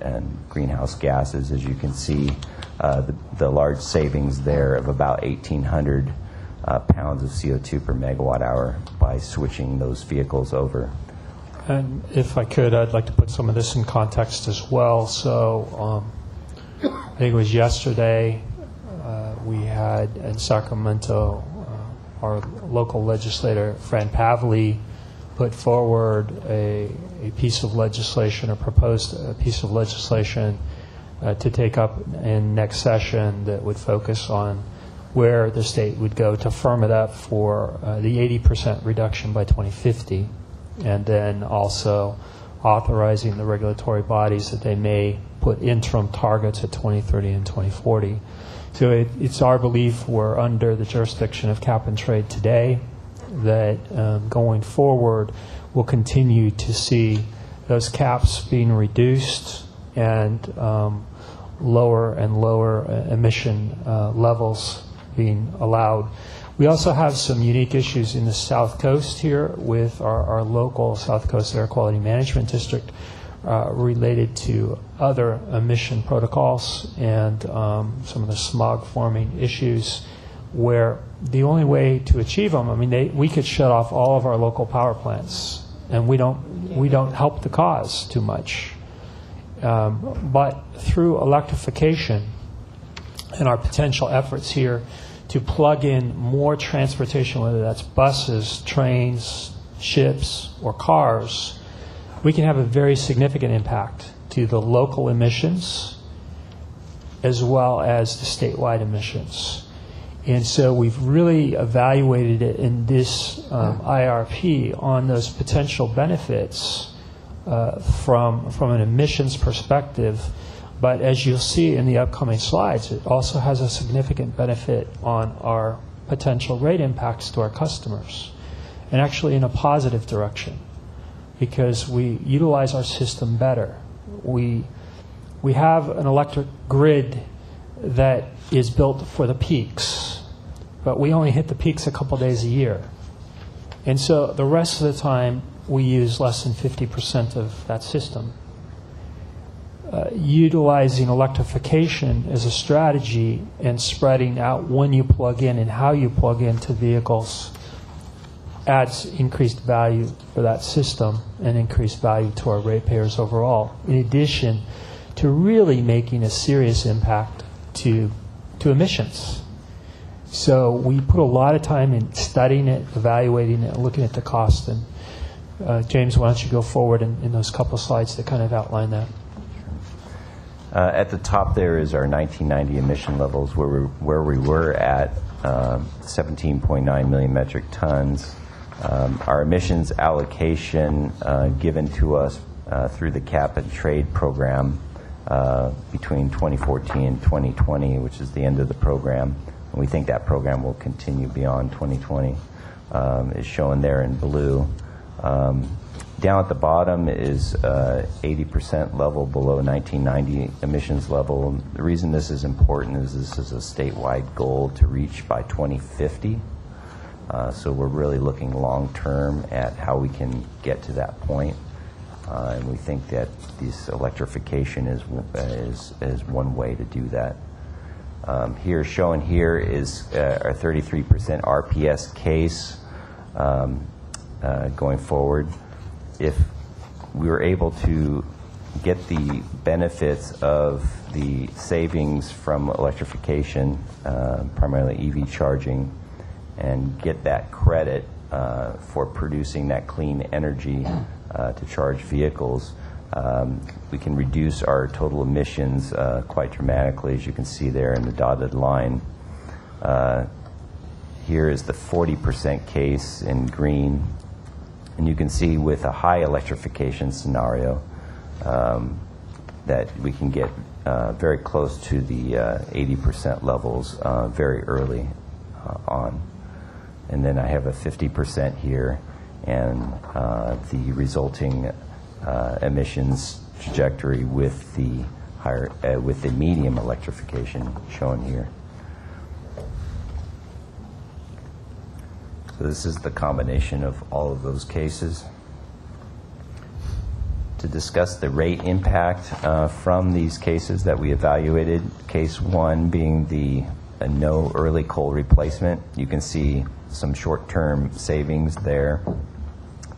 greenhouse gases. As you can see, the large savings there of about 1,800 pounds of CO2 per megawatt hour by switching those vehicles over. And if I could, I'd like to put some of this in context as well. So I think it was yesterday we had in Sacramento our local legislator, Fran Pavley, put forward a piece of legislation, or proposed a piece of legislation to take up in next session that would focus on where the state would go to firm it up for the 80% reduction by 2050, and then also authorizing the regulatory bodies that they may put interim targets at 2030 and 2040. So it's our belief we're under the jurisdiction of cap and trade today, that going forward we'll continue to see those caps being reduced and lower and lower emission levels being allowed. We also have some unique issues in the South Coast here with our local South Coast Air Quality Management District related to other emission protocols and some of the smog forming issues, where the only way to achieve them, I mean, we could shut off all of our local power plants and we don't help the cause too much. But through electrification and our potential efforts here to plug in more transportation, whether that's buses, trains, ships, or cars, we can have a very significant impact to the local emissions as well as the statewide emissions. And so we've really evaluated it in this IRP on those potential benefits from an emissions perspective. But as you'll see in the upcoming slides, it also has a significant benefit on our potential rate impacts to our customers. and actually in a positive direction, because we utilize our system better. We have an electric grid that is built for the peaks, but we only hit the peaks a couple days a year. And so the rest of the time, we use less than 50% of that system. Utilizing electrification as a strategy and spreading out when you plug in and how you plug into vehicles adds increased value for that system and increased value to our ratepayers overall, in addition to really making a serious impact to emissions. So we put a lot of time in studying it, evaluating it, and looking at the cost. And James, why don't you go forward in those couple slides that kind of outline that. At the top there is our 1990 emission levels, where we were at 17.9 million metric tons. Our emissions allocation given to us through the cap and trade program between 2014 and 2020, which is the end of the program, and we think that program will continue beyond 2020, is shown there in blue. Down at the bottom is 80% level below 1990 emissions level. The reason this is important is this is a statewide goal to reach by 2050. So we're really looking long term at how we can get to that point. And we think that this electrification is one way to do that. Shown here is our 33% RPS case going forward. If we were able to get the benefits of the savings from electrification, primarily EV charging, and get that credit for producing that clean energy to charge vehicles, we can reduce our total emissions quite dramatically, as you can see there in the dotted line. Here is the 40% case in green. And you can see with a high electrification scenario that we can get very close to the 80% levels very early on. And then I have a 50% here, and the resulting emissions trajectory with the with the medium electrification shown here. So this is the combination of all of those cases. To discuss the rate impact from these cases that we evaluated, case one being the no early coal replacement, you can see some short-term savings there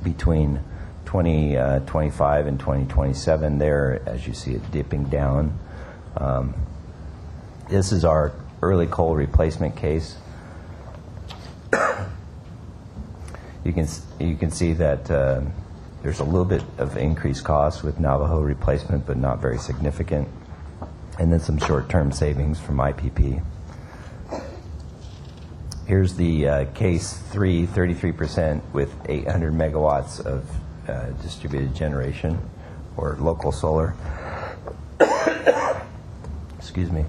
between 2025 and 2027 there, as you see it dipping down. This is our early coal replacement case. You can see that there's a little bit of increased cost with Navajo replacement, but not very significant, and then some short-term savings from IPP. Here's the case 3, 33% with 800 megawatts of distributed generation or local solar. Excuse me.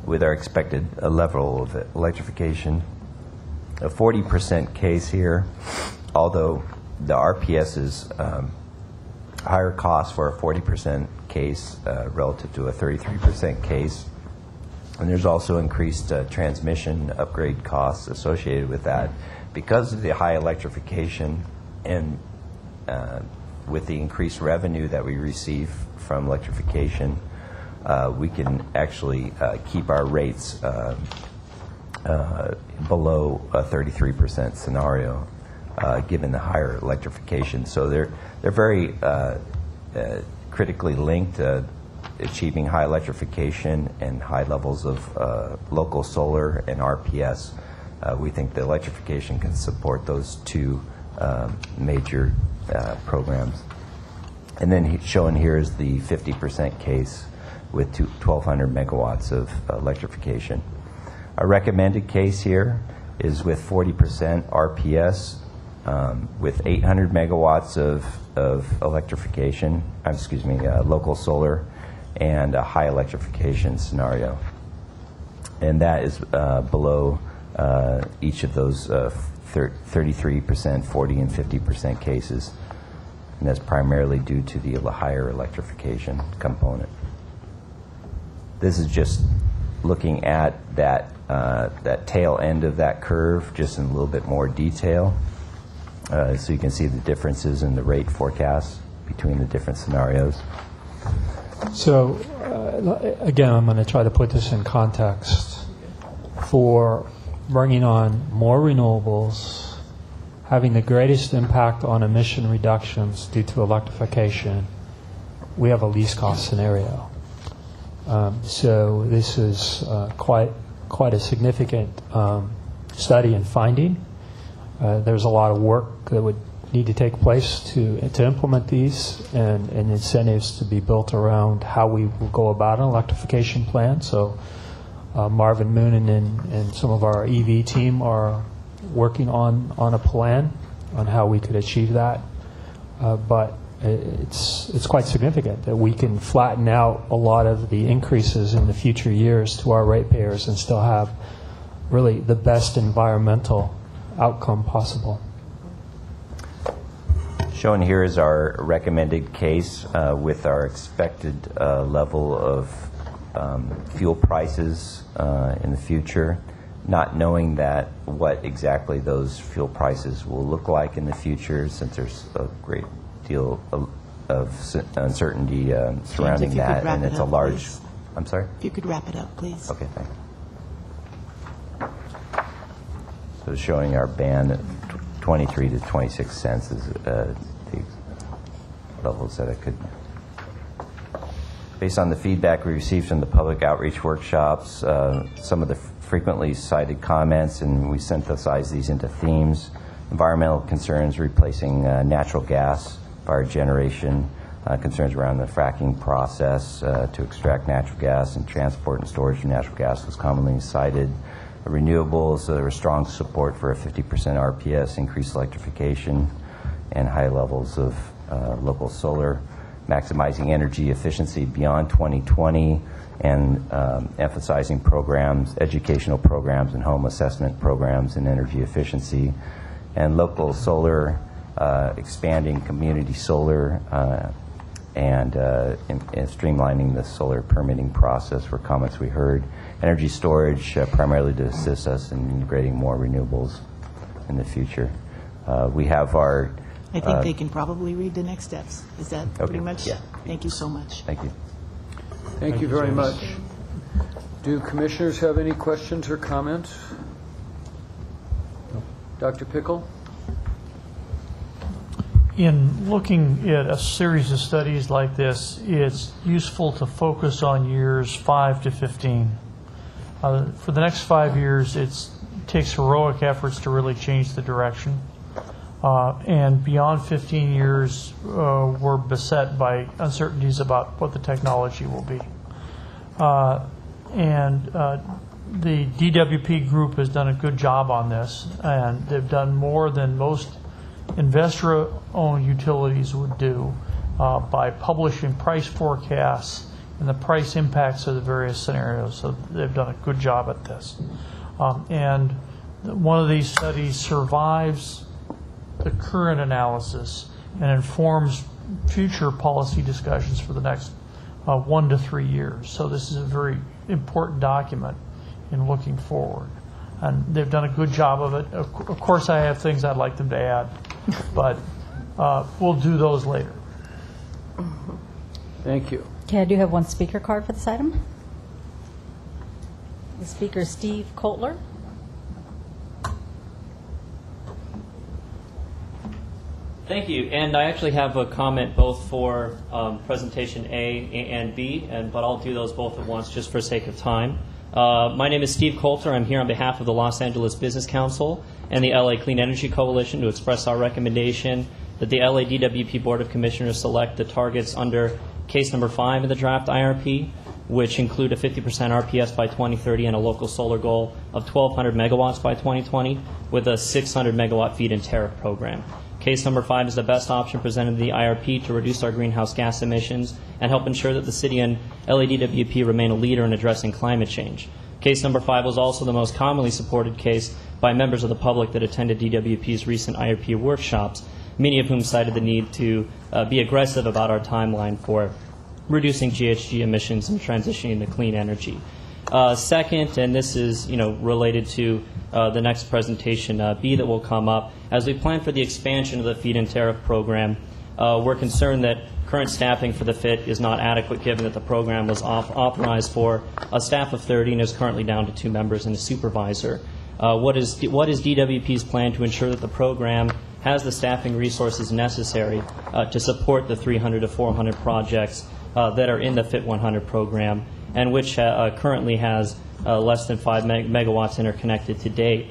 With our expected level of electrification. A 40% case here, although the RPS is higher cost for a 40% case relative to a 33% case. And there's also increased transmission upgrade costs associated with that. Because of the high electrification and with the increased revenue that we receive from electrification, we can actually keep our rates below a 33% scenario, given the higher electrification. So they're very critically linked. Achieving high electrification and high levels of local solar and RPS, we think the electrification can support those two major programs. And then shown here is the 50% case with 1,200 megawatts of electrification. A recommended case here is with 40% RPS with 800 megawatts of electrification, local solar, and a high electrification scenario. And that is below each of those 33%, 40, and 50% cases. And that's primarily due to the higher electrification component. This is just looking at that tail end of that curve, just in a little bit more detail, so you can see the differences in the rate forecasts between the different scenarios. So, again, I'm going to try to put this in context. For bringing on more renewables, having the greatest impact on emission reductions due to electrification, we have a least cost scenario. So this is quite a significant study and finding. There's a lot of work that would need to take place to implement these, and incentives to be built around how we will go about an electrification plan. So Marvin Moonen and some of our EV team are working on a plan on how we could achieve that. But it's quite significant that we can flatten out a lot of the increases in the future years to our ratepayers and still have really the best environmental outcome possible. Shown here is our recommended case with our expected level of fuel prices in the future, not knowing that what exactly those fuel prices will look like in the future, since there's a great deal of uncertainty surrounding that, and it's a large... Please. I'm sorry? If you could wrap it up, please. Okay, thanks. So showing our band at 23 to 26 cents is the levels that it could... Based on the feedback we received from the public outreach workshops, some of the frequently cited comments, and we synthesized these into themes: environmental concerns replacing natural gas, fire generation, concerns around the fracking process to extract natural gas, and transport and storage of natural gas was commonly cited. Renewables, there was strong support for a 50% RPS, increased electrification, and high levels of local solar, maximizing energy efficiency beyond 2020, and emphasizing programs, educational programs and home assessment programs in energy efficiency, and local solar, expanding community solar, and streamlining the solar permitting process were comments we heard. Energy storage, primarily to assist us in integrating more renewables in the future. We have our... I think they can probably read the next steps. Is that pretty much? Yeah. Thank you so much. Thank you. Thank you very much. Do commissioners have any questions or comments? Dr. Pickle? In looking at a series of studies like this, it's useful to focus on years 5 to 15. For the next 5 years, it takes heroic efforts to really change the direction. And beyond 15 years, we're beset by uncertainties about what the technology will be. The DWP group has done a good job on this, and they've done more than most investor-owned utilities would do by publishing price forecasts and the price impacts of the various scenarios. So they've done a good job at this. And one of these studies survives the current analysis and informs future policy discussions for the next 1 to 3 years. So this is a very important document in looking forward. And they've done a good job of it. Of course, I have things I'd like them to add, but we'll do those later. Thank you. Okay, I do have one speaker card for this item. The speaker is Steve Kotler. Thank you. And I actually have a comment both for presentation A and B, but I'll do those both at once just for sake of time. My name is Steve Coulter. I'm here on behalf of the Los Angeles Business Council and the LA Clean Energy Coalition to express our recommendation that the LA DWP Board of Commissioners select the targets under case number 5 of the draft IRP, which include a 50% RPS by 2030 and a local solar goal of 1,200 megawatts by 2020 with a 600 megawatt feed-in tariff program. Case number 5 is the best option presented in the IRP to reduce our greenhouse gas emissions and help ensure that the city and LADWP remain a leader in addressing climate change. Case number 5 was also the most commonly supported case by members of the public that attended DWP's recent IRP workshops, many of whom cited the need to be aggressive about our timeline for reducing GHG emissions and transitioning to clean energy. Second, and this is related to the next presentation, B, that will come up, as we plan for the expansion of the feed-in tariff program, we're concerned that current staffing for the FIT is not adequate given that the program was authorized for a staff of 30 and is currently down to 2 members and a supervisor. What is DWP's plan to ensure that the program has the staffing resources necessary to support the 300 to 400 projects that are in the FIT 100 program and which currently has less than 5 megawatts interconnected to date?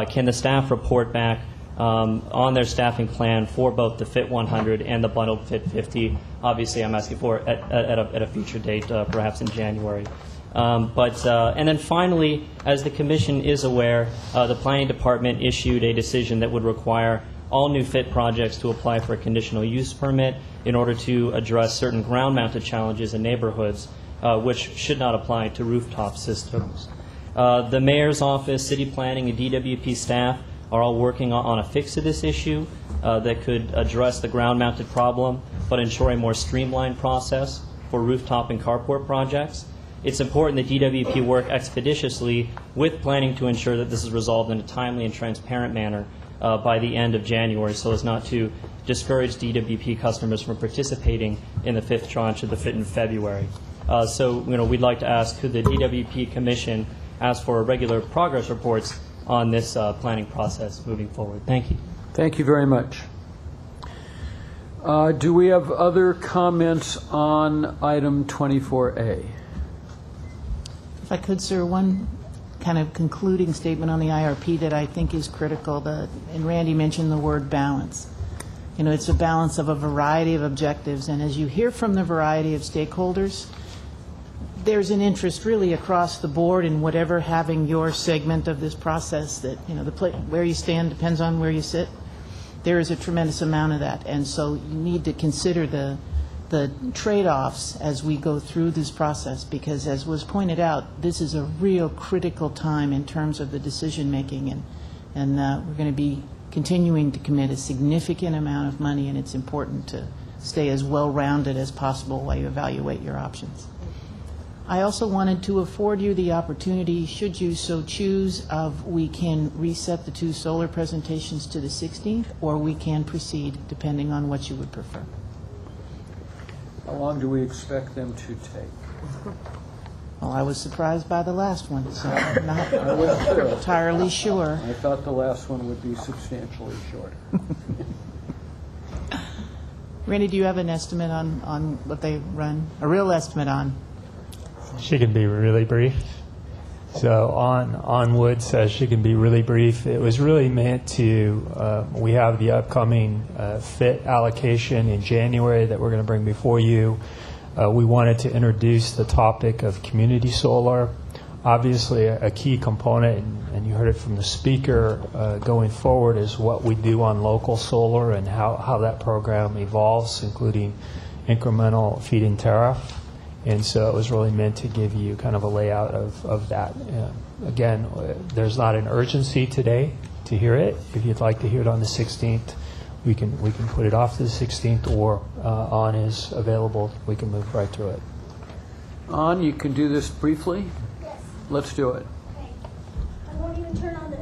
Can the staff report back on their staffing plan for both the FIT 100 and the bundled FIT 50? Obviously, I'm asking for at a future date, perhaps in January. And then finally, as the Commission is aware, the Planning Department issued a decision that would require all new FIT projects to apply for a conditional use permit in order to address certain ground-mounted challenges in neighborhoods, which should not apply to rooftop systems. The Mayor's Office, City Planning, and DWP staff are all working on a fix to this issue that could address the ground-mounted problem, but ensure a more streamlined process for rooftop and carport projects. It's important that DWP work expeditiously with planning to ensure that this is resolved in a timely and transparent manner by the end of January, so as not to discourage DWP customers from participating in the 5th tranche of the FIT in February. So we'd like to ask, could the DWP Commission ask for regular progress reports on this planning process moving forward? Thank you. Thank you very much. Do we have other comments on item 24A? If I could, sir, one kind of concluding statement on the IRP that I think is critical, and Randy mentioned the word balance. It's a balance of a variety of objectives, and as you hear from the variety of stakeholders, there's an interest really across the board in whatever having your segment of this process that, where you stand depends on where you sit. There is a tremendous amount of that, and so you need to consider the trade-offs as we go through this process, because as was pointed out, this is a real critical time in terms of the decision-making, and we're going to be continuing to commit a significant amount of money, and it's important to stay as well-rounded as possible while you evaluate your options. I also wanted to afford you the opportunity, should you so choose, we can reset the 2 solar presentations to the 16th, or we can proceed, depending on what you would prefer. How long do we expect them to take? Well, I was surprised by the last one, so I'm not entirely sure. I thought the last one would be substantially shorter. Randy, do you have an estimate on what they run? A real estimate on? She can be really brief. So on Wood says she can be really brief. It was really meant to, we have the upcoming FIT allocation in January that we're going to bring before you. We wanted to introduce the topic of community solar. Obviously, a key component, and you heard it from the speaker, going forward is what we do on local solar and how that program evolves, including incremental feed-in tariff. And so it was really meant to give you kind of a layout of that. Again, there's not an urgency today to hear it. If you'd like to hear it on the 16th, we can put it off to the 16th, or On is available. We can move right through it. On, you can do this briefly? Yes. Let's do it. Okay. I won't even turn on the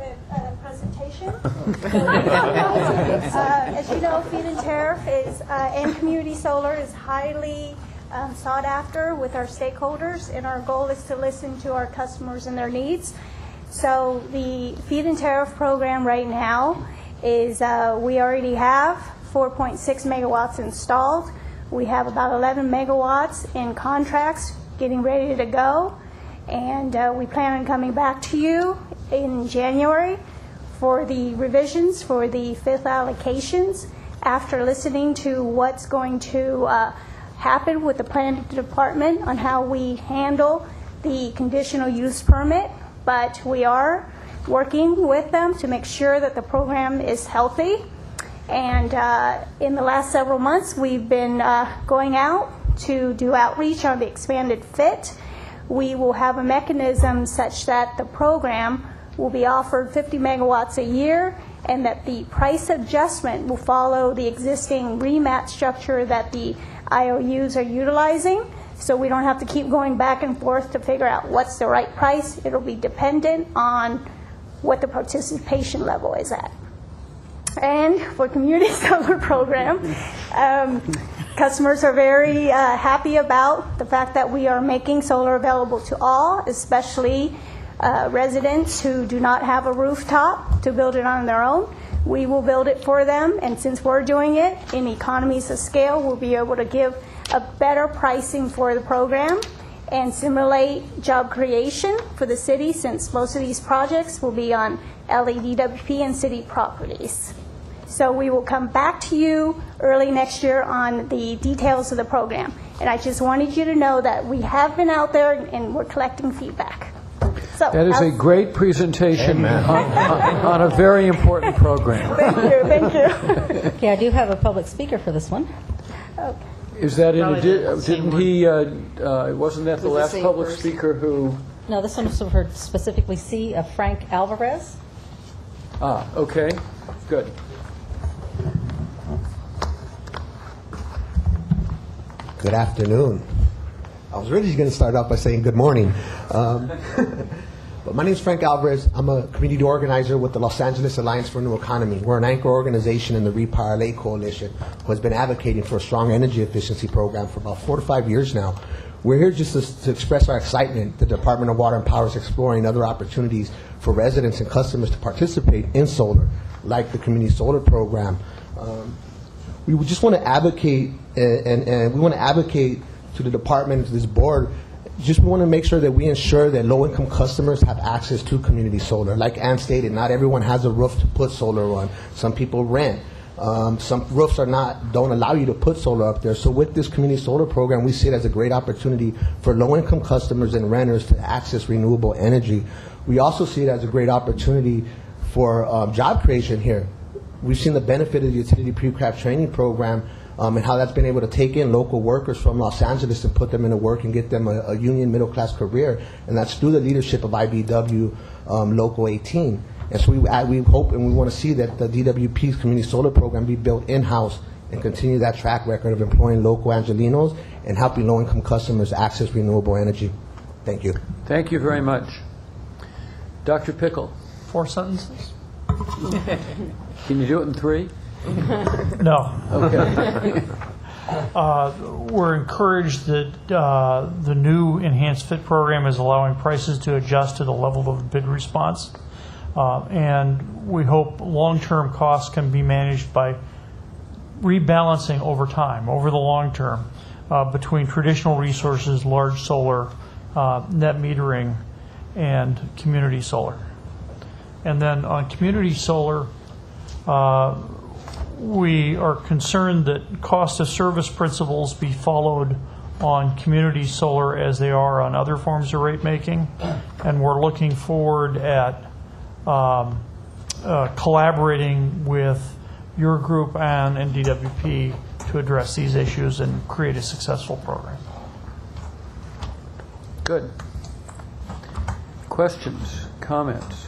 presentation. As you know, feed-in tariff is, and community solar is highly sought after with our stakeholders, and our goal is to listen to our customers and their needs. So the feed-in tariff program right now is we already have 4.6 megawatts installed. We have about 11 megawatts in contracts getting ready to go, and we plan on coming back to you in January for the revisions for the 5th allocations after listening to what's going to happen with the planning department on how we handle the conditional use permit, but we are working with them to make sure that the program is healthy. And in the last several months, we've been going out to do outreach on the expanded FIT. we will have a mechanism such that the program will be offered 50 megawatts a year, and that the price adjustment will follow the existing remat structure that the IOUs are utilizing. So we don't have to keep going back and forth to figure out what's the right price. It'll be dependent on what the participation level is at. And for community solar program, customers are very happy about the fact that we are making solar available to all, especially residents who do not have a rooftop to build it on their own. We will build it for them, and since we're doing it in economies of scale, we'll be able to give a better pricing for the program and simulate job creation for the city, since most of these projects will be on LEDWP and city properties. So we will come back to you early next year on the details of the program. And I just wanted you to know that we have been out there and we're collecting feedback. So that is a great presentation on a very important program. Thank you, thank you. Okay, I do have a public speaker for this one. Okay. Is that didn't he, wasn't that the last public speaker who? No, this one was for specifically C, Frank Alvarez. Ah, okay, good. Good afternoon. I was really going to start off by saying good morning. But my name is Frank Alvarez. I'm a community organizer with the Los Angeles Alliance for a New Economy. We're an anchor organization in the Repower LA Coalition who has been advocating for a strong energy efficiency program for about 4 to 5 years now. We're here just to express our excitement. The Department of Water and Power is exploring other opportunities for residents and customers to participate in solar, like the community solar program. We would just want to advocate, and we want to advocate to the department, to this board. We want to make sure that we ensure that low-income customers have access to community solar. Like Ann stated, not everyone has a roof to put solar on. Some people rent. Some roofs don't allow you to put solar up there. So with this community solar program, we see it as a great opportunity for low-income customers and renters to access renewable energy. We also see it as a great opportunity for job creation here. We've seen the benefit of the utility pre-craft training program and how that's been able to take in local workers from Los Angeles and put them into work and get them a union middle-class career, and that's through the leadership of IBW Local 18. And so we hope and we want to see that the DWP's community solar program be built in-house and continue that track record of employing local Angelinos and helping low-income customers access renewable energy. Thank you. Thank you very much. Dr. Pickle. 4 sentences? Can you do it in 3? No. Okay. We're encouraged that the new enhanced fit program is allowing prices to adjust to the level of bid response. And we hope long-term costs can be managed by rebalancing over time, over the long term, between traditional resources, large solar, net metering, and community solar. And then on community solar, we are concerned that cost of service principles be followed on community solar as they are on other forms of rate making. And we're looking forward at collaborating with your group and DWP to address these issues and create a successful program. Good. Questions, comments?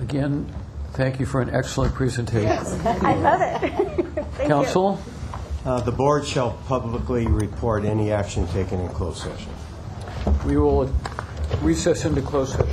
Again, thank you for an excellent presentation. Yes, I love it. Thank Council? The board shall publicly report any action taken in closed session. We will recess into closed session.